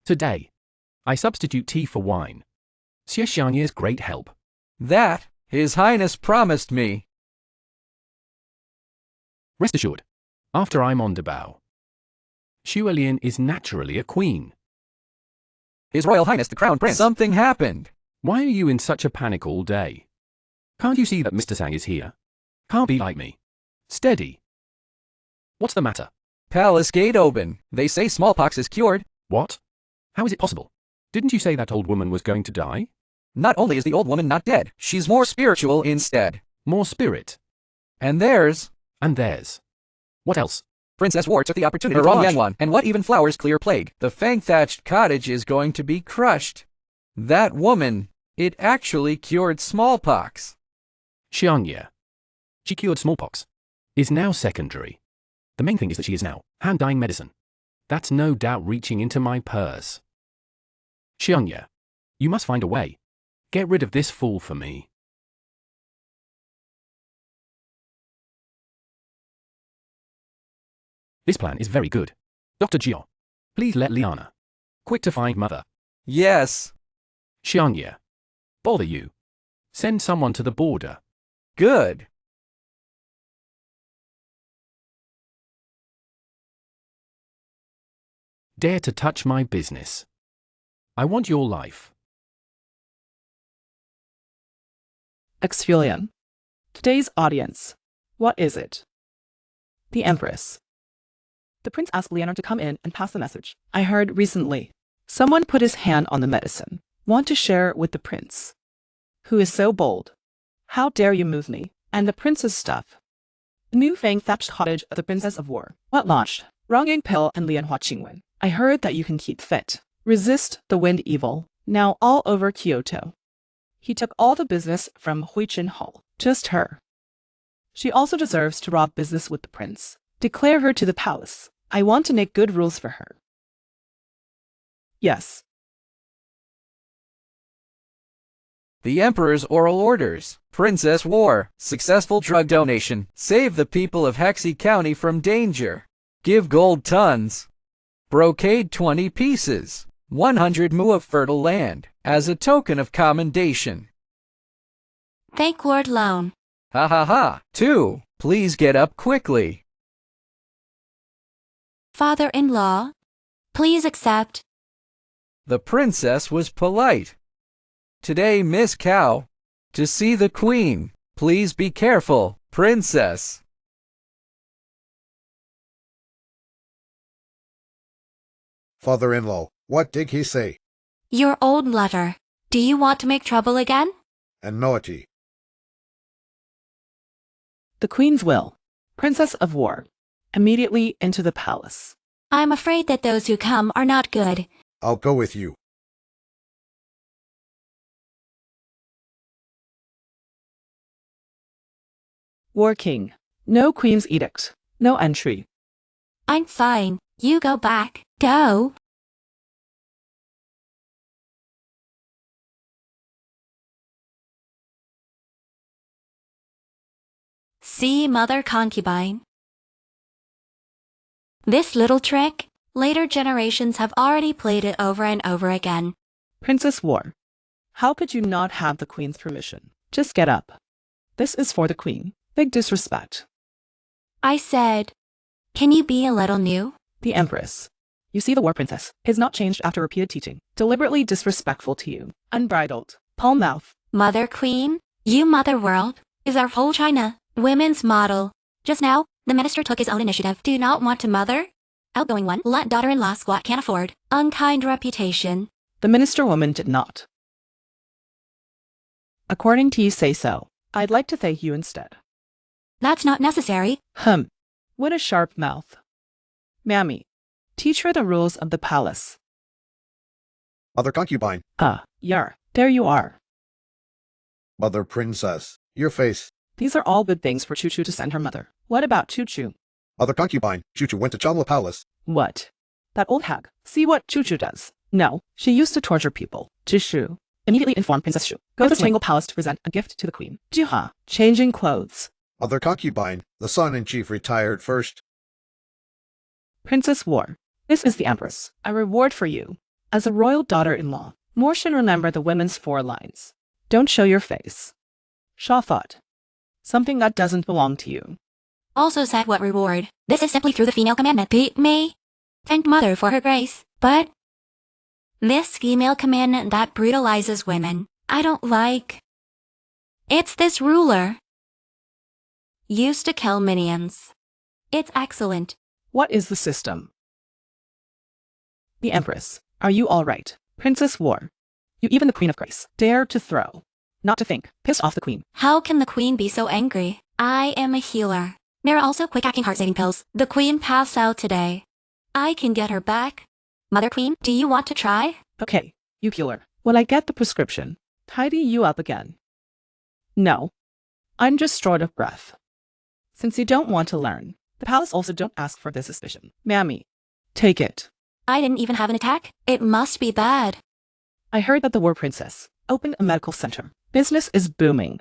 Speaker 6: Today, I substitute tea for wine. Xie Xiangye's great help.
Speaker 5: That, His Highness promised me.
Speaker 6: Rest assured, after I'm on Debao. Xuelian is naturally a queen.
Speaker 5: His Royal Highness the Crown Prince. Something happened.
Speaker 6: Why are you in such a panic all day? Can't you see that Mr. Sang is here? Can't be like me. Steady. What's the matter?
Speaker 5: Palace gate open. They say smallpox is cured.
Speaker 6: What? How is it possible? Didn't you say that old woman was going to die?
Speaker 5: Not only is the old woman not dead, she's more spiritual instead.
Speaker 6: More spirit.
Speaker 5: And theirs.
Speaker 6: And theirs. What else?
Speaker 5: Princess War took the opportunity to launch one. And what even flowers clear plague? The fang-thatched cottage is going to be crushed. That woman, it actually cured smallpox.
Speaker 6: Xiangye. She cured smallpox. Is now secondary. The main thing is that she is now hand-dyeing medicine. That's no doubt reaching into my purse. Xiangye. You must find a way. Get rid of this fool for me. This plan is very good. Dr. Jiao, please let Liana. Quick to find mother.
Speaker 5: Yes.
Speaker 6: Xiangye. Bother you. Send someone to the border.
Speaker 5: Good.
Speaker 6: Dare to touch my business. I want your life.
Speaker 2: Exfoliant. Today's audience. What is it? The Empress. The prince asked Leonard to come in and pass the message. I heard recently, someone put his hand on the medicine. Want to share with the prince. Who is so bold? How dare you move me? And the prince's stuff. The new fang-thatched cottage of the Princess of War. What launched? Rongying Pill and Lianhua Qingwen. I heard that you can keep fit. Resist the wind evil. Now all over Kyoto. He took all the business from Huichin Hall. Just her. She also deserves to rob business with the prince. Declare her to the palace. I want to make good rules for her. Yes.
Speaker 5: The Emperor's oral orders. Princess War. Successful drug donation. Save the people of Hexi County from danger. Give gold tons. Brocade 20 pieces. 100 mu of fertile land. As a token of commendation.
Speaker 1: Thank Lord Loan.
Speaker 5: Ha ha ha. 2. Please get up quickly.
Speaker 1: Father-in-law, please accept.
Speaker 5: The princess was polite. Today, Miss Cow. To see the queen. Please be careful, princess.
Speaker 7: Father-in-law, what did he say?
Speaker 1: Your old lover. Do you want to make trouble again?
Speaker 7: And naughty.
Speaker 2: The Queen's will. Princess of War. Immediately into the palace.
Speaker 1: I'm afraid that those who come are not good.
Speaker 7: I'll go with you.
Speaker 2: War King. No Queen's edict. No entry.
Speaker 1: I'm fine. You go back. Go. See, mother concubine. This little trick, later generations have already played it over and over again.
Speaker 2: Princess War. How could you not have the Queen's permission? Just get up. This is for the Queen. Big disrespect.
Speaker 1: I said, can you be a little new?
Speaker 2: The Empress. You see, the War Princess is not changed after repeated teaching. Deliberately disrespectful to you. Unbridled. Palm mouth.
Speaker 1: Mother Queen, you Mother World, is our whole China women's model. Just now, the minister took his own initiative. Do not want to mother? Outgoing one, let daughter-in-law squat can't afford. Unkind reputation.
Speaker 2: The minister woman did not. According to you say so. I'd like to thank you instead.
Speaker 1: That's not necessary.
Speaker 2: What a sharp mouth. Mammy, teach her the rules of the palace.
Speaker 7: Mother concubine,
Speaker 2: Yar, there you are.
Speaker 7: mother princess, your face.
Speaker 2: These are all good things for Choo Choo to send her mother. What about Choo Choo?
Speaker 7: Mother concubine, Choo Choo went to Chamla Palace.
Speaker 2: What? That old hag. See what Choo Choo does. No, she used to torture people. Choo Choo immediately informed Princess Shu. Go to Tangle Palace to present a gift to the queen. Juha, changing clothes.
Speaker 7: Mother concubine, the son-in-chief retired first.
Speaker 2: Princess War, this is the Empress. A reward for you. As a royal daughter-in-law, more should remember the women's 4 lines. Don't show your face. Shaw thought. Something that doesn't belong to you.
Speaker 1: Also said what reward. This is simply through the female commandment. Beat me. Thank mother for her grace. But this female commandment that brutalizes women, I don't like. It's this ruler. Used to kill minions. It's excellent.
Speaker 2: What is the system? The Empress, are you all right? Princess War, you even the Queen of Grace dare to throw. Not to think, pissed off the Queen.
Speaker 1: How can the queen be so angry? I am a healer. There are also quick-acting heart-saving pills. The queen passed out today. I can get her back. Mother Queen, do you want to try?
Speaker 2: Okay, you healer. When I get the prescription, tidy you up again. No, I'm just short of breath. Since you don't want to learn, the palace also don't ask for this suspicion. Mammy, take it.
Speaker 1: I didn't even have an attack. It must be bad.
Speaker 2: I heard that the War Princess opened a medical center. Business is booming.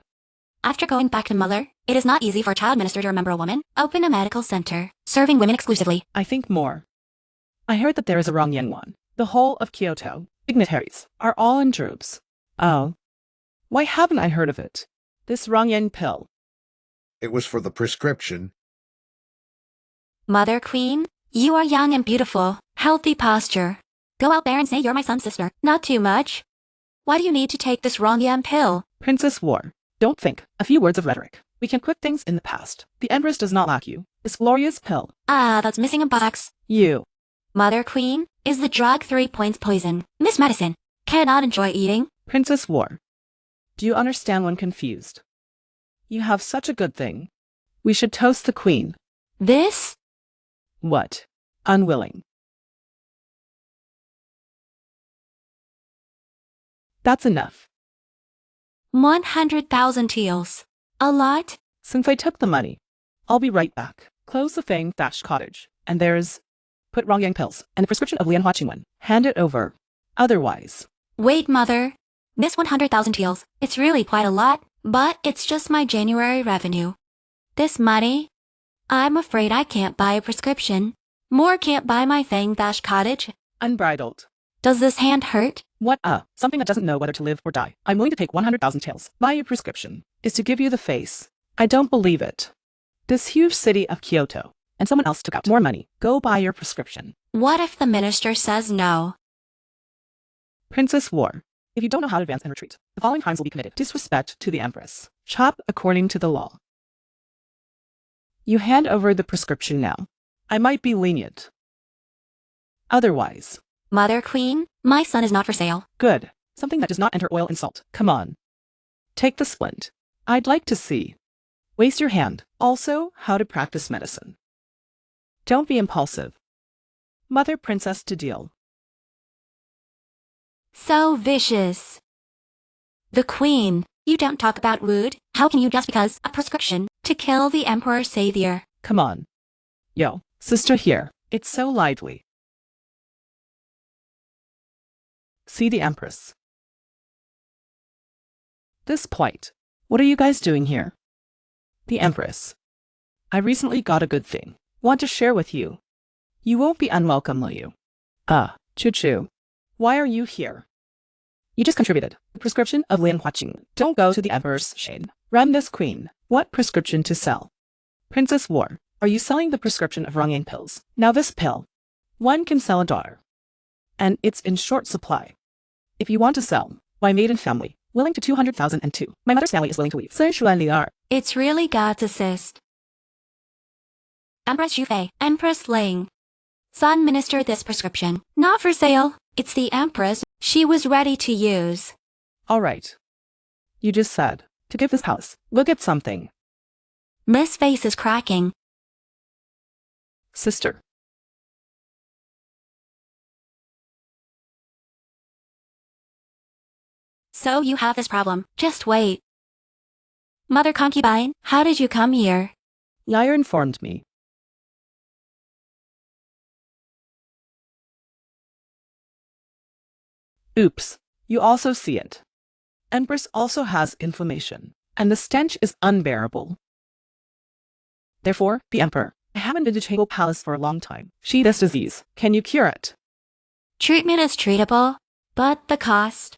Speaker 1: After going back to mother, it is not easy for a child minister to remember a woman. Open a medical center, serving women exclusively.
Speaker 2: I think more. I heard that there is a Rongyen one. The whole of Kyoto, dignitaries, are all in troops. Oh. Why haven't I heard of it? This Rongyen pill.
Speaker 7: It was for the prescription.
Speaker 1: Mother Queen, you are young and beautiful. Healthy posture. Go out there and say you're my son's sister. Not too much. Why do you need to take this Rongyen pill?
Speaker 2: Princess War, don't think. A few words of rhetoric. We can quit things in the past. The Empress does not lack you. This glorious pill.
Speaker 1: That's missing a box.
Speaker 2: You.
Speaker 1: Mother Queen, is the drug 3 points poison? This medicine cannot enjoy eating.
Speaker 2: Princess War, do you understand when confused? You have such a good thing. We should toast the Queen.
Speaker 1: This?
Speaker 2: What? Unwilling. That's enough.
Speaker 1: 100,000 teals. A lot?
Speaker 2: Since I took the money, I'll be right back. Close the Fang thatched cottage, and there's... Put Rongyang pills and a prescription of Lian Huaqingwen. Hand it over. Otherwise...
Speaker 1: Wait, mother. This 100,000 teals, it's really quite a lot, but it's just my January revenue. This money? I'm afraid I can't buy a prescription. More can't buy my Fang thatched cottage.
Speaker 2: Unbridled.
Speaker 1: Does this hand hurt?
Speaker 2: What? Something that doesn't know whether to live or die. I'm willing to take 100,000 taels. Buy your prescription. Is to give you the face. I don't believe it. This huge city of Kyoto. And someone else took out more money. Go buy your prescription.
Speaker 1: What if the minister says no?
Speaker 2: Princess War. If you don't know how to advance and retreat, the following crimes will be committed. Disrespect to the Empress. Chop according to the law. You hand over the prescription now. I might be lenient. Otherwise...
Speaker 1: Mother Queen, my son is not for sale.
Speaker 2: Good. Something that does not enter oil and salt. Come on. Take the splint. I'd like to see. Waste your hand. Also, how to practice medicine. Don't be impulsive. Mother Princess to deal.
Speaker 1: So vicious. The Queen, you don't talk about rude. How can you just because a prescription to kill the Emperor Savior?
Speaker 2: Come on. Yo, sister here. It's so lively. See the Empress. This plight. What are you guys doing here? The Empress. I recently got a good thing. Want to share with you. You won't be unwelcome, will you? Choo Choo. Why are you here? You just contributed. The prescription of Lian Huaqing. Don't go to the Emperor's shade. Ram this Queen. What prescription to sell? Princess War. Are you selling the prescription of Rongyang pills? Now this pill. One can sell a daughter. And it's in short supply. If you want to sell, my maiden family, willing to 200,002. My mother's family is willing to leave.
Speaker 1: It's really God's assist. Empress Xufei, Empress Ling. Son minister this prescription. Not for sale. It's the Empress. She was ready to use.
Speaker 2: All right. You just said, to give this house, look at something.
Speaker 1: Miss face is cracking.
Speaker 2: Sister.
Speaker 1: So you have this problem. Just wait. Mother concubine, how did you come here?
Speaker 2: Yair informed me. Oops, you also see it. Empress also has inflammation, and the stench is unbearable. Therefore, the Emperor, I haven't been to Changle Palace for a long time. She this disease. Can you cure it?
Speaker 1: Treatment is treatable, but the cost.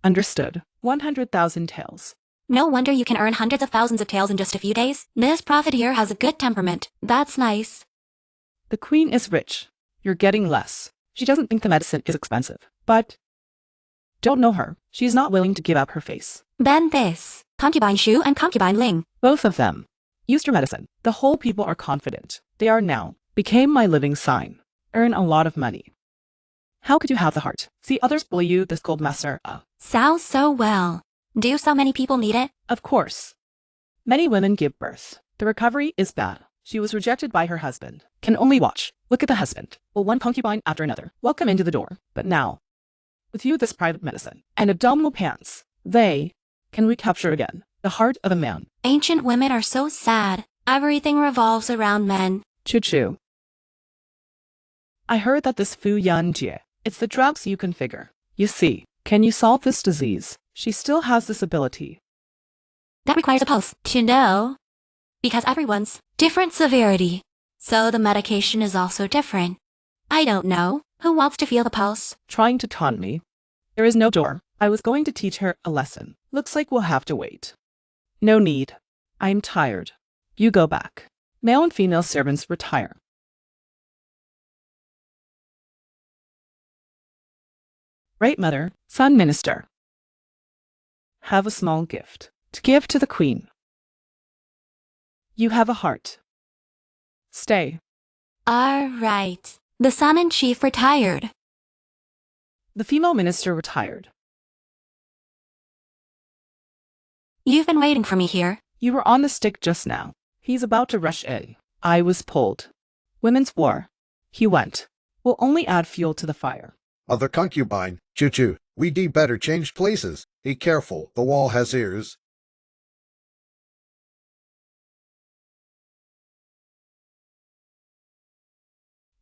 Speaker 2: Understood. 100,000 taels.
Speaker 1: No wonder you can earn hundreds of thousands of taels in just a few days. This prophet here has a good temperament. That's nice.
Speaker 2: The queen is rich. You're getting less. She doesn't think the medicine is expensive, but don't know her. She's not willing to give up her face.
Speaker 1: Then this. Concubine Shu and Concubine Ling.
Speaker 2: Both of them used your medicine. The whole people are confident. They are now. Became my living sign. Earn a lot of money. How could you have the heart? See others bully you, this gold master.
Speaker 1: Sounds so well. Do so many people need it?
Speaker 2: Of course. Many women give birth. The recovery is bad. She was rejected by her husband. Can only watch. Look at the husband. Well, one concubine after another. Welcome into the door. But now, with you this private medicine and abdominal pants, they can recapture again the heart of a man.
Speaker 1: Ancient women are so sad. Everything revolves around men.
Speaker 2: Choo-choo. I heard that this Fu Yan Jie, it's the drugs you configure. You see, can you solve this disease? She still has this ability.
Speaker 1: That requires a pulse to know. Because everyone's different severity. So the medication is also different. I don't know. Who wants to feel the pulse?
Speaker 2: Trying to taunt me. There is no door. I was going to teach her a lesson. Looks like we'll have to wait. No need. I'm tired. You go back. Male and female servants retire. Right, mother, son minister. Have a small gift to give to the queen. You have a heart. Stay.
Speaker 1: All right. The son-in-chief retired.
Speaker 2: The female minister retired.
Speaker 1: You've been waiting for me here.
Speaker 2: You were on the stick just now. He's about to rush in. I was pulled. Women's war. He went. We'll only add fuel to the fire.
Speaker 7: Other concubine, choo-choo, we better change places. Be careful, the wall has ears.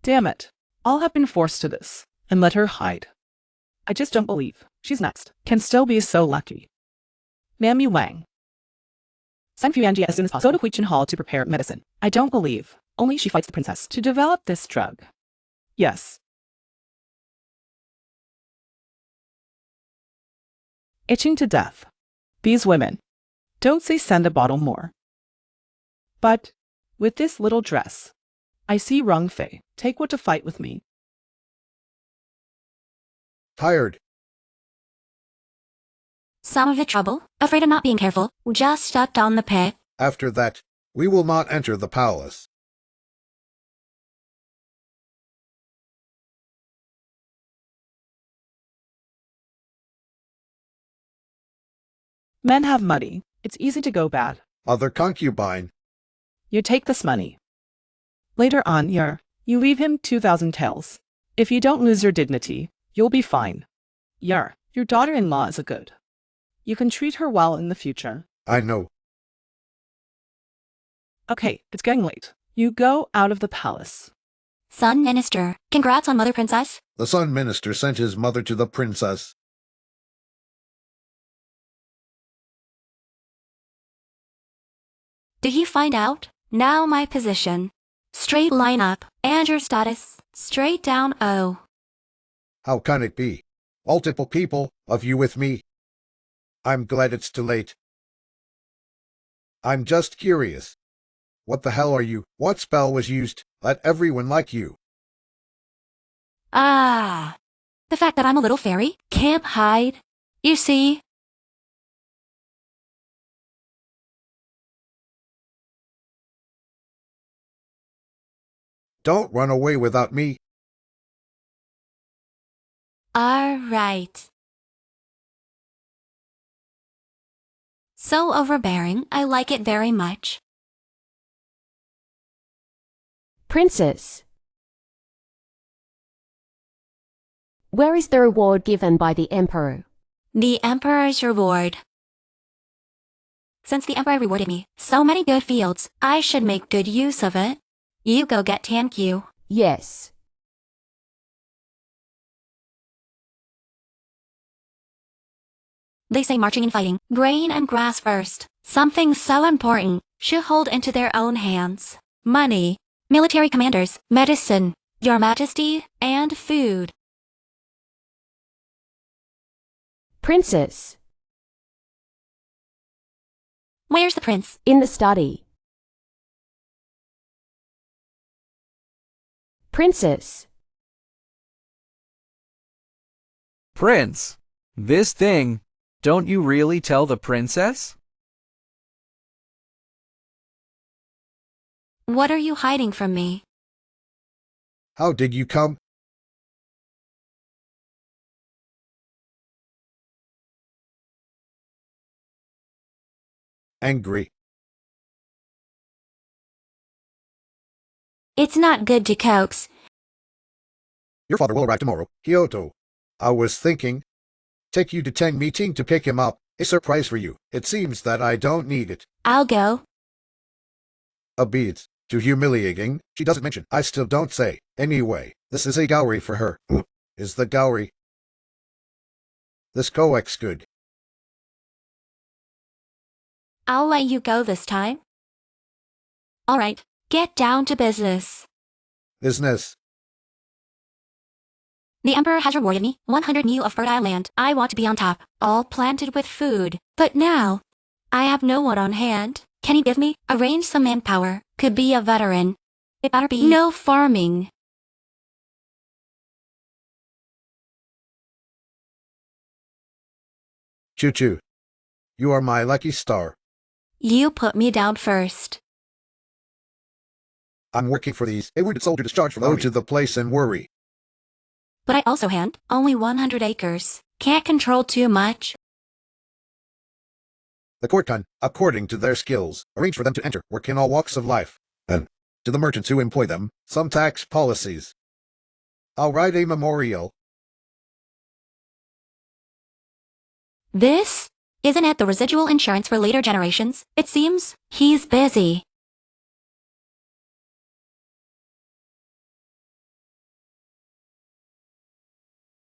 Speaker 2: Damn it. I'll have been forced to this, and let her hide. I just don't believe she's next. Can still be so lucky. Mammy Wang. Send Fu Yanji as soon as possible to Huichin Hall to prepare medicine. I don't believe. Only she fights the princess to develop this drug. Yes. Itching to death. These women. Don't say send a bottle more. But, with this little dress, I see Rong Fei. Take what to fight with me.
Speaker 7: Tired.
Speaker 1: Some of it trouble. Afraid of not being careful. Just stepped on the pit.
Speaker 7: After that, we will not enter the palace.
Speaker 2: Men have money. It's easy to go bad.
Speaker 7: Other concubine.
Speaker 2: You take this money. Later on, you leave him 2,000 taels. If you don't lose your dignity, you'll be fine. Your daughter-in-law is a good. You can treat her well in the future.
Speaker 7: I know.
Speaker 2: Okay, it's getting late. You go out of the palace.
Speaker 1: Son Minister, congrats on Mother Princess.
Speaker 7: The son minister sent his mother to the princess.
Speaker 1: Did you find out? Now my position. Straight line up, and your status. Straight down O.
Speaker 7: How can it be? Multiple people, of you with me. I'm glad it's too late. I'm just curious. What the hell are you? What spell was used? Let everyone like you.
Speaker 1: Ah. The fact that I'm a little fairy can't hide. You see?
Speaker 7: Don't run away without me.
Speaker 1: All right. So overbearing, I like it very much.
Speaker 9: Princess. Where is the reward given by the emperor?
Speaker 1: The emperor's reward. Since the emperor rewarded me so many good fields, I should make good use of it. You go get thank you.
Speaker 9: Yes.
Speaker 1: They say marching and fighting, grain and grass first. Something so important should hold into their own hands. Money, military commanders, medicine, your majesty, and food.
Speaker 9: Princess.
Speaker 1: Where's the prince?
Speaker 9: In the study. Princess.
Speaker 5: Prince, this thing, don't you really tell the princess?
Speaker 1: What are you hiding from me?
Speaker 7: How did you come? Angry.
Speaker 1: It's not good to coax.
Speaker 7: Your father will arrive tomorrow. Kyoto. I was thinking, take you to 10 meeting to pick him up. A surprise for you. It seems that I don't need it.
Speaker 1: I'll go.
Speaker 7: A bit too humiliating. She doesn't mention. I still don't say. Anyway, this is a dowry for her. Is the dowry. This coax good?
Speaker 1: I'll let you go this time. All right, get down to business.
Speaker 7: Business.
Speaker 1: The emperor has rewarded me 100 new of fertile land. I want to be on top, all planted with food. But now, I have no one on hand. Can you give me? Arrange some manpower. Could be a veteran. It better be no farming.
Speaker 7: Choo-choo. You are my lucky star.
Speaker 1: You put me down first.
Speaker 7: I'm working for these. A wounded soldier discharged from the army. Go to the place and worry.
Speaker 1: But I also hand only 100 acres. Can't control too much.
Speaker 7: The court can, according to their skills, arrange for them to enter, work in all walks of life. And, to the merchants who employ them, some tax policies. I'll write a memorial.
Speaker 1: This? Isn't it the residual insurance for later generations? It seems he's busy.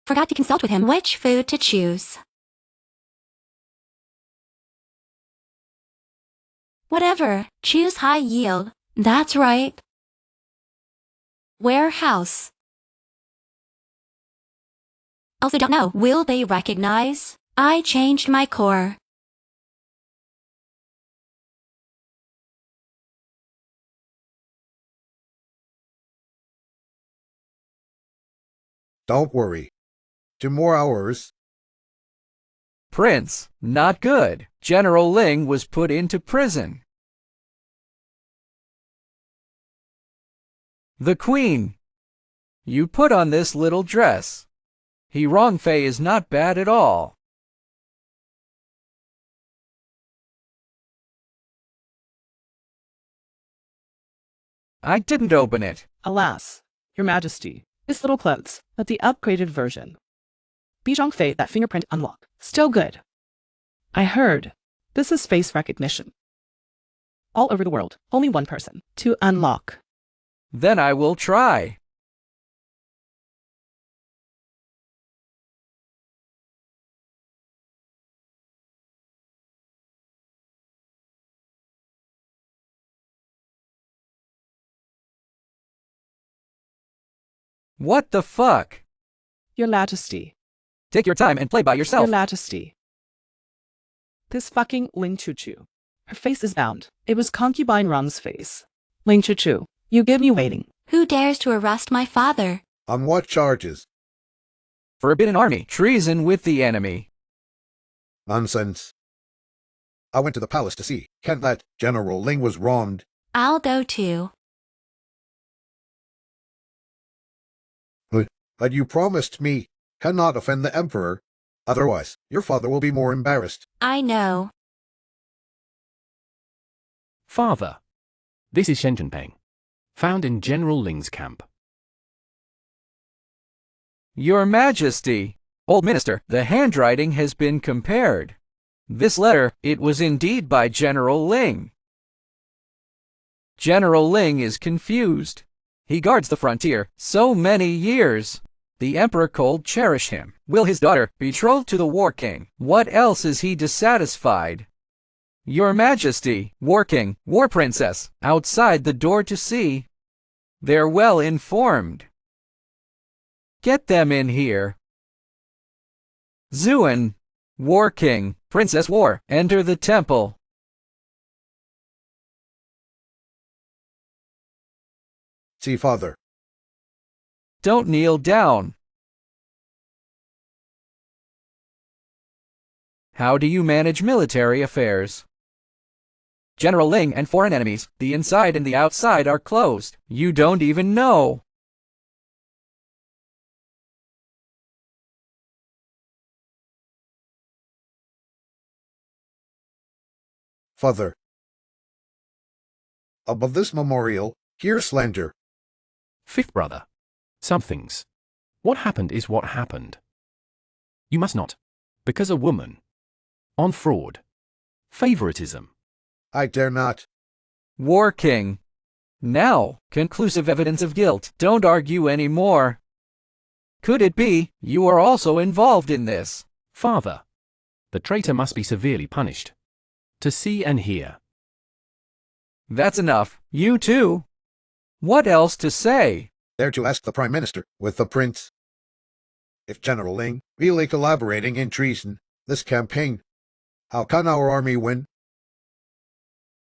Speaker 1: Forgot to consult with him which food to choose. Whatever, choose high yield. That's right. Warehouse. Also don't know, will they recognize? I changed my core.
Speaker 7: Don't worry. 2 more hours.
Speaker 5: Prince, not good. General Ling was put into prison. The Queen. You put on this little dress. He Rongfei is not bad at all. I didn't open it.
Speaker 2: Alas, Your Majesty, this little clothes, but the upgraded version. Bijong Fei, that fingerprint unlock. Still good. I heard. This is face recognition. All over the world, only one person to unlock.
Speaker 5: Then I will try. What the fuck?
Speaker 2: Your Majesty.
Speaker 5: Take your time and play by yourself.
Speaker 2: Your Majesty. This fucking Ling Chu-Chu. Her face is bound. It was concubine Rang's face. Ling Chu-Chu, you give me waiting.
Speaker 1: Who dares to arrest my father?
Speaker 7: On what charges?
Speaker 5: Forbidden army. Treason with the enemy.
Speaker 7: Nonsense. I went to the palace to see. Can't that General Ling was wronged.
Speaker 1: I'll go too.
Speaker 7: But you promised me. Cannot offend the Emperor. Otherwise, your father will be more embarrassed.
Speaker 1: I know.
Speaker 6: Father. This is Shen Zhenpeng, found in General Ling's camp.
Speaker 5: Your Majesty, Old Minister, the handwriting has been compared. This letter, it was indeed by General Ling. General Ling is confused. He guards the frontier so many years. The Emperor cold cherish him. Will his daughter, betrothed to the War King, what else is he dissatisfied? Your Majesty, War King, War Princess, outside the door to see. They're well informed. Get them in here. Zuan, War King, Princess War, enter the temple.
Speaker 7: See, father.
Speaker 5: Don't kneel down. How do you manage military affairs? General Ling and foreign enemies, the inside and the outside are closed. You don't even know.
Speaker 7: Father. Above this memorial, here slander.
Speaker 6: Fifth brother. Some things. What happened is what happened. You must not. Because a woman. On fraud. Favoritism.
Speaker 7: I dare not.
Speaker 5: War King. Now, conclusive evidence of guilt. Don't argue anymore. Could it be you are also involved in this?
Speaker 6: Father. The traitor must be severely punished. To see and hear.
Speaker 5: That's enough. You too. What else to say?
Speaker 7: Dare to ask the Prime Minister, with the Prince. If General Ling really collaborating in treason, this campaign, how can our army win?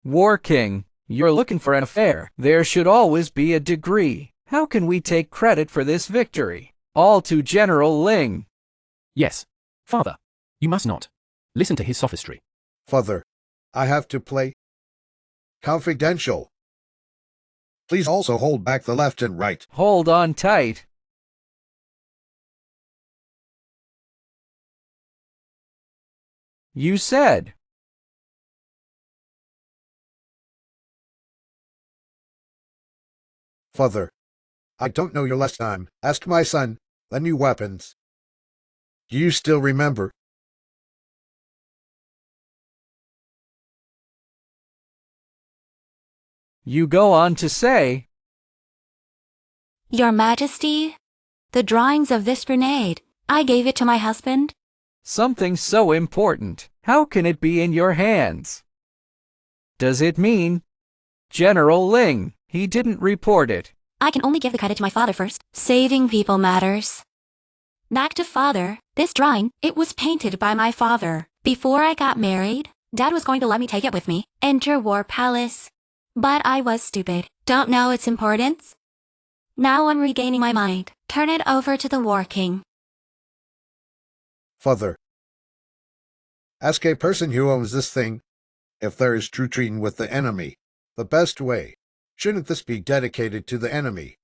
Speaker 5: War King, you're looking for an affair. There should always be a degree. How can we take credit for this victory? All to General Ling.
Speaker 6: Yes. Father. You must not. Listen to his sophistry.
Speaker 7: Father, I have to play confidential. Please also hold back the left and right.
Speaker 5: Hold on tight. You said.
Speaker 7: Father, I don't know your last time. Ask my son, the new weapons. Do you still remember?
Speaker 5: You go on to say.
Speaker 1: Your Majesty, the drawings of this grenade, I gave it to my husband.
Speaker 5: Something so important. How can it be in your hands? Does it mean General Ling, he didn't report it?
Speaker 1: I can only give the credit to my father first. Saving people matters. Back to father, this drawing, it was painted by my father. Before I got married, Dad was going to let me take it with me. Enter War Palace. But I was stupid. Don't know its importance? Now I'm regaining my mind. Turn it over to the War King.
Speaker 7: Father, ask a person who owns this thing if there is true treason with the enemy. The best way. Shouldn't this be dedicated to the enemy?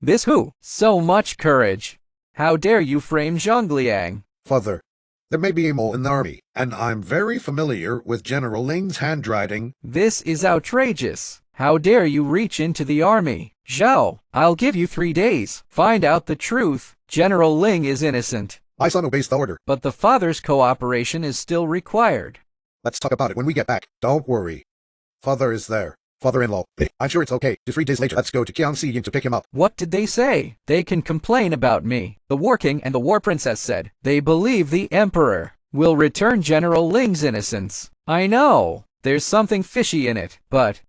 Speaker 5: This who? So much courage. How dare you frame Zhongliang?
Speaker 7: Father, there may be a mole in the army, and I'm very familiar with General Ling's handwriting.
Speaker 5: This is outrageous. How dare you reach into the army? Zhao, I'll give you 3 days. Find out the truth. General Ling is innocent.
Speaker 7: My son obeys the order.
Speaker 5: But the father's cooperation is still required.
Speaker 7: Let's talk about it when we get back. Don't worry. Father is there. Father-in-law. I'm sure it's okay. 3 days later, let's go to Qianxi to pick him up.
Speaker 5: What did they say? They can complain about me. The War King and the War Princess said they believe the Emperor will return General Ling's innocence. I know. There's something fishy in it, but...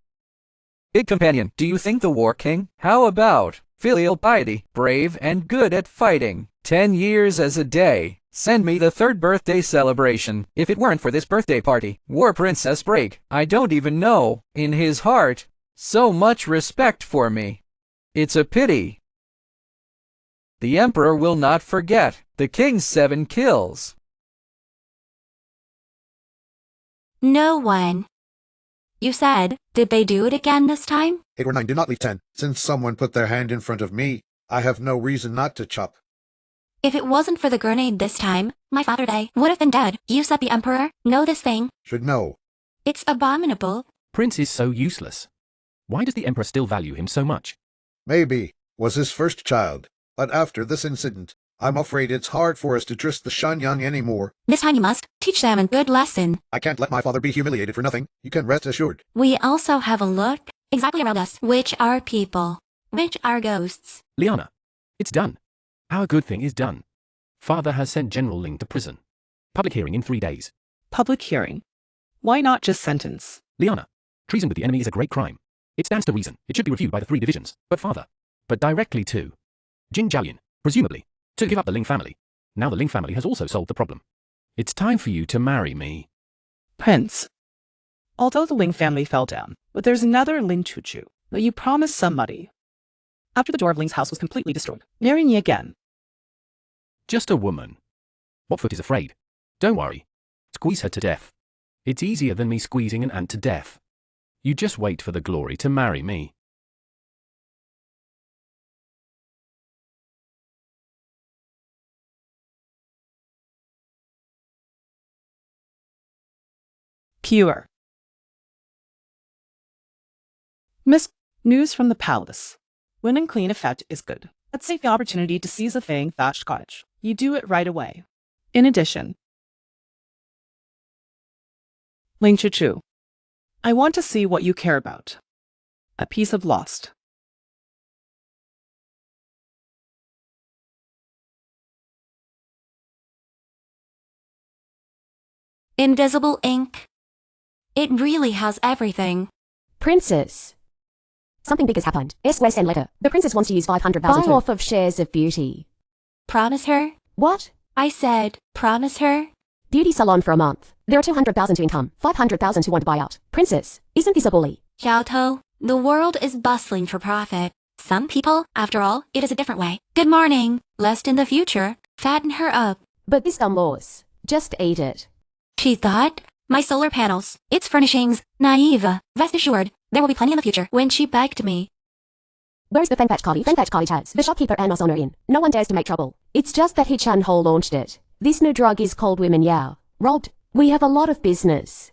Speaker 5: Big Companion, do you think the War King? How about filial piety, brave and good at fighting? 10 years as a day. Send me the 3rd birthday celebration. If it weren't for this birthday party, War Princess break. I don't even know. In his heart, so much respect for me. It's a pity. The Emperor will not forget the King's 7 kills.
Speaker 1: No one. You said, did they do it again this time?
Speaker 7: 8 or 9, do not leave 10. Since someone put their hand in front of me, I have no reason not to chop.
Speaker 1: If it wasn't for the grenade this time, my father they would have been dead. You said the Emperor know this thing.
Speaker 7: Should know.
Speaker 1: It's abominable.
Speaker 6: Prince is so useless. Why does the Emperor still value him so much?
Speaker 7: Maybe was his first child, but after this incident, I'm afraid it's hard for us to trust the Shanyang anymore.
Speaker 1: This time you must teach them a good lesson.
Speaker 7: I can't let my father be humiliated for nothing. You can rest assured.
Speaker 1: We also have a look exactly around us, which are people, which are ghosts.
Speaker 6: Liana, it's done. Our good thing is done. Father has sent General Ling to prison. Public hearing in 3 days.
Speaker 2: Public hearing. Why not just sentence?
Speaker 6: Liana, treason with the enemy is a great crime. It stands to reason. It should be reviewed by the 3 divisions. But father. But directly to Jin Jiaoyan, presumably, to give up the Ling family. Now the Ling family has also solved the problem. It's time for you to marry me.
Speaker 2: Prince. Although the Ling family fell down, but there's another Ling Chuchu that you promised somebody. After the door of Ling's house was completely destroyed, marry me again.
Speaker 6: Just a woman. What foot is afraid? Don't worry. Squeeze her to death. It's easier than me squeezing an ant to death. You just wait for the glory to marry me.
Speaker 2: Pure. Miss, news from the palace. When in clean effect is good. Let's take the opportunity to seize a thing thatched cottage. You do it right away. In addition, Ling Chuchu, I want to see what you care about. A piece of lost.
Speaker 1: Invisible ink. It really has everything.
Speaker 9: Princess. Something big has happened. SOS and letter. The princess wants to use 500,000 buy off of shares of beauty.
Speaker 1: Promise her?
Speaker 9: What?
Speaker 1: I said, promise her?
Speaker 9: Beauty salon for a month. There are 200,000 to income, 500,000 to want to buy out. Princess, isn't this a bully?
Speaker 1: Xiaotou, the world is bustling for profit. Some people, after all, it is a different way. Good morning. Lest in the future, fatten her up.
Speaker 9: But this dumb laws. Just eat it.
Speaker 1: She thought, my solar panels, its furnishings, naive. Rest assured, there will be plenty in the future. When she begged me.
Speaker 9: Where's the Fengfetch College? Fengfetch College has the shopkeeper and us owner in. No one dares to make trouble. It's just that Hichan Ho launched it. This new drug is called Women Yao. Robbed. We have a lot of business.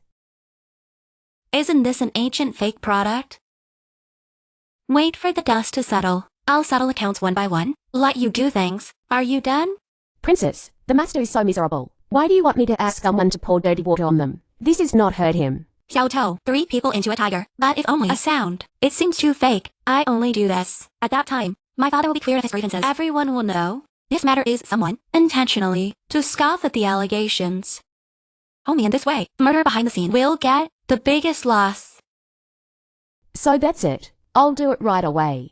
Speaker 1: Isn't this an ancient fake product? Wait for the dust to settle. I'll settle accounts one by one. Let you do things. Are you done?
Speaker 9: Princess, the master is so miserable. Why do you want me to ask someone to pour dirty water on them? This is not hurt him.
Speaker 1: Xiaotou, 3 people into a tiger. But if only a sound. It seems too fake. I only do this. At that time, my father will be clear of his grievances. Everyone will know. This matter is someone, intentionally, to scoff at the allegations. Only in this way, murder behind the scene will get the biggest loss.
Speaker 9: So that's it. I'll do it right away.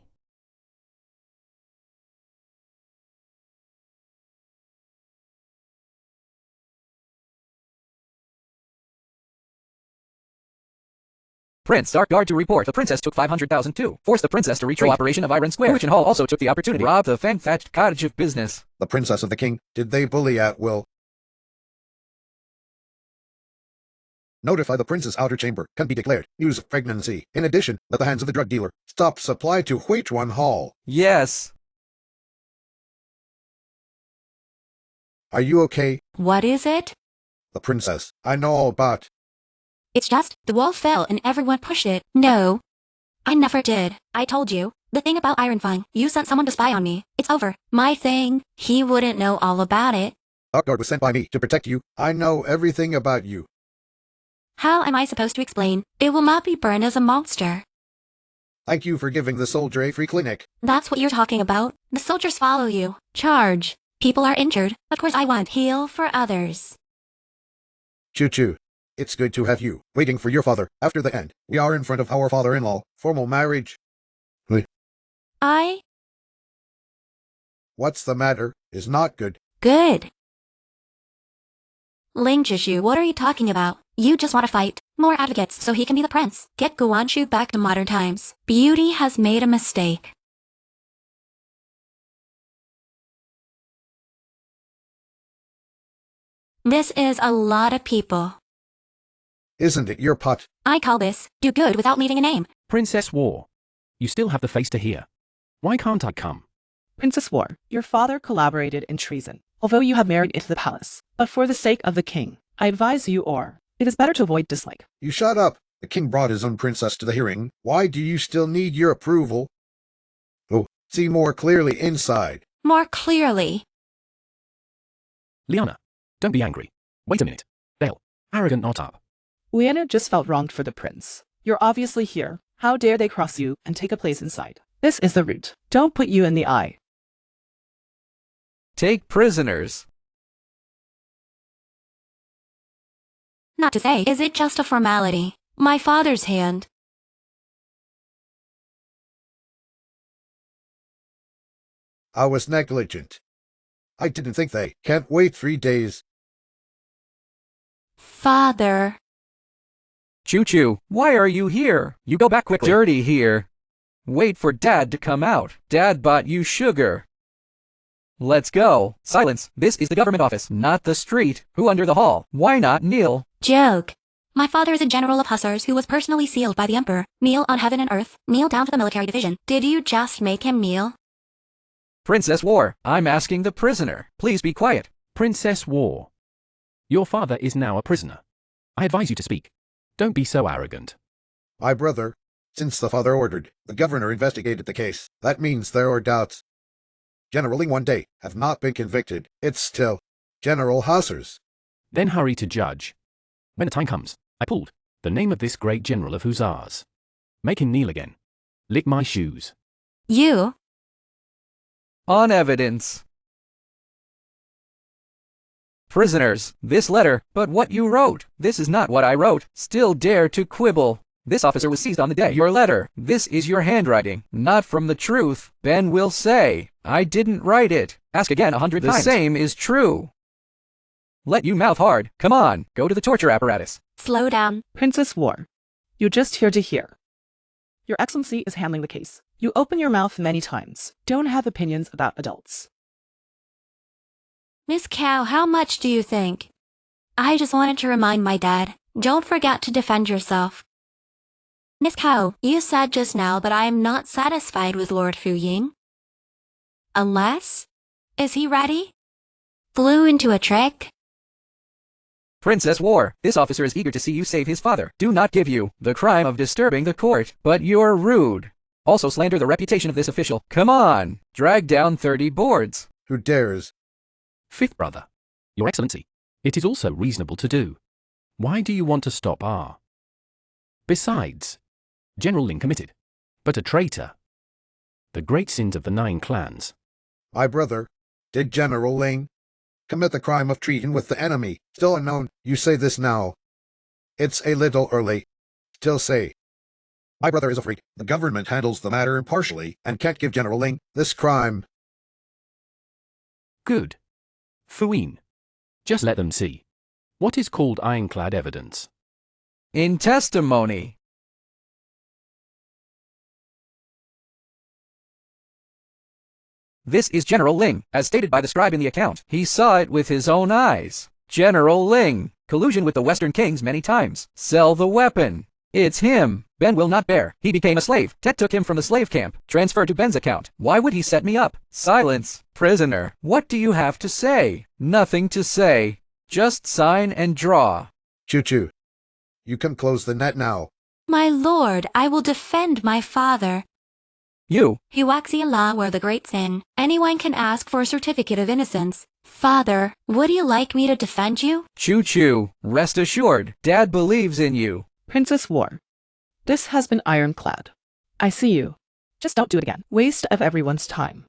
Speaker 5: Prince, Dark Guard to report. The princess took 500,000 too. Forced the princess to retreat. Operation of Iron Square. Hu Hall also took the opportunity. Robbed the fang-thatched cottage of business.
Speaker 7: The princess of the king, did they bully at will? Notify the prince's outer chamber. Can be declared. News of pregnancy. In addition, let the hands of the drug dealer stop supply to Huichuan Hall.
Speaker 5: Yes.
Speaker 7: Are you okay?
Speaker 1: What is it?
Speaker 7: The princess. I know all about.
Speaker 1: It's just, the wall fell and everyone pushed it. No. I never did. I told you. The thing about Iron Fang, you sent someone to spy on me. It's over. My thing, he wouldn't know all about it.
Speaker 7: Dark Guard was sent by me to protect you. I know everything about you.
Speaker 1: How am I supposed to explain? It will not be burned as a monster.
Speaker 7: Thank you for giving the soldier a free clinic.
Speaker 1: That's what you're talking about. The soldiers follow you. Charge. People are injured. Of course I want heal for others.
Speaker 7: Choo-choo. It's good to have you, waiting for your father. After the end, we are in front of our father-in-law. Formal marriage. What's the matter? Is not good.
Speaker 1: Good. Ling Jishu, what are you talking about? You just want to fight. More advocates so he can be the prince. Get Guanchu back to modern times. Beauty has made a mistake. This is a lot of people.
Speaker 7: Isn't it your pot?
Speaker 1: I call this, do good without leaving a name.
Speaker 6: Princess War. You still have the face to hear. Why can't I come?
Speaker 2: Princess War, your father collaborated in treason, although you have married into the palace. But for the sake of the king, I advise you it is better to avoid dislike.
Speaker 7: You shut up. The king brought his own princess to the hearing. Why do you still need your approval? Oh. See more clearly inside.
Speaker 1: More clearly.
Speaker 6: Liana, don't be angry. Wait a minute. They'll. Arrogant not up.
Speaker 2: Liana just felt wronged for the prince. You're obviously here. How dare they cross you and take a place inside? This is the route. Don't put you in the eye.
Speaker 5: Take prisoners.
Speaker 1: Not to say, is it just a formality? My father's hand.
Speaker 7: I was negligent. I didn't think they can't wait 3 days.
Speaker 1: Father.
Speaker 5: Choo-choo, why are you here? You go back quickly. Dirty here. Wait for Dad to come out. Dad bought you sugar. Let's go. Silence. This is the government office, not the street. Who under the hall? Why not kneel?
Speaker 1: Joke. My father is a general of hussars who was personally sealed by the emperor. Kneel on heaven and earth. Kneel down to the military division. Did you just make him kneel?
Speaker 5: Princess War, I'm asking the prisoner. Please be quiet.
Speaker 6: Princess War. Your father is now a prisoner. I advise you to speak. Don't be so arrogant.
Speaker 7: My brother, since the father ordered, the governor investigated the case. That means there are doubts. General Ling one day have not been convicted. It's still General Hussars.
Speaker 6: Then hurry to judge. When the time comes, I pulled the name of this great general of hussars. Make him kneel again. Lick my shoes.
Speaker 1: You?
Speaker 5: On evidence. Prisoners, this letter, but what you wrote. This is not what I wrote. Still dare to quibble. This officer was seized on the day. Your letter. This is your handwriting. Not from the truth. Ben will say, I didn't write it. Ask again 100 times. The same is true. Let you mouth hard. Come on, go to the torture apparatus.
Speaker 1: Slow down.
Speaker 2: Princess War, you're just here to hear. Your Excellency is handling the case. You open your mouth many times. Don't have opinions about adults.
Speaker 1: Miss Cow, how much do you think? I just wanted to remind my dad. Don't forget to defend yourself. Miss Cow, you said just now that I am not satisfied with Lord Fu Ying. Unless? Is he ready? Flew into a trick?
Speaker 5: Princess War, this officer is eager to see you save his father. Do not give you the crime of disturbing the court, but you're rude. Also slander the reputation of this official. Come on, drag down 30 boards.
Speaker 7: Who dares?
Speaker 6: Fifth brother. Your Excellency, it is also reasonable to do. Why do you want to stop R? Besides, General Ling committed, but a traitor. The great sins of the 9 clans.
Speaker 7: My brother, did General Ling commit the crime of treating with the enemy? Still unknown. You say this now. It's a little early. Still say. My brother is a freak. The government handles the matter impartially and can't give General Ling this crime.
Speaker 6: Good. Fuyin. Just let them see. What is called ironclad evidence?
Speaker 5: In testimony. This is General Ling, as stated by the scribe in the account. He saw it with his own eyes. General Ling. Collusion with the Western kings many times. Sell the weapon. It's him. Ben will not bear. He became a slave. Tet took him from the slave camp. Transferred to Ben's account. Why would he set me up? Silence. Prisoner. What do you have to say? Nothing to say. Just sign and draw.
Speaker 7: Choo-choo. You can close the net now.
Speaker 1: My lord, I will defend my father.
Speaker 5: You.
Speaker 1: Huaxi were the great sin. Anyone can ask for a certificate of innocence. Father, would you like me to defend you?
Speaker 5: Choo-choo. Rest assured. Dad believes in you.
Speaker 2: Princess War, this has been ironclad. I see you. Just don't do it again. Waste of everyone's time.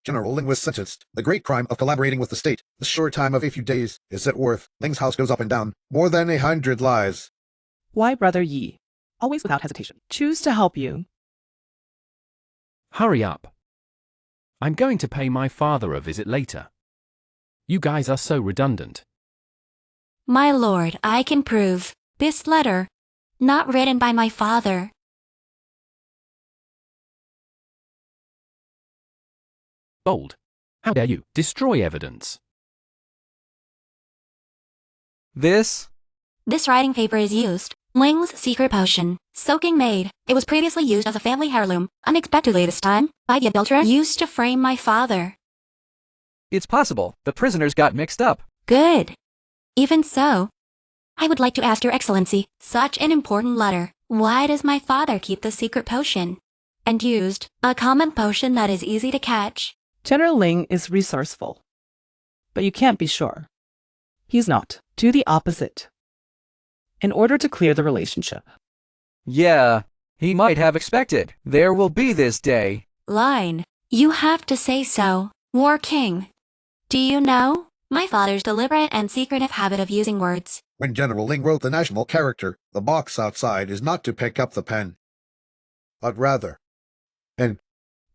Speaker 7: General Ling was sentenced. The great crime of collaborating with the state. The short time of a few days. Is it worth? Ling's house goes up and down. More than 100 lies.
Speaker 2: Why, Brother Yi? Always without hesitation. Choose to help you.
Speaker 6: Hurry up. I'm going to pay my father a visit later. You guys are so redundant.
Speaker 1: My lord, I can prove. This letter, not written by my father.
Speaker 6: Bold. How dare you destroy evidence?
Speaker 5: This
Speaker 1: writing paper is used. Ling's secret potion, soaking maid. It was previously used as a family heirloom, unexpectedly this time, by the adulterer used to frame my father.
Speaker 5: It's possible. The prisoners got mixed up.
Speaker 1: Good. Even so, I would like to ask your excellency, such an important letter. Why does my father keep the secret potion? and used a common potion that is easy to catch.
Speaker 2: General Ling is resourceful, but you can't be sure. He's not. Do the opposite. In order to clear the relationship.
Speaker 5: Yeah, he might have expected there will be this day.
Speaker 1: Line. You have to say so, War King. Do you know my father's deliberate and secretive habit of using words?
Speaker 7: When General Ling wrote the national character, the box outside is not to pick up the pen, but rather, pen.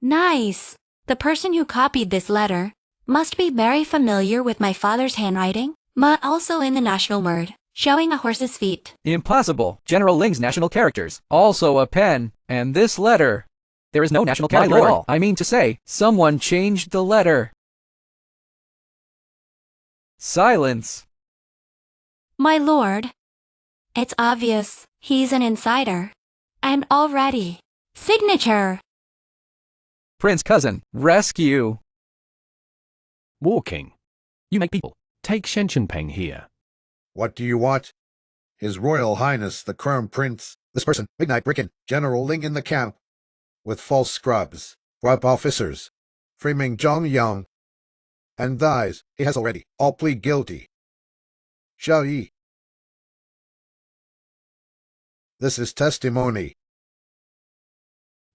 Speaker 1: Nice. The person who copied this letter must be very familiar with my father's handwriting, but also in the national word, showing a horse's feet.
Speaker 5: Impossible. General Ling's national characters, also a pen, and this letter. There is no national character at all. I mean to say, someone changed the letter. Silence.
Speaker 1: My lord, it's obvious he's an insider. And already. Signature.
Speaker 5: Prince Cousin, rescue.
Speaker 6: War King. You make people. Take Shen Chunpeng here.
Speaker 7: What do you want? His Royal Highness the Crown Prince, this person, Midnight Bricken, General Ling in the camp, with false scrub officers, framing Zhang Yang, and thighs, he has already all plead guilty. Xiao Yi. This is testimony.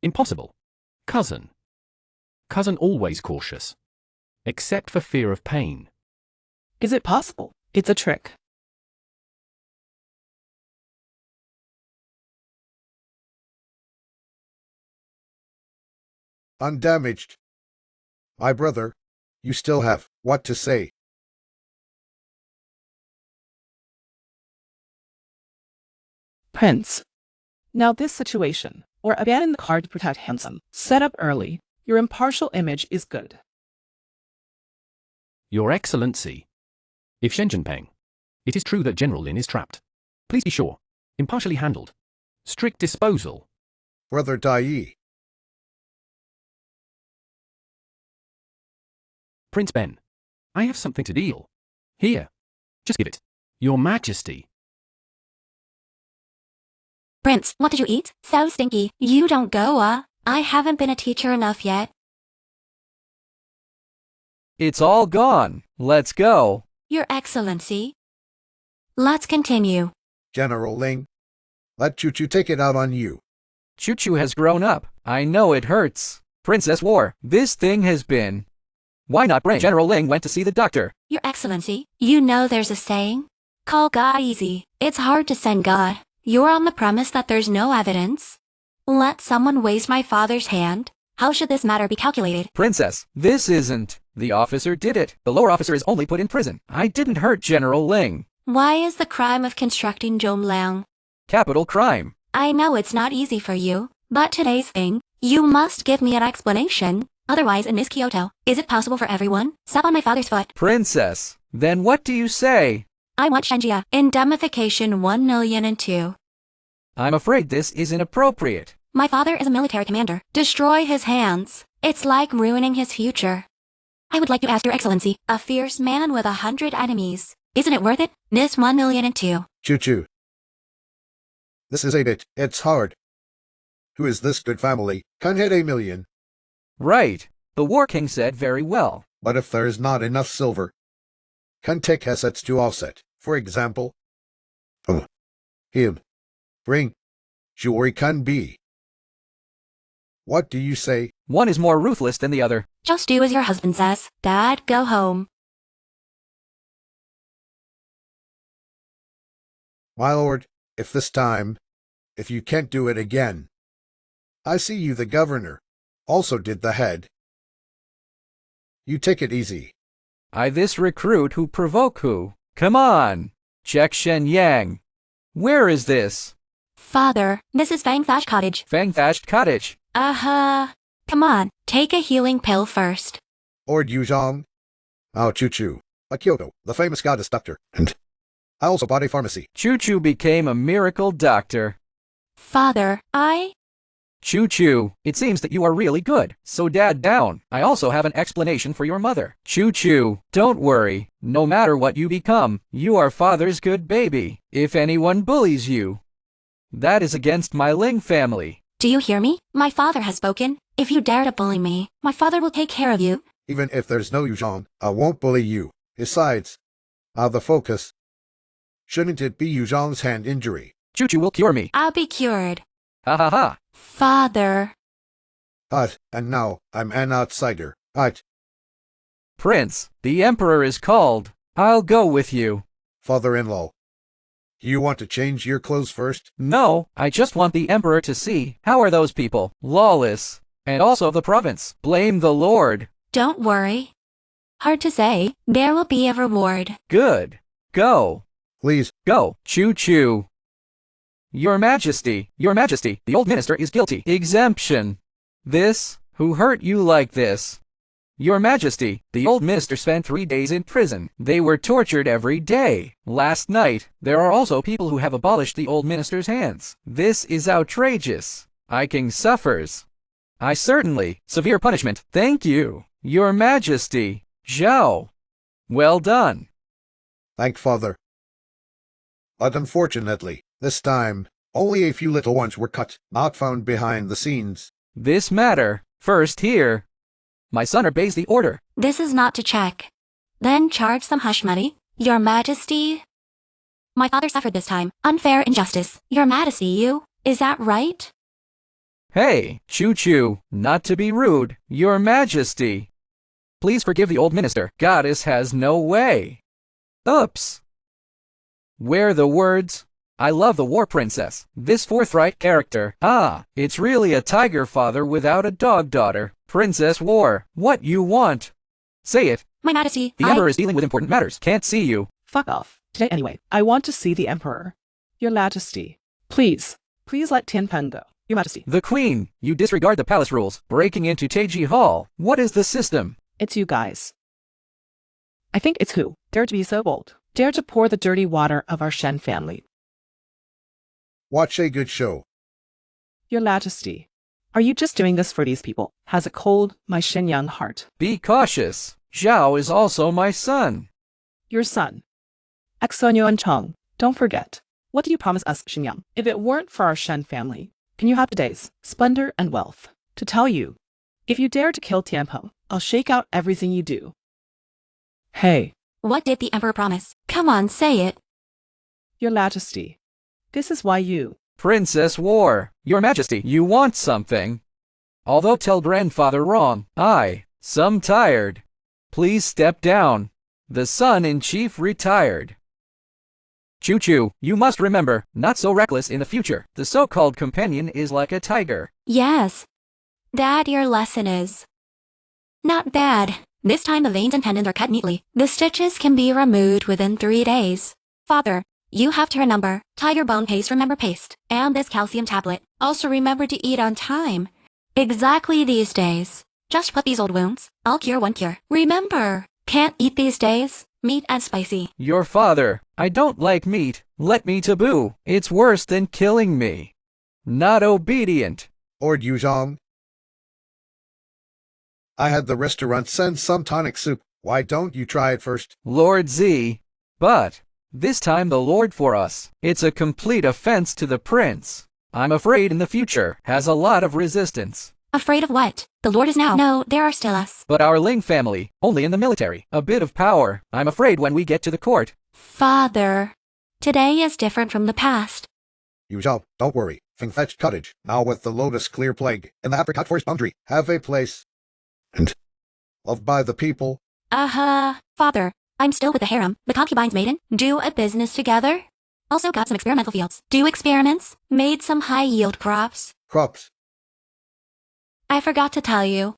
Speaker 6: Impossible. Cousin. Cousin always cautious. Except for fear of pain.
Speaker 2: Is it possible? It's a trick.
Speaker 7: Undamaged. My brother, you still have what to say.
Speaker 2: Prince. Now this situation, or abandon the card to protect handsome, set up early. Your impartial image is good.
Speaker 6: Your Excellency. If Shen Chunpeng, it is true that General Lin is trapped. Please be sure. Impartially handled. Strict disposal.
Speaker 7: Brother Dai Yi.
Speaker 6: Prince Ben. I have something to deal. Here. Just give it. Your Majesty.
Speaker 1: Prince, what did you eat? So stinky. You don't go, I haven't been a teacher enough yet.
Speaker 5: It's all gone. Let's go.
Speaker 1: Your Excellency. Let's continue.
Speaker 7: General Ling, let Choo-Choo take it out on you.
Speaker 5: Choo-Choo has grown up. I know it hurts. Princess War, this thing has been. Why not bring General Ling went to see the doctor?
Speaker 1: Your Excellency, you know there's a saying? Call God easy. It's hard to send God. You're on the premise that there's no evidence. Let someone waste my father's hand. How should this matter be calculated?
Speaker 5: Princess, this isn't. The officer did it. The lower officer is only put in prison. I didn't hurt General Ling.
Speaker 1: Why is the crime of constructing Zhonglang?
Speaker 5: Capital crime.
Speaker 1: I know it's not easy for you, but today's thing, you must give me an explanation. Otherwise, in Miss Kyoto, is it possible for everyone? Step on my father's foot.
Speaker 5: Princess, then what do you say?
Speaker 1: I want Shenjia. Indemnification 1,000,002.
Speaker 5: I'm afraid this is inappropriate.
Speaker 1: My father is a military commander. Destroy his hands. It's like ruining his future. I would like to ask your Excellency, a fierce man with 100 enemies. Isn't it worth it? Miss 1,000,002.
Speaker 7: Choo-Choo. This is a bit. It's hard. Who is this good family? Can hit 1,000,000.
Speaker 5: Right. The War King said very well.
Speaker 7: But if there is not enough silver, can take assets to offset. For example, him. Bring. Jewelry can be. What do you say?
Speaker 5: One is more ruthless than the other.
Speaker 1: Just do as your husband says. Dad, go home.
Speaker 7: My lord, if this time, if you can't do it again, I see you the governor, also did the head. You take it easy.
Speaker 5: I this recruit who provoke who? Come on. Check Shen Yang. Where is this?
Speaker 1: Father, this is Fang Thatch Cottage.
Speaker 5: Fang Thatched Cottage.
Speaker 1: Come on, take a healing pill first.
Speaker 7: Lord Yuzhong. Oh, Choo-Choo. A Kyoto, the famous goddess doctor. And I also bought a pharmacy.
Speaker 5: Choo-Choo became a miracle doctor.
Speaker 1: Father,
Speaker 5: Choo-Choo, it seems that you are really good. So Dad down. I also have an explanation for your mother. Choo-Choo, don't worry. No matter what you become, you are Father's good baby. If anyone bullies you, that is against my Ling family.
Speaker 1: Do you hear me? My father has spoken. If you dare to bully me, my father will take care of you.
Speaker 7: Even if there's no Yuzhong, I won't bully you. Besides, the focus. Shouldn't it be Yuzhong's hand injury?
Speaker 5: Choo-choo will cure me.
Speaker 1: I'll be cured.
Speaker 5: Ha ha ha.
Speaker 1: Father.
Speaker 7: And now, I'm an outsider.
Speaker 5: Prince, the Emperor is called. I'll go with you.
Speaker 7: Father-in-law. You want to change your clothes first?
Speaker 5: No, I just want the Emperor to see. How are those people? Lawless. And also the province. Blame the Lord.
Speaker 1: Don't worry. Hard to say. There will be a reward.
Speaker 5: Good. Go.
Speaker 7: Please.
Speaker 5: Go. Choo-choo. Your Majesty, the old minister is guilty. Exemption. This? Who hurt you like this? Your Majesty, the old minister spent 3 days in prison. They were tortured every day. Last night, there are also people who have abolished the old minister's hands. This is outrageous. I king suffers. I certainly. Severe punishment. Thank you. Your Majesty. Zhao. Well done.
Speaker 7: Thank Father. But unfortunately, this time, only a few little ones were cut, not found behind the scenes.
Speaker 5: This matter, first here. My son obeys the order.
Speaker 1: This is not to check. Then charge some hush money. Your Majesty. My father suffered this time. Unfair injustice. Your Majesty, you. Is that right?
Speaker 5: Hey, choo-choo, not to be rude. Your Majesty. Please forgive the old minister. Goddess has no way. Oops. Where the words? I love the war princess. This forthright character. It's really a tiger father without a dog daughter. Princess War, what you want? Say it.
Speaker 1: My Majesty,
Speaker 5: The Emperor is dealing with important matters. Can't see you.
Speaker 2: Fuck off. Today anyway. I want to see the Emperor. Your Majesty. Please let Tianpan go. Your Majesty.
Speaker 5: The Queen, you disregard the palace rules. Breaking into Taiji Hall. What is the system?
Speaker 2: It's you guys. I think it's who dare to be so bold. Dare to pour the dirty water of our Shen family.
Speaker 7: Watch a good show.
Speaker 2: Your Majesty. Are you just doing this for these people? Has it cold my Shenyang heart?
Speaker 5: Be cautious. Zhao is also my son.
Speaker 2: Your son. Exonyo and Chong. Don't forget. What did you promise us, Shenyang? If it weren't for our Shen family, can you have today's splendor and wealth? To tell you, if you dare to kill Tianpeng, I'll shake out everything you do. Hey.
Speaker 1: What did the Emperor promise? Come on, say it.
Speaker 2: Your Majesty. This is why you.
Speaker 5: Princess War, Your Majesty, you want something? Although tell grandfather wrong, some tired. Please step down. The son-in-chief retired. Choo-choo, you must remember, not so reckless in the future. The so-called companion is like a tiger.
Speaker 1: Yes. That your lesson is. Not bad. This time the veins and tendons are cut neatly. The stitches can be removed within 3 days. Father, you have to remember, tiger bone paste, remember paste, and this calcium tablet. Also remember to eat on time. Exactly these days. Just put these old wounds. I'll cure one cure. Remember, can't eat these days. Meat and spicy.
Speaker 5: Your father, I don't like meat. Let me taboo. It's worse than killing me. Not obedient.
Speaker 7: Lord Yuzhong. I had the restaurant send some tonic soup. Why don't you try it first?
Speaker 5: Lord Z. But this time the Lord for us. It's a complete offense to the prince. I'm afraid in the future has a lot of resistance.
Speaker 1: Afraid of what? The Lord is now. No, there are still us.
Speaker 5: But our Ling family, only in the military. A bit of power. I'm afraid when we get to the court.
Speaker 1: Father, today is different from the past.
Speaker 7: Yuzhao, don't worry. Feng-fetched cottage, now with the lotus clear plague, in the apricot forest boundary, have a place. And loved by the people.
Speaker 1: Father, I'm still with the harem, the concubines maiden. Do a business together. Also got some experimental fields. Do experiments. Made some high-yield crops.
Speaker 7: Crops.
Speaker 1: I forgot to tell you.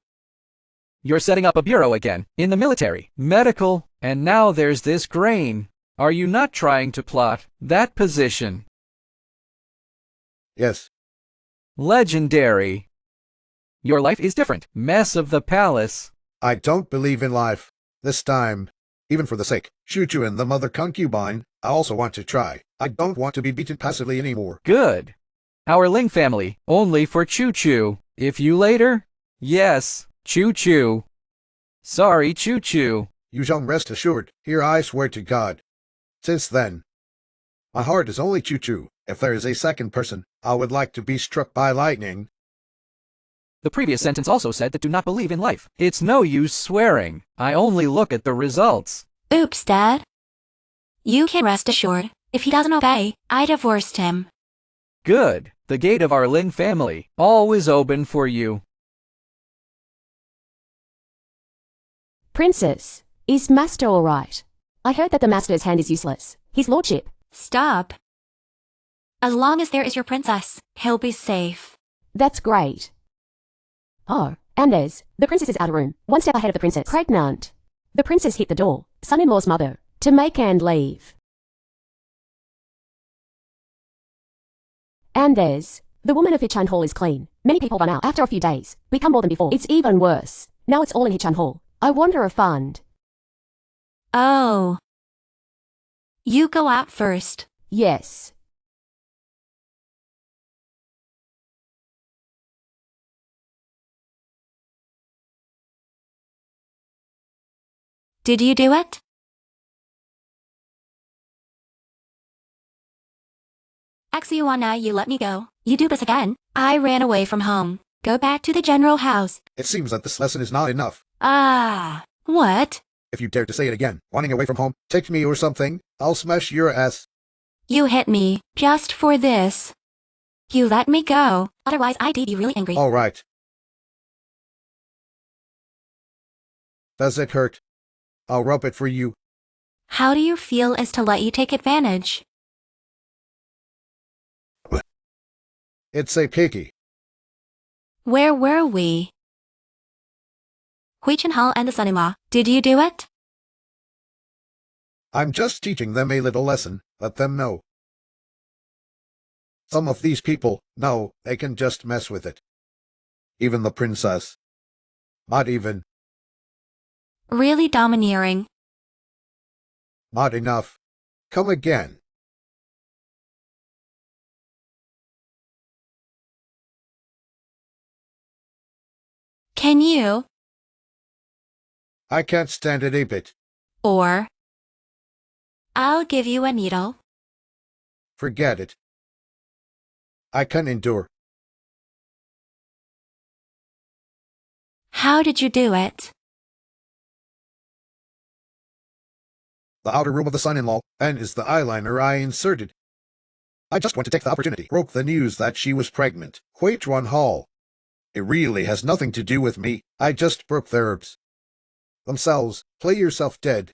Speaker 5: You're setting up a bureau again, in the military, medical, and now there's this grain. Are you not trying to plot that position?
Speaker 7: Yes.
Speaker 5: Legendary. Your life is different. Mess of the palace.
Speaker 7: I don't believe in life. This time, even for the sake, Choo-choo and the mother concubine, I also want to try. I don't want to be beaten passively anymore.
Speaker 5: Good. Our Ling family, only for Choo-choo. If you later? Yes, Choo-choo. Sorry, Choo-choo.
Speaker 7: Yuzhong, rest assured, here I swear to God. Since then, my heart is only Choo-choo. If there is a second person, I would like to be struck by lightning.
Speaker 5: The previous sentence also said that do not believe in life. It's no use swearing. I only look at the results.
Speaker 1: Oops, Dad. You can rest assured, if he doesn't obey, I divorced him.
Speaker 5: Good. The gate of our Lin family, always open for you.
Speaker 9: Princess, is Master all right? I heard that the Master's hand is useless. His lordship.
Speaker 1: Stop. As long as there is your princess, he'll be safe.
Speaker 9: That's great. Oh, Anders, the princess is out of room, one step ahead of the princess. Pregnant. The princess hit the door, son-in-law's mother, to make and leave. Anders, the woman of Hichan Hall is clean. Many people run out after a few days, become more than before. It's even worse. Now it's all in Hichan Hall. I wonder a fund.
Speaker 1: Oh. You go out first.
Speaker 9: Yes.
Speaker 1: Did you do it? Axiwana, you let me go. You do this again. I ran away from home. Go back to the general house.
Speaker 7: It seems that this lesson is not enough.
Speaker 1: Ah, what?
Speaker 7: If you dare to say it again, running away from home, take me or something, I'll smash your ass.
Speaker 1: You hit me, just for this. You let me go, otherwise I'd be really angry.
Speaker 7: All right. Does it hurt? I'll rub it for you.
Speaker 1: How do you feel as to let you take advantage?
Speaker 7: It's a piggy.
Speaker 1: Where were we? Hui Hall and the son-in-law, did you do it?
Speaker 7: I'm just teaching them a little lesson, let them know. Some of these people know they can just mess with it. Even the princess. Not even.
Speaker 1: Really domineering.
Speaker 7: Not enough. Come again.
Speaker 1: Can you?
Speaker 7: I can't stand it a bit.
Speaker 1: Or, I'll give you a needle.
Speaker 7: Forget it. I can endure.
Speaker 1: How did you do it?
Speaker 7: The outer room of the son-in-law, and is the eyeliner I inserted. I just want to take the opportunity. Broke the news that she was pregnant. Hui Hall. It really has nothing to do with me. I just broke their herbs. Themselves. Play yourself dead.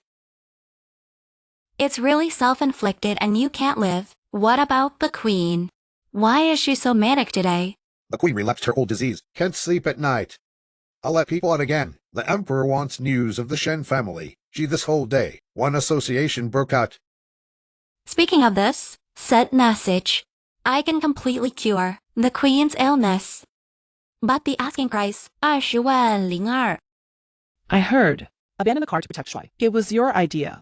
Speaker 1: It's really self-inflicted and you can't live. What about the queen? Why is she so manic today?
Speaker 7: The queen relapsed her old disease. Can't sleep at night. I'll let people out again. The emperor wants news of the Shen family. She this whole day. One association broke out.
Speaker 1: Speaking of this, sent message. I can completely cure the queen's illness. But the asking price, 20.02.
Speaker 2: I heard. Abandon the car to protect Shui. It was your idea.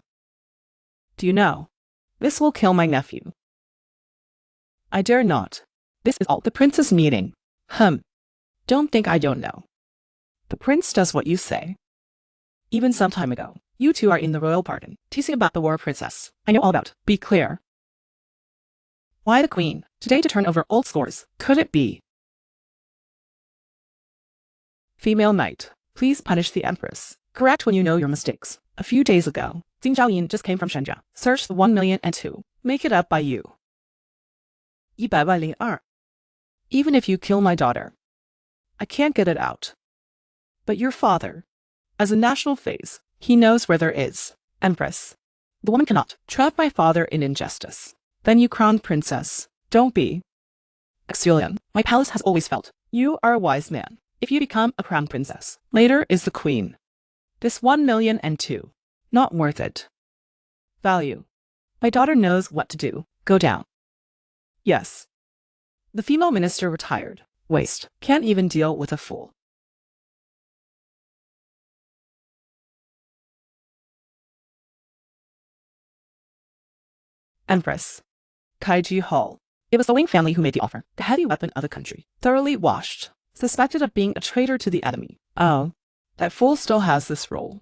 Speaker 2: Do you know? This will kill my nephew. I dare not. This is all the prince's meeting. Don't think I don't know. The prince does what you say. Even some time ago, you two are in the royal pardon, teasing about the war princess. I know all about. Be clear. Why the queen? Today to turn over old scores. Could it be? Female knight, please punish the empress. Correct when you know your mistakes. A few days ago, Jing Zhaoyin just came from Shenzhen. Search the 1,000,002. Make it up by you. 102. Even if you kill my daughter, I can't get it out. But your father, as a national face, he knows where there is. Empress, the woman cannot trap my father in injustice. Then you crown princess. Don't be. Xulian, my palace has always felt. You are a wise man. If you become a crown princess, later is the queen. This 1,000,002, not worth it. Value. My daughter knows what to do. Go down. Yes. The female minister retired. Waste. Can't even deal with a fool. Empress. Kaiji Hall. It was the Wing family who made the offer. The heavy weapon of the country. Thoroughly washed. Suspected of being a traitor to the enemy. Oh. That fool still has this role.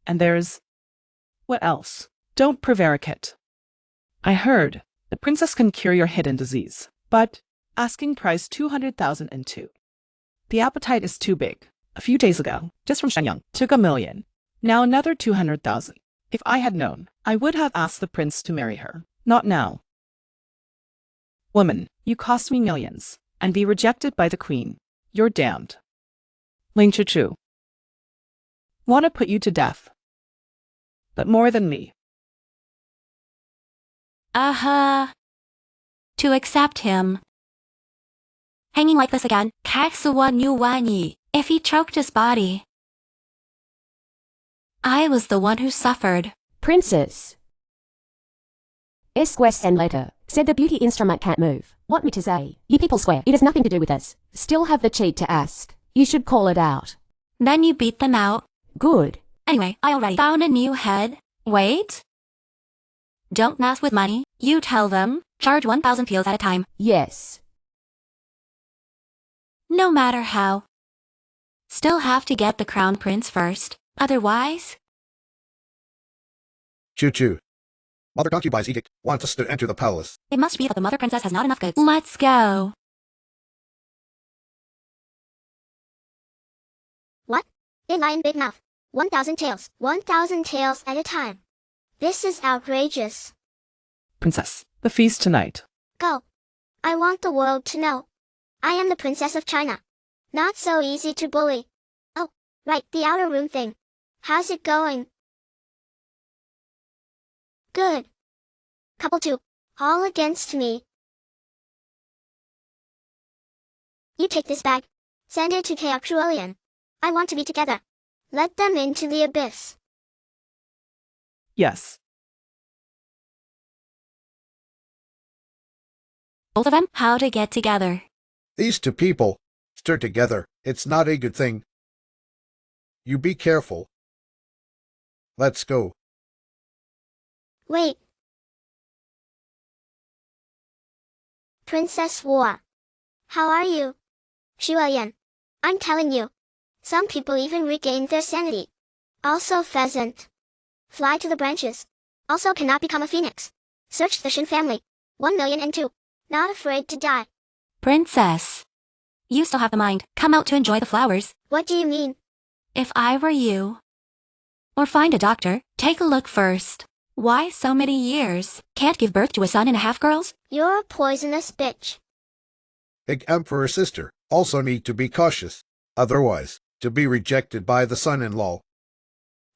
Speaker 2: And there's... What else? Don't prevaricate. I heard the princess can cure your hidden disease, but asking price 200,002. The appetite is too big. A few days ago, just from Shenyang, took 1 million. Now another 200,000. If I had known, I would have asked the prince to marry her. Not now. Woman, you cost me millions, and be rejected by the queen. You're damned. Ling Chu. Want to put you to death. But more than me.
Speaker 1: To accept him. Hanging like this again, if he choked his body. I was the one who suffered.
Speaker 9: Princess. Esquire send letter. Said the beauty instrument can't move. Want me to say? You people swear. It has nothing to do with us. Still have the cheek to ask. You should call it out.
Speaker 1: Then you beat them out.
Speaker 9: Good.
Speaker 1: Anyway, I already found a new head. Wait. Don't mess with money. You tell them. Charge 1,000 peels at a time.
Speaker 9: Yes.
Speaker 1: No matter how. Still have to get the crown prince first. Otherwise...
Speaker 7: Choo-choo. Mother Concubine's edict wants us to enter the palace.
Speaker 1: It must be that the mother princess has not enough goods. Let's go.
Speaker 4: What? Big lion, big mouth. 1,000 tails. 1,000 tails at a time. This is outrageous.
Speaker 2: Princess, the feast tonight.
Speaker 4: Go. I want the world to know. I am the princess of China. Not so easy to bully. Oh, right, the outer room thing. How's it going? Good. Couple 2. All against me. You take this bag. Send it to Keokruolian. I want to be together. Let them into the abyss.
Speaker 2: Yes.
Speaker 1: Both of them? How to get together.
Speaker 7: These two people stir together. It's not a good thing. You be careful. Let's go.
Speaker 4: Wait. Princess War. How are you? Shuayan. I'm telling you. Some people even regain their sanity. Also pheasant. Fly to the branches. Also cannot become a phoenix. Search the Shin family. 1,000,002. Not afraid to die.
Speaker 1: Princess. You still have the mind. Come out to enjoy the flowers.
Speaker 4: What do you mean?
Speaker 1: If I were you. Or find a doctor. Take a look first. Why so many years? Can't give birth to a son and a half, girls?
Speaker 4: You're a poisonous bitch.
Speaker 7: Big Emperor sister also need to be cautious. Otherwise, to be rejected by the son-in-law.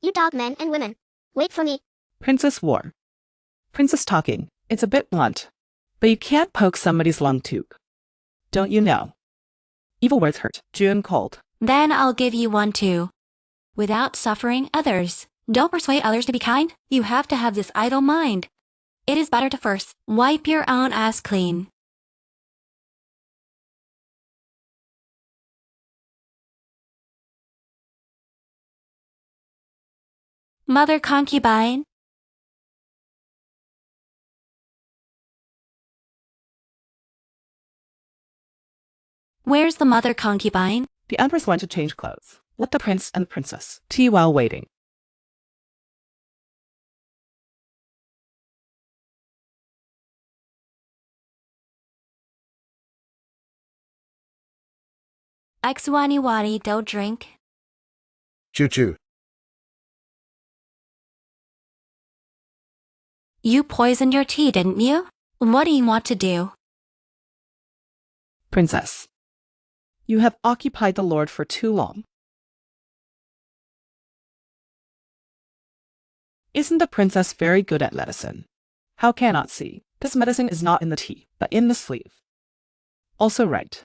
Speaker 4: You dog men and women. Wait for me.
Speaker 2: Princess War. Princess talking. It's a bit blunt. But you can't poke somebody's lung tube. Don't you know? Evil words hurt. June cold.
Speaker 1: Then I'll give you one too. Without suffering others. Don't persuade others to be kind. You have to have this idle mind. It is better to first wipe your own ass clean. Mother concubine. Where's the mother concubine?
Speaker 2: The Empress went to change clothes. Let the prince and the princess tea while waiting.
Speaker 1: Xwani don't drink.
Speaker 7: Choo-choo.
Speaker 1: You poisoned your tea, didn't you? What do you want to do?
Speaker 2: Princess. You have occupied the Lord for too long. Isn't the princess very good at medicine? How cannot see? This medicine is not in the tea, but in the sleeve. Also right.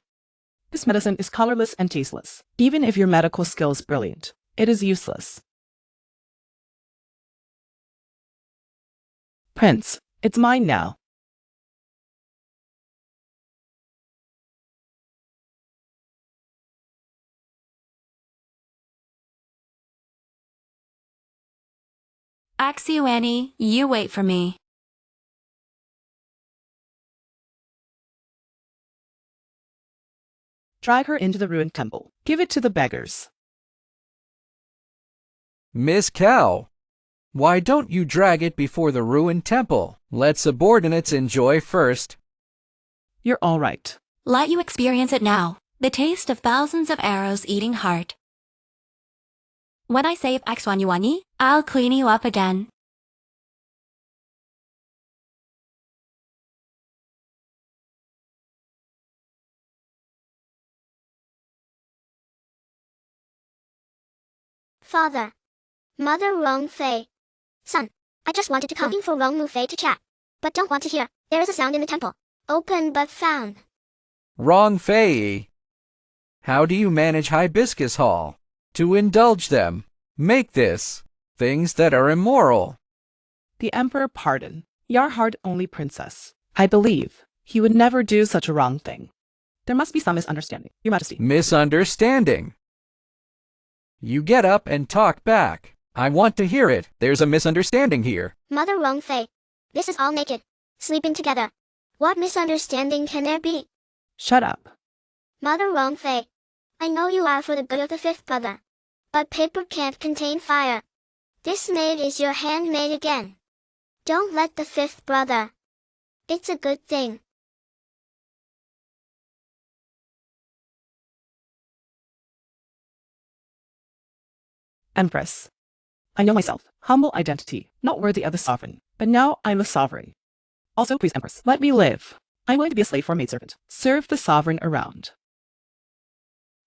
Speaker 2: This medicine is colorless and tasteless. Even if your medical skill is brilliant, it is useless. Prince, it's mine now.
Speaker 1: Axuani, you wait for me.
Speaker 2: Drag her into the ruined temple. Give it to the beggars.
Speaker 5: Miss Cow, why don't you drag it before the ruined temple? Let subordinates enjoy first.
Speaker 2: You're all right.
Speaker 1: Let you experience it now. The taste of thousands of arrows eating heart. When I save X1 Yuani, I'll clean you up again.
Speaker 4: Father. Mother Rong Fei. Son, I just wanted to come looking for Rong Mu Fei to chat, but don't want to hear. There is a sound in the temple. Open but found.
Speaker 5: Wrong Fei. How do you manage Hibiscus Hall? To indulge them. Make this. Things that are immoral.
Speaker 2: The Emperor pardon. Your heart-only princess. I believe he would never do such a wrong thing. There must be some misunderstanding, Your Majesty.
Speaker 5: Misunderstanding. You get up and talk back. I want to hear it. There's a misunderstanding here.
Speaker 4: Mother Rong Fei. This is all naked. Sleeping together. What misunderstanding can there be?
Speaker 2: Shut up.
Speaker 4: Mother Rong Fei. I know you are for the good of the fifth brother. But paper can't contain fire. This maid is your handmaid again. Don't let the fifth brother. It's a good thing.
Speaker 2: Empress. I know myself. Humble identity, not worthy of the sovereign. But now I'm a sovereign. Also, please, Empress, let me live. I'm willing to be a slave for a maidservant. Serve the sovereign around.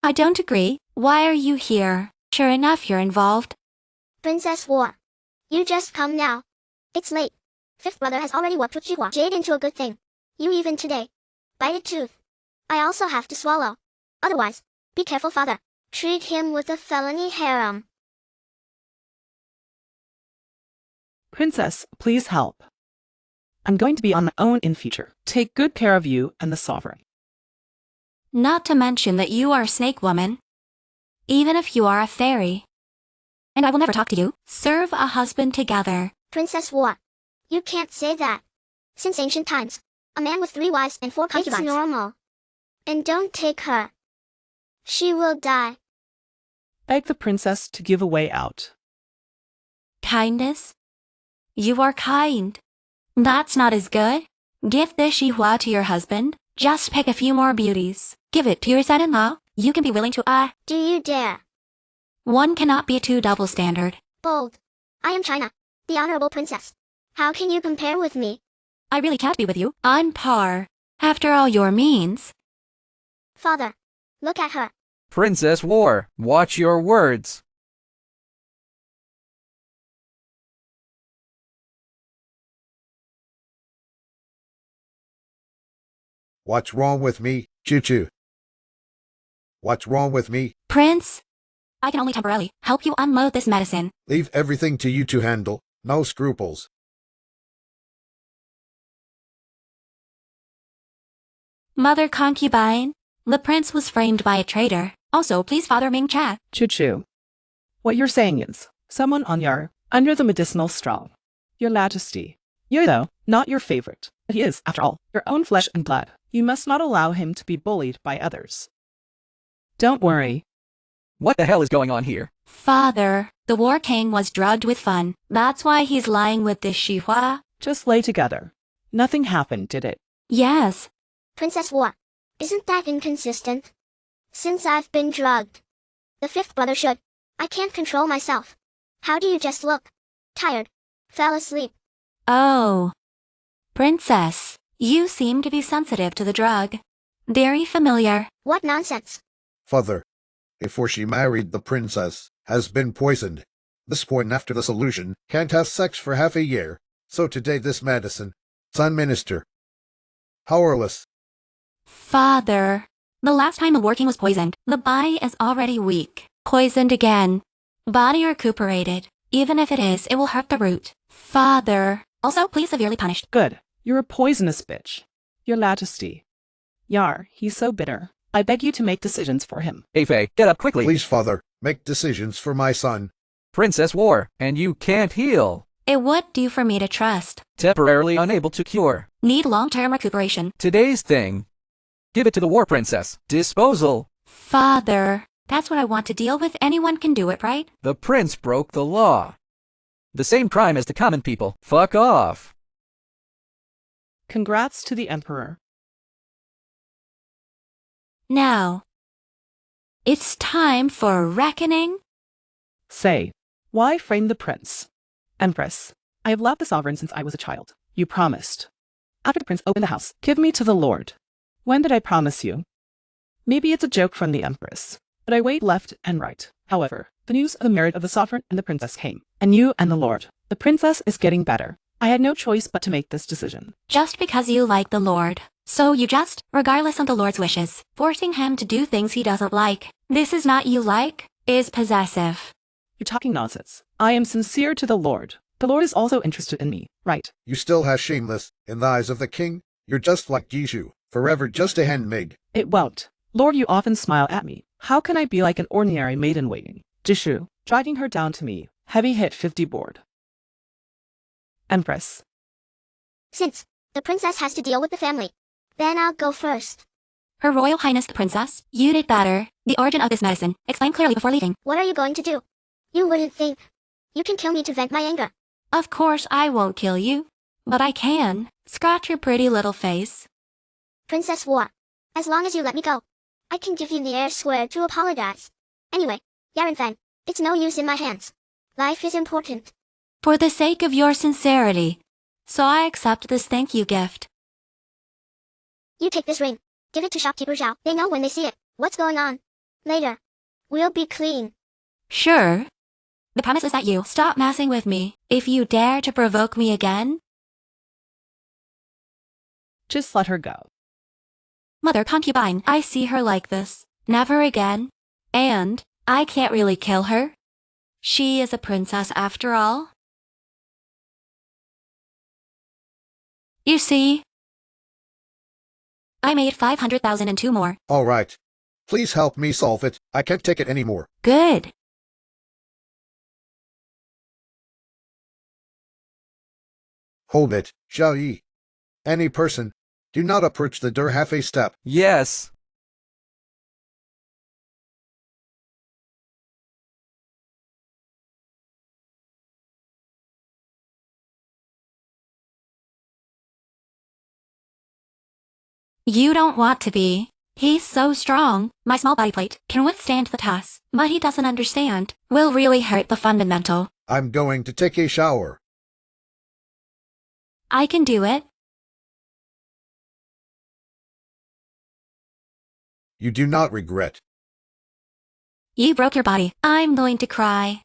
Speaker 1: I don't agree. Why are you here? Sure enough, you're involved.
Speaker 4: Princess War. You just come now. It's late. Fifth brother has already worked with Zhihua Jade into a good thing. You even today. Bited tooth. I also have to swallow. Otherwise, be careful, father. Treat him with a felony harem.
Speaker 2: Princess, please help. I'm going to be on my own in future. Take good care of you and the sovereign.
Speaker 1: Not to mention that you are a snake woman. Even if you are a fairy. And I will never talk to you. Serve a husband together.
Speaker 4: Princess War. You can't say that. Since ancient times, a man with 3 wives and 4 concubines. It's normal. And don't take her. She will die.
Speaker 2: Beg the princess to give a way out.
Speaker 1: Kindness? You are kind. That's not as good. Give the Zhihua to your husband. Just pick a few more beauties. Give it to your son-in-law. You can be willing to
Speaker 4: Do you dare?
Speaker 1: One cannot be too double standard.
Speaker 4: Bold. I am China, the honorable princess. How can you compare with me?
Speaker 1: I really can't be with you. On par. After all your means.
Speaker 4: Father, look at her.
Speaker 5: Princess War, watch your words.
Speaker 7: What's wrong with me, Choo-choo? What's wrong with me?
Speaker 1: Prince, I can only temporarily help you unload this medicine.
Speaker 7: Leave everything to you to handle. No scruples.
Speaker 1: Mother concubine, the prince was framed by a traitor. Also, please, Father Ming Cha.
Speaker 2: Choo-choo. What you're saying is, someone on your under the medicinal straw. Your Majesty. You though, not your favorite. But he is, after all, your own flesh and blood. You must not allow him to be bullied by others. Don't worry.
Speaker 5: What the hell is going on here?
Speaker 1: Father, the war king was drugged with fun. That's why he's lying with this Zhihua.
Speaker 2: Just lay together. Nothing happened, did it?
Speaker 1: Yes.
Speaker 4: Princess War. Isn't that inconsistent? Since I've been drugged. The fifth brother should. I can't control myself. How do you just look? Tired. Fell asleep.
Speaker 1: Oh. Princess, you seem to be sensitive to the drug. Very familiar.
Speaker 4: What nonsense.
Speaker 7: Father, before she married the princess, has been poisoned. This point after the solution, can't have sex for half a year. So today this medicine. Son Minister. Powerless.
Speaker 1: Father, the last time the war king was poisoned, the body is already weak. Poisoned again. Body recuperated. Even if it is, it will hurt the root. Father, also please severely punished.
Speaker 2: Good. You're a poisonous bitch. Your Majesty. Yar, he's so bitter. I beg you to make decisions for him.
Speaker 5: Fei, get up quickly.
Speaker 7: Please, Father, make decisions for my son.
Speaker 5: Princess War, and you can't heal.
Speaker 1: It would do for me to trust.
Speaker 5: Temporarily unable to cure.
Speaker 1: Need long-term recuperation.
Speaker 5: Today's thing. Give it to the war princess. Disposal.
Speaker 1: Father, that's what I want to deal with. Anyone can do it, right?
Speaker 5: The prince broke the law. The same crime as the common people. Fuck off.
Speaker 2: Congrats to the Emperor.
Speaker 1: Now, It's time for a reckoning.
Speaker 2: Say, why frame the prince? Empress, I have loved the sovereign since I was a child. You promised. After the prince opened the house, give me to the lord. When did I promise you? Maybe it's a joke from the empress, but I weighed left and right. However, the news of the marriage of the sovereign and the princess came, and you and the lord. The princess is getting better. I had no choice but to make this decision.
Speaker 1: Just because you like the Lord. So you just, regardless of the Lord's wishes, forcing him to do things he doesn't like. This is not you like, is possessive.
Speaker 2: You're talking nonsense. I am sincere to the Lord. The Lord is also interested in me, right?
Speaker 7: You still have shameless, in the eyes of the king. You're just like Jishu, forever just a handmaid.
Speaker 2: It won't. Lord, you often smile at me. How can I be like an ordinary maiden-waiting? Jishu, dragging her down to me. Heavy hit 50 board. Empress.
Speaker 4: Since the princess has to deal with the family, then I'll go first.
Speaker 1: Her Royal Highness the Princess, you did better. The origin of this medicine, explain clearly before leaving.
Speaker 4: What are you going to do? You wouldn't think. You can kill me to vent my anger.
Speaker 1: Of course I won't kill you. But I can. Scratch your pretty little face.
Speaker 4: Princess War. As long as you let me go, I can give you the air square to apologize. Anyway, Yarenfan, it's no use in my hands. Life is important.
Speaker 1: For the sake of your sincerity. So I accept this thank you gift.
Speaker 4: You take this ring. Give it to shopkeeper Zhao. They know when they see it. What's going on? Later. We'll be clean.
Speaker 1: Sure. The promise is that you stop messing with me. If you dare to provoke me again.
Speaker 2: Just let her go.
Speaker 1: Mother concubine, I see her like this. Never again. And I can't really kill her. She is a princess after all. You see, I made 500,000 and 2 more.
Speaker 7: All right. Please help me solve it. I can't take it anymore.
Speaker 1: Good.
Speaker 7: Hold it, Xiao Yi. Any person, do not approach the door half a step.
Speaker 5: Yes.
Speaker 1: You don't want to be. He's so strong. My small body plate can withstand the toss, but he doesn't understand. Will really hurt the fundamental.
Speaker 7: I'm going to take a shower.
Speaker 1: I can do it.
Speaker 7: You do not regret.
Speaker 1: You broke your body. I'm going to cry.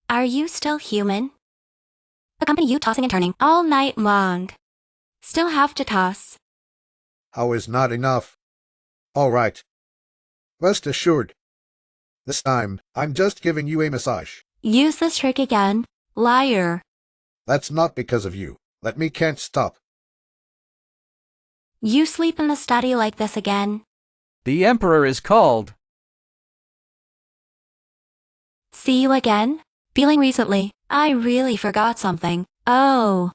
Speaker 1: Are you still human? Accompany you tossing and turning all night long. Still have to toss.
Speaker 7: How is not enough? All right. Rest assured. This time, I'm just giving you a massage.
Speaker 1: Use this trick again, liar.
Speaker 7: That's not because of you. Let me can't stop.
Speaker 1: You sleep in the study like this again.
Speaker 5: The Emperor is called.
Speaker 1: See you again? Feeling recently, I really forgot something. Oh.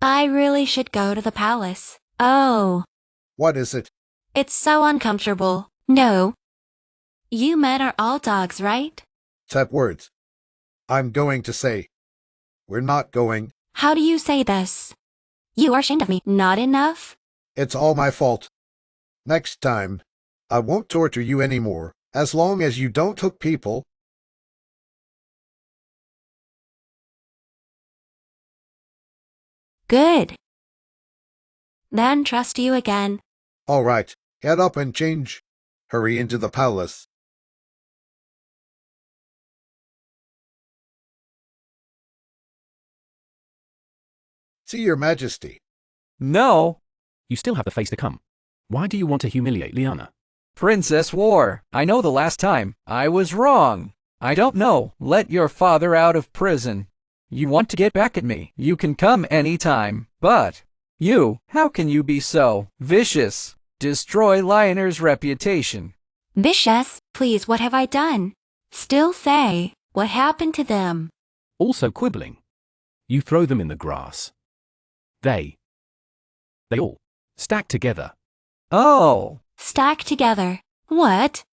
Speaker 1: I really should go to the palace. Oh.
Speaker 7: What is it?
Speaker 1: It's so uncomfortable. No. You men are all dogs, right?
Speaker 7: Tap words. I'm going to say. We're not going.
Speaker 1: How do you say this? You are ashamed of me. Not enough?
Speaker 7: It's all my fault. Next time, I won't torture you anymore, as long as you don't hook people.
Speaker 1: Good. Then trust you again.
Speaker 7: All right, get up and change. Hurry into the palace. See your majesty.
Speaker 5: No.
Speaker 6: You still have the face to come. Why do you want to humiliate Liana?
Speaker 5: Princess War, I know the last time. I was wrong. I don't know. Let your father out of prison. You want to get back at me. You can come anytime. But you, how can you be so vicious? Destroy Lioner's reputation.
Speaker 1: Vicious? Please, what have I done? Still say, what happened to them?
Speaker 6: Also quibbling. You throw them in the grass. They all stack together.
Speaker 5: Oh,
Speaker 1: Stack together. What?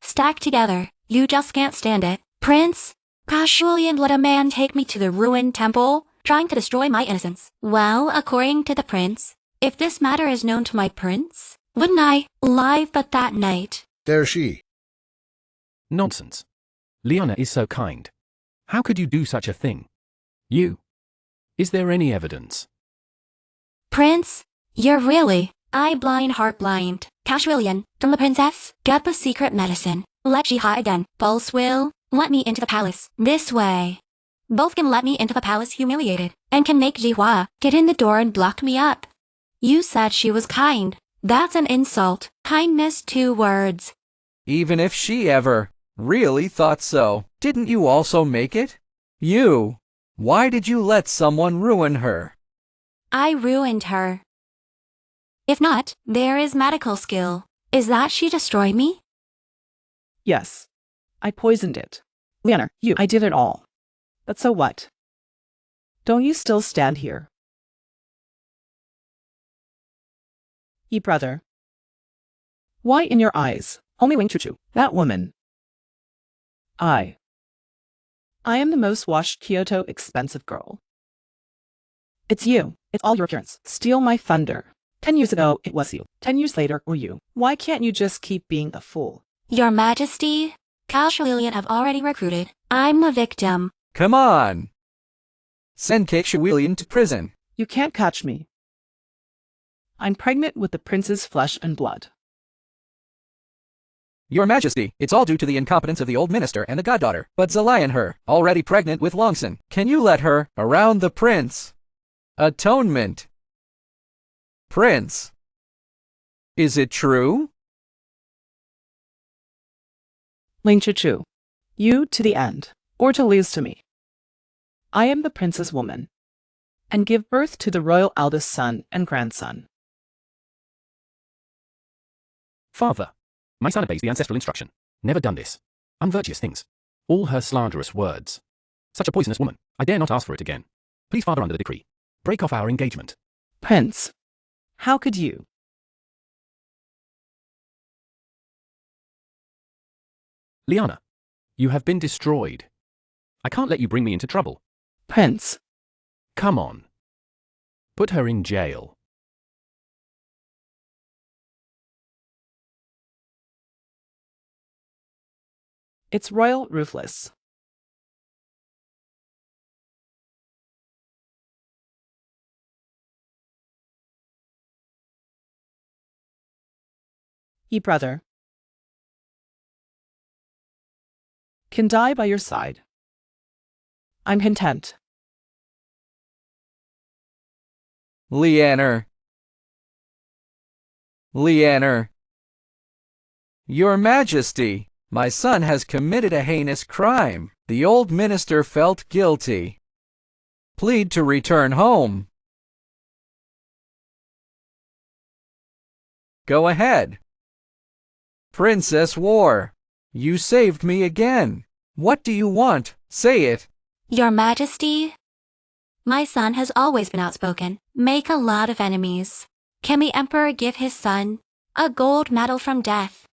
Speaker 1: Stack together. You just can't stand it. Prince? Gosh, Julian, let a man take me to the ruined temple, trying to destroy my innocence. Well, according to the prince, if this matter is known to my prince, wouldn't I live but that night?
Speaker 7: Dare she?
Speaker 6: Nonsense. Liana is so kind. How could you do such a thing? You. Is there any evidence?
Speaker 1: Prince, you're really heart blind. Casualian, from the princess, get the secret medicine. Let she hide then. False will, let me into the palace. This way. Both can let me into the palace humiliated, and can make Jihua get in the door and block me up. You said she was kind. That's an insult. Kindness, 2 words.
Speaker 5: even if she ever really thought so. Didn't you also make it? You. Why did you let someone ruin her?
Speaker 1: I ruined her. If not, there is medical skill. Is that she destroyed me?
Speaker 2: Yes. I poisoned it. Leonard, I did it all. But so what? Don't you still stand here? Ye brother. Why in your eyes? Only Wing Chuchu, that woman. I am the most washed Kyoto expensive girl. It's you. It's all your appearance. Steal my thunder. 10 years ago, it was you. 10 years later, were you. Why can't you just keep being a fool?
Speaker 1: Your Majesty, Cal Shililian have already recruited. I'm a victim.
Speaker 5: Come on. Send Keshawilian to prison.
Speaker 2: You can't catch me. I'm pregnant with the prince's flesh and blood.
Speaker 5: Your Majesty, it's all due to the incompetence of the old minister and the goddaughter. But Zalayan her, already pregnant with Longson. Can you let her around the prince? Atonement. Prince. Is it true?
Speaker 2: Ling Chuchu, you to the end, or to lose to me. I am the prince's woman, and give birth to the royal eldest son and grandson.
Speaker 6: Father, my son obeys the ancestral instruction. Never done this. Unvirtuous things. All her slanderous words. Such a poisonous woman. I dare not ask for it again. Please, Father, under the decree, break off our engagement.
Speaker 2: Prince, how could you?
Speaker 6: Liana, you have been destroyed. I can't let you bring me into trouble.
Speaker 2: Prince,
Speaker 6: Come on. Put her in jail.
Speaker 2: it's royal ruthless. Ye brother, can die by your side. I'm content.
Speaker 5: Leaner. Leaner. Your Majesty, my son has committed a heinous crime. The old minister felt guilty. Plead to return home. Go ahead. Princess War, you saved me again. What do you want? Say it.
Speaker 1: Your Majesty, my son has always been outspoken. Make a lot of enemies. Can the Emperor give his son a gold medal from death?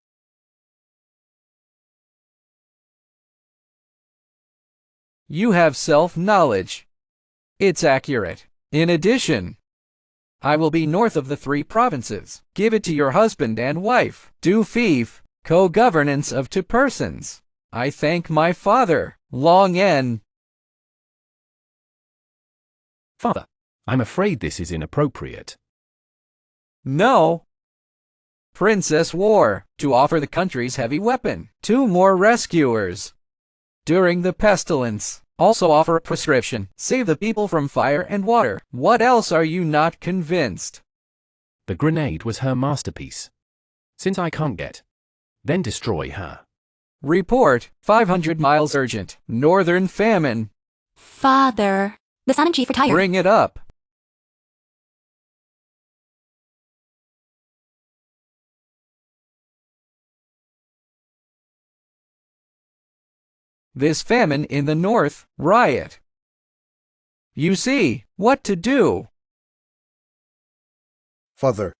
Speaker 5: You have self-knowledge. It's accurate. In addition, I will be north of the 3 provinces. Give it to your husband and wife. Do fief, co-governance of 2 persons. I thank my father, Long N.
Speaker 6: Father, I'm afraid this is inappropriate.
Speaker 5: No. Princess War, to offer the country's heavy weapon. 2 more rescuers. During the pestilence, also offer a prescription. Save the people from fire and water. What else are you not convinced?
Speaker 6: The grenade was her masterpiece. Since I can't get, then destroy her.
Speaker 5: Report, 500 miles urgent. Northern famine.
Speaker 1: Father, the son in chief retired.
Speaker 5: Bring it up. This famine in the north, riot. You see, what to do.
Speaker 7: Father,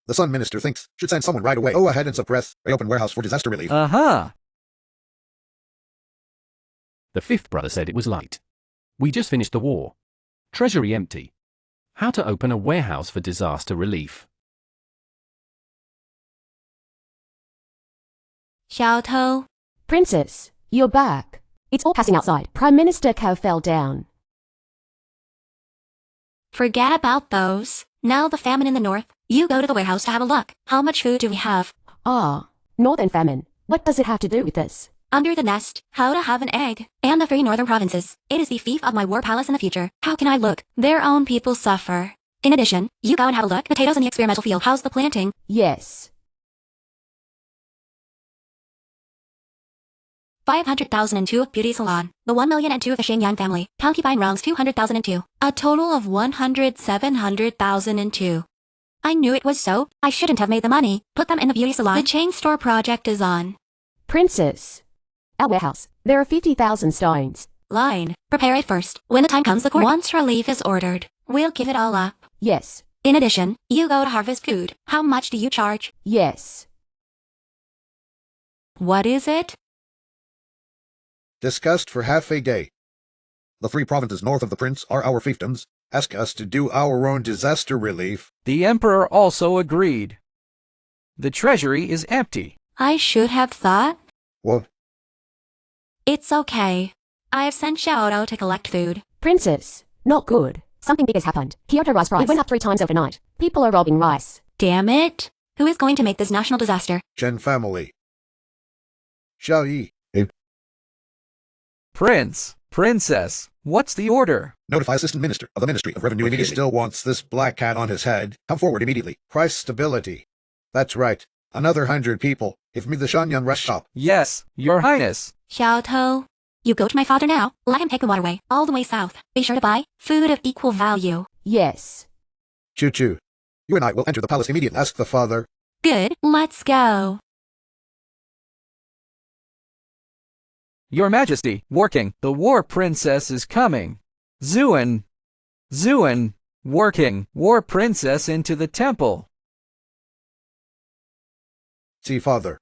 Speaker 7: the Sun Minister thinks should send someone right away. Go ahead and suppress a open warehouse for disaster relief.
Speaker 5: Uh-huh.
Speaker 6: The fifth brother said it was light. We just finished the war. Treasury empty. How to open a warehouse for disaster relief.
Speaker 1: 小偷
Speaker 9: Princess, you're back. It's all passing outside. Prime Minister Cao fell down.
Speaker 1: Forget about those. Now the famine in the north. You go to the warehouse to have a look. How much food do we have?
Speaker 9: Ah, northern famine. What does it have to do with this?
Speaker 1: Under the nest, how to have an egg, and the 3 northern provinces. It is the fief of my war palace in the future. How can I look? Their own people suffer. In addition, you go and have a look. Potatoes in the experimental field. How's the planting?
Speaker 9: Yes.
Speaker 1: 500,002 beauty salon. The 1,000,002 of the Shenyang family. Concubine rounds 200,002. A total of 107,002. I knew it was so. I shouldn't have made the money. Put them in the beauty salon. The chain store project is on.
Speaker 9: Princess. Our warehouse. There are 50,000 stones.
Speaker 1: Line. Prepare it first. When the time comes, the court. Once relief is ordered, we'll give it all up.
Speaker 9: Yes.
Speaker 1: In addition, you go to harvest food. How much do you charge?
Speaker 9: Yes.
Speaker 1: What is it?
Speaker 7: Discussed for half a day. The 3 provinces north of the prince are our fiefdoms. Ask us to do our own disaster relief.
Speaker 5: The emperor also agreed. The treasury is empty.
Speaker 1: I should have thought.
Speaker 7: What?
Speaker 1: It's okay. I've sent Xiaodo to collect food.
Speaker 9: Princess. Not good. Something big has happened. Kyoto rice price. It went up 3 times overnight. People are robbing rice.
Speaker 1: Damn it. Who is going to make this national disaster?
Speaker 7: Chen family. Xiao Yi.
Speaker 5: Prince, princess, what's the order?
Speaker 7: Notify Assistant Minister of the Ministry of Revenue immediately. He still wants this black cat on his head. Come forward immediately. Price stability. That's right. Another 100 people. Give me the Shanyan Rush Shop.
Speaker 5: Yes, your highness.
Speaker 1: Xiaotou. You go to my father now. Let him take the waterway all the way south. Be sure to buy food of equal value.
Speaker 9: Yes.
Speaker 7: Choo-choo. You and I will enter the palace immediately. Ask the father.
Speaker 1: Good. Let's go.
Speaker 5: Your Majesty, War King, the war princess is coming. Zuan, War King, war princess into the temple.
Speaker 7: See father.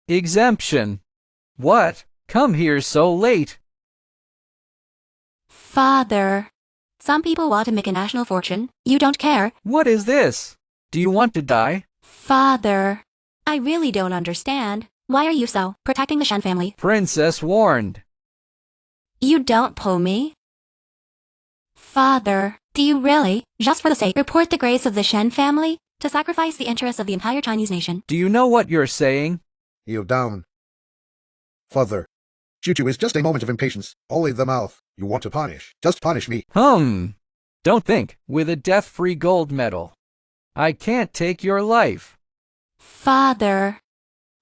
Speaker 5: Exemption. What? Come here so late.
Speaker 1: Father. Some people want to make a national fortune. You don't care.
Speaker 5: What is this? Do you want to die?
Speaker 1: Father. I really don't understand. Why are you so protecting the Shen family?
Speaker 5: Princess warned.
Speaker 1: You don't pull me. Father, do you really, just for the sake, report the grace of the Shen family? To sacrifice the interests of the entire Chinese nation?
Speaker 5: Do you know what you're saying?
Speaker 7: You down. Father. Choo-choo is just a moment of impatience. Only the mouth. You want to punish. Just punish me.
Speaker 5: Don't think. With a death-free gold medal, I can't take your life.
Speaker 1: Father.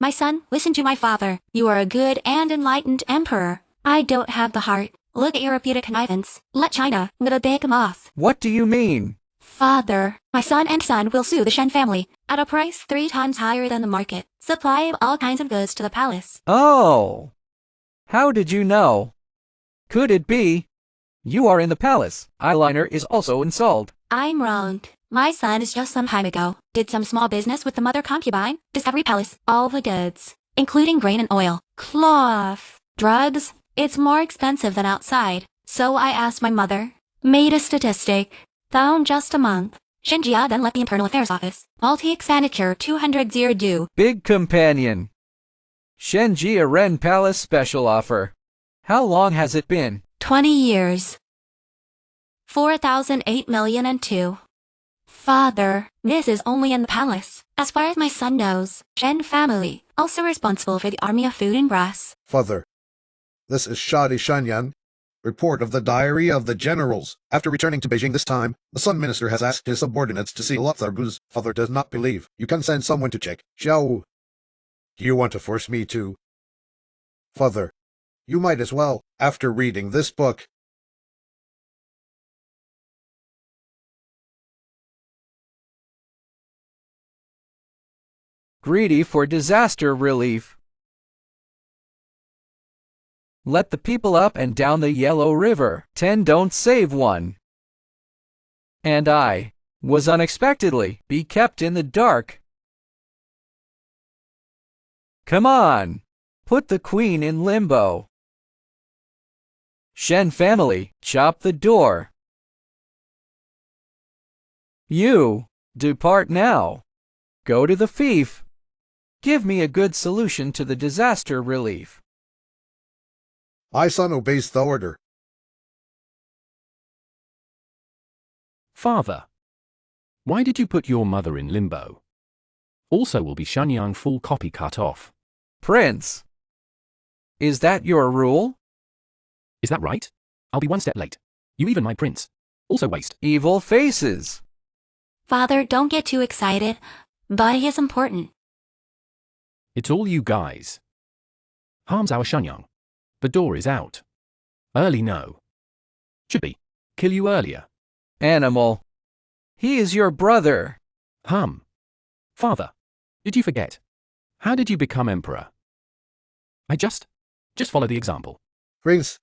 Speaker 1: My son, listen to my father. You are a good and enlightened emperor. I don't have the heart. Look at your reputed connivance. Let China, with a big mouth.
Speaker 5: What do you mean?
Speaker 1: Father, my son and son will sue the Shen family at a price 3 times higher than the market. Supply of all kinds of goods to the palace.
Speaker 5: Oh. How did you know? Could it be? You are in the palace. Eyeliner is also installed.
Speaker 1: I'm wrong. My son is just some time ago. Did some small business with the mother concubine. Discovery Palace. All the goods, including grain and oil, cloth, drugs. It's more expensive than outside. So I asked my mother. Made a statistic. Found just a month. Shinjia then left the Internal Affairs Office. Multi-expenditure 200 due.
Speaker 5: Big companion. Shenjia Ren Palace special offer. How long has it been?
Speaker 1: 20 years. 4,008,002. Father, this is only in the palace. As far as my son knows, Shen family, also responsible for the army of food and grass.
Speaker 7: Father. This is Shadi Shanyan. Report of the Diary of the Generals. After returning to Beijing this time, the Sun Minister has asked his subordinates to see Lothargu's father does not believe. You can send someone to check. Xiao. Do you want to force me to? Father. You might as well, after reading this book.
Speaker 5: Greedy for disaster relief. Let the people up and down the Yellow River. 10 don't save one. And I was unexpectedly be kept in the dark. Come on, put the queen in limbo. Shen family, chop the door. You, depart now. Go to the fief. Give me a good solution to the disaster relief.
Speaker 7: I son obeys the order.
Speaker 6: Father, why did you put your mother in limbo? Also will be Shenyang full copy cut off.
Speaker 5: Prince, is that your rule?
Speaker 6: Is that right? I'll be one step late. You even my prince. Also waste.
Speaker 5: Evil faces.
Speaker 1: Father, don't get too excited. Body is important.
Speaker 6: It's all you guys. Harms our Shenyang. The door is out. Early no. Should be. Kill you earlier.
Speaker 5: Animal. He is your brother.
Speaker 6: Father, did you forget? How did you become emperor? I just follow the example.
Speaker 7: Prince,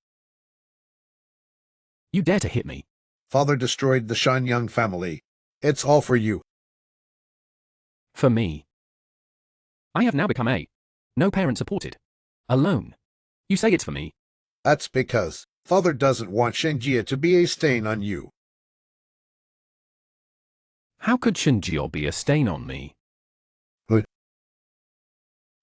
Speaker 6: You dare to hit me.
Speaker 7: father destroyed the Shenyang family. It's all for you.
Speaker 6: For me. I have now become no parent supported. Alone. You say it's for me.
Speaker 7: That's because father doesn't want Shenjia to be a stain on you.
Speaker 6: How could Shinjio be a stain on me?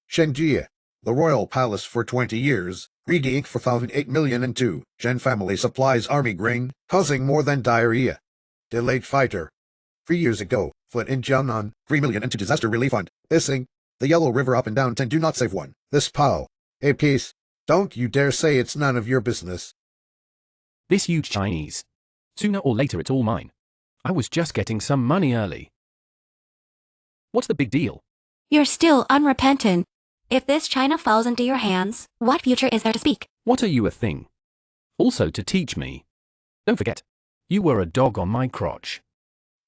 Speaker 7: Shenjia, the royal palace for 20 years, reading for 1,008 million and two. Shen family supplies army grain, causing more than diarrhea. Delayed fighter. 3 years ago, foot in Jiangnan, 3 million into disaster relief fund. Missing. The Yellow River up and down 10 do not save one. This pal. A piece. Don't you dare say it's none of your business.
Speaker 6: This huge Chinese. Sooner or later it's all mine. I was just getting some money early. What's the big deal?
Speaker 1: You're still unrepentant. If this China falls into your hands, what future is there to speak?
Speaker 6: What are you a thing? Also to teach me. Don't forget, you were a dog on my crotch.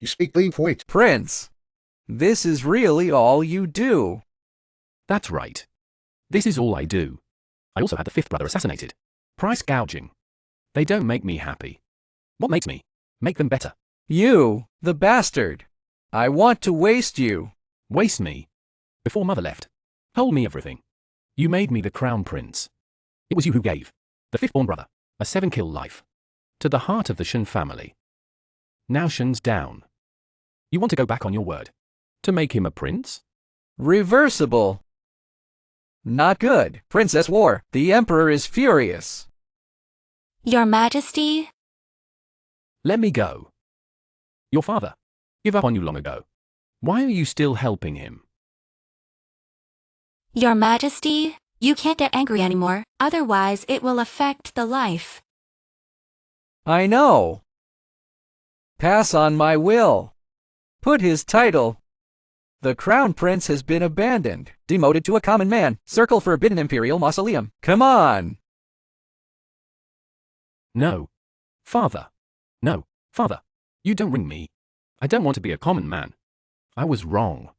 Speaker 7: You speak clean point.
Speaker 5: Prince, this is really all you do.
Speaker 6: That's right. This is all I do. I also had the fifth brother assassinated. Price gouging. They don't make me happy. What makes me? Make them better.
Speaker 5: You, the bastard. I want to waste you.
Speaker 6: Waste me. Before mother left. Told me everything. You made me the crown prince. It was you who gave the fifth-born brother a 7-kill life to the heart of the Shen family. Now Shen's down. You want to go back on your word to make him a prince?
Speaker 5: Reversible. Not good. Princess War. The Emperor is furious.
Speaker 1: Your Majesty?
Speaker 6: Let me go. Your father gave up on you long ago. Why are you still helping him?
Speaker 1: Your Majesty, you can't get angry anymore, otherwise it will affect the life.
Speaker 5: I know. Pass on my will. Put his title. The crown prince has been abandoned, demoted to a common man. Circle forbidden imperial mausoleum. Come on.
Speaker 6: No. Father. No, father. You don't ring me. I don't want to be a common man. I was wrong.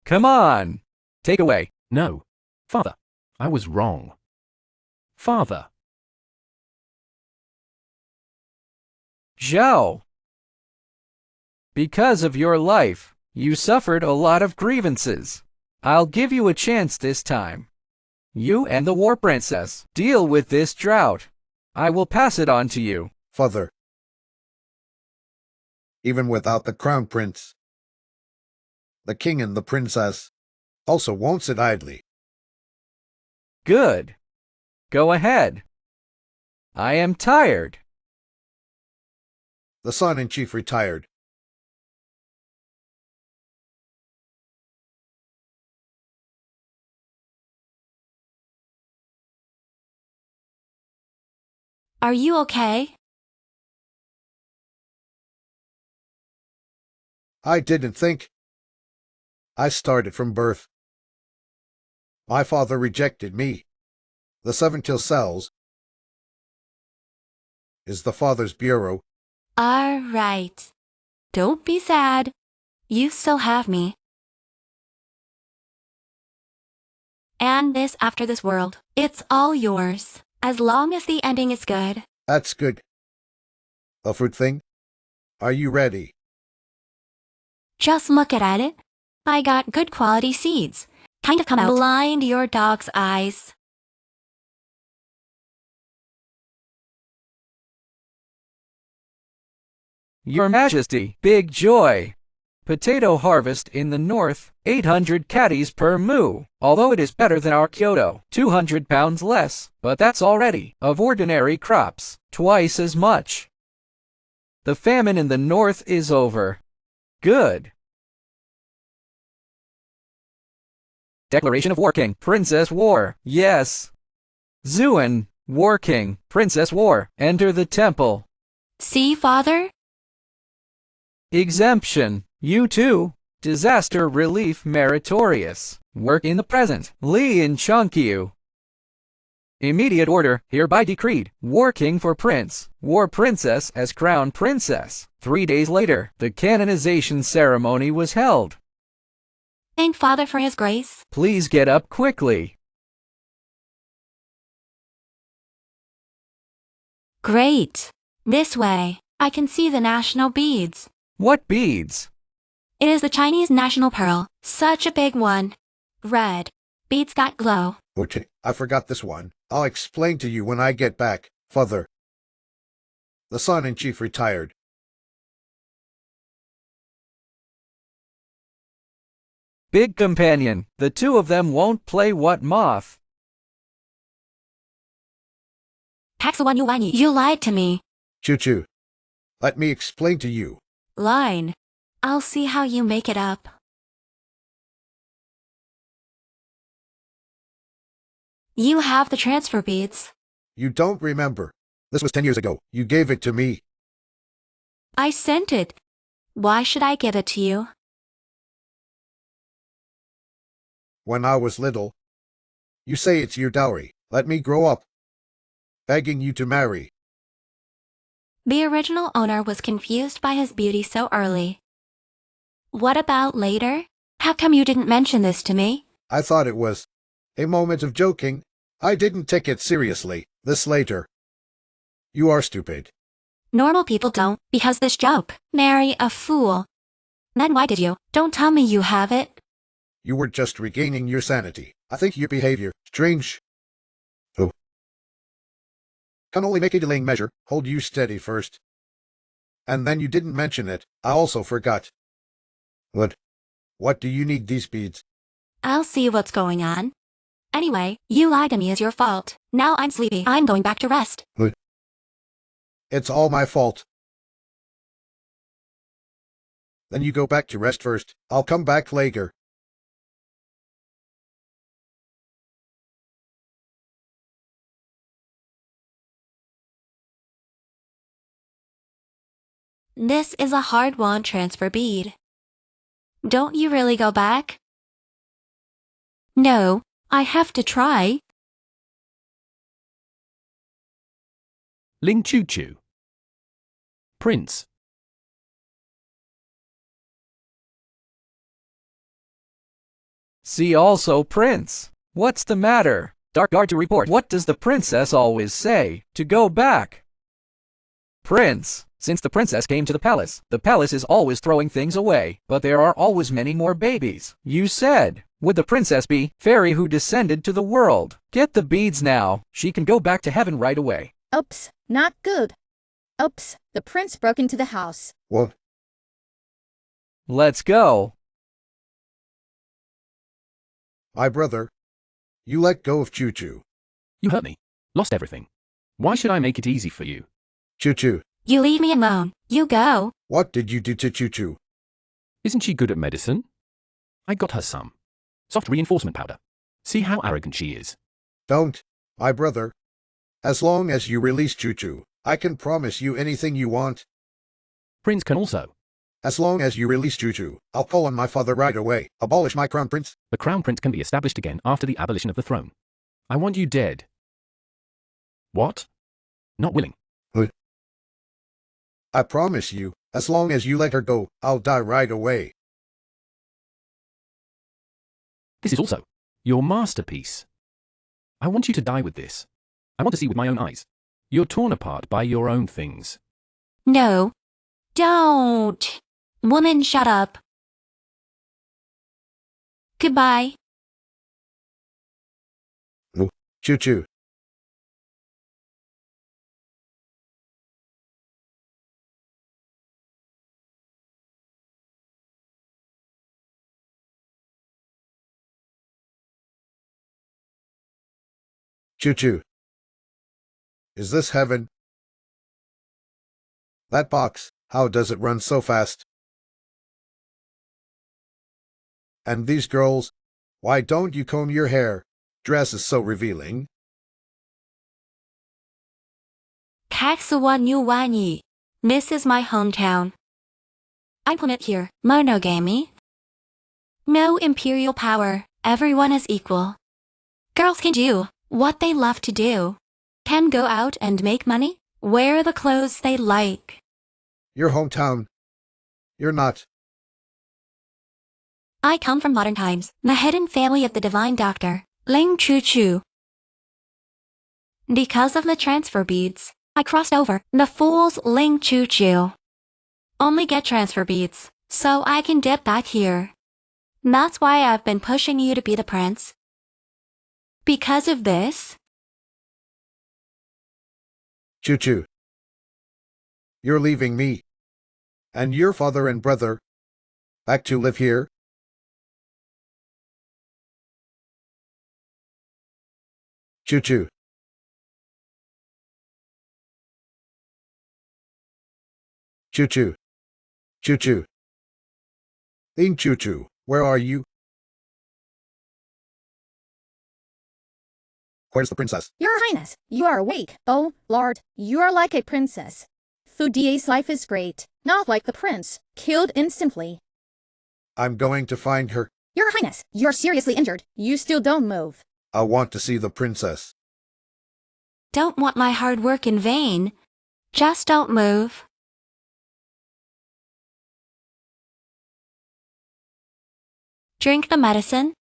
Speaker 5: Come on. Take away.
Speaker 6: No. Father. I was wrong. Father.
Speaker 5: Zhao. Because of your life, you suffered a lot of grievances. I'll give you a chance this time. You and the war princess deal with this drought. I will pass it on to you.
Speaker 7: Father. Even without the crown prince, the king and the princess also won't sit idly.
Speaker 5: Good. Go ahead. I am tired.
Speaker 7: The son-in-chief retired.
Speaker 1: Are you okay?
Speaker 7: I didn't think. I started from birth. My father rejected me. The 7-kill cells is the father's bureau.
Speaker 1: All right. Don't be sad. You still have me. And this after this world. It's all yours. As long as the ending is good.
Speaker 7: That's good. The fruit thing? Are you ready?
Speaker 1: Just look at it. I got good quality seeds. Kind of come out. Blind your dog's eyes.
Speaker 5: Your Majesty, big joy. Potato harvest in the north, 800 caddies per moo. Although it is better than our Kyoto, 200 pounds less, but that's already, of ordinary crops, twice as much. The famine in the north is over. Good. Declaration of War King, Princess War, yes. Zuan, War King, Princess War, enter the temple.
Speaker 1: See, father?
Speaker 5: Exemption, you too. Disaster relief meritorious. Work in the present, Li in Chunkyu. Immediate order, hereby decreed, War King for Prince, War Princess as Crown Princess. 3 days later, the canonization ceremony was held.
Speaker 1: Thank Father for his grace.
Speaker 5: Please get up quickly.
Speaker 1: Great. This way. I can see the national beads.
Speaker 5: What beads?
Speaker 1: It is the Chinese national pearl. Such a big one. Red. Beads that glow.
Speaker 7: Okay, I forgot this one. I'll explain to you when I get back, Father. The son-in-chief retired.
Speaker 5: Big companion, the two of them won't play what moth.
Speaker 1: You lied to me.
Speaker 7: Choo-choo. Let me explain to you.
Speaker 1: Line. I'll see how you make it up. You have the transfer beads.
Speaker 7: You don't remember. This was 10 years ago. You gave it to me.
Speaker 1: I sent it. Why should I give it to you?
Speaker 7: When I was little. You say it's your dowry. Let me grow up. Begging you to marry.
Speaker 1: The original owner was confused by his beauty so early. What about later? How come you didn't mention this to me?
Speaker 7: I thought it was a moment of joking. I didn't take it seriously. This later. You are stupid.
Speaker 1: Normal people don't, because this joke. Marry a fool. Then why did you? Don't tell me you have it.
Speaker 7: You were just regaining your sanity. I think your behavior strange. Oh. Can only make a delaying measure. Hold you steady first. And then you didn't mention it. I also forgot. What do you need these beads?
Speaker 1: I'll see what's going on. Anyway, you lied to me is your fault. Now I'm sleepy. I'm going back to rest.
Speaker 7: It's all my fault. Then you go back to rest first. I'll come back later.
Speaker 1: This is a hard-won transfer bead. Don't you really go back? No, I have to try.
Speaker 6: Ling Choo Choo. Prince.
Speaker 5: See also Prince. What's the matter? Dark Guard to report. What does the princess always say? To go back. Prince. Since the princess came to the palace is always throwing things away, but there are always many more babies. You said, would the princess be fairy who descended to the world? Get the beads now. She can go back to heaven right away.
Speaker 3: Oops, not good. Oops, the prince broke into the house.
Speaker 7: What?
Speaker 5: Let's go.
Speaker 7: My brother. You let go of Choo-choo.
Speaker 6: You hurt me. Lost everything. Why should I make it easy for you?
Speaker 7: Choo-choo.
Speaker 1: You leave me alone. You go.
Speaker 7: What did you do to Choo-choo?
Speaker 6: Isn't she good at medicine? I got her some. Soft reinforcement powder. See how arrogant she is.
Speaker 7: Don't, my brother. As long as you release Choo-choo, I can promise you anything you want.
Speaker 6: Prince can also.
Speaker 7: As long as you release Choo-choo, I'll call on my father right away. Abolish my crown prince.
Speaker 6: The crown prince can be established again after the abolition of the throne. I want you dead. What? Not willing.
Speaker 7: I promise you, as long as you let her go, I'll die right away.
Speaker 6: This is also. Your masterpiece. I want you to die with this. I want to see with my own eyes. You're torn apart by your own things.
Speaker 1: No. Don't. Woman, shut up. Goodbye.
Speaker 7: Choo-choo. Choo-choo. Is this heaven? That box, how does it run so fast? And these girls, why don't you comb your hair? Dress is so revealing.
Speaker 1: Kaksawa. This is my hometown. I implement here monogamy. No imperial power. Everyone is equal. Girls can do what they love to do. Can go out and make money, wear the clothes they like.
Speaker 7: Your hometown. You're not.
Speaker 1: I come from modern times, the hidden family of the divine doctor, Ling Chu Chu. Because of the transfer beads, I crossed over the fool's Ling Chu Chu. Only get transfer beads, so I can dip back here. That's why I've been pushing you to be the prince. Because of this?
Speaker 7: Choo-choo. You're leaving me. And your father and brother. Back to live here. Choo-choo. Choo-choo. Choo-choo. Ling Choo-choo, where are you? Where's the princess?
Speaker 3: Your Highness, you are awake. Oh, Lord, you are like a princess. Fudia's life is great, not like the prince, killed instantly.
Speaker 7: I'm going to find her.
Speaker 3: Your Highness, you're seriously injured. You still don't move.
Speaker 7: I want to see the princess.
Speaker 1: Don't want my hard work in vain. Just don't move. Drink the medicine.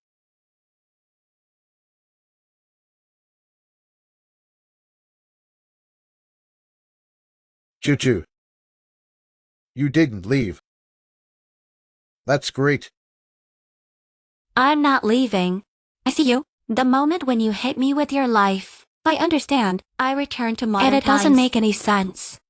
Speaker 7: Choo-choo. You didn't leave. That's great.
Speaker 1: I'm not leaving. I see you. The moment when you hit me with your life. I understand. I return to modern times. And it doesn't make any sense.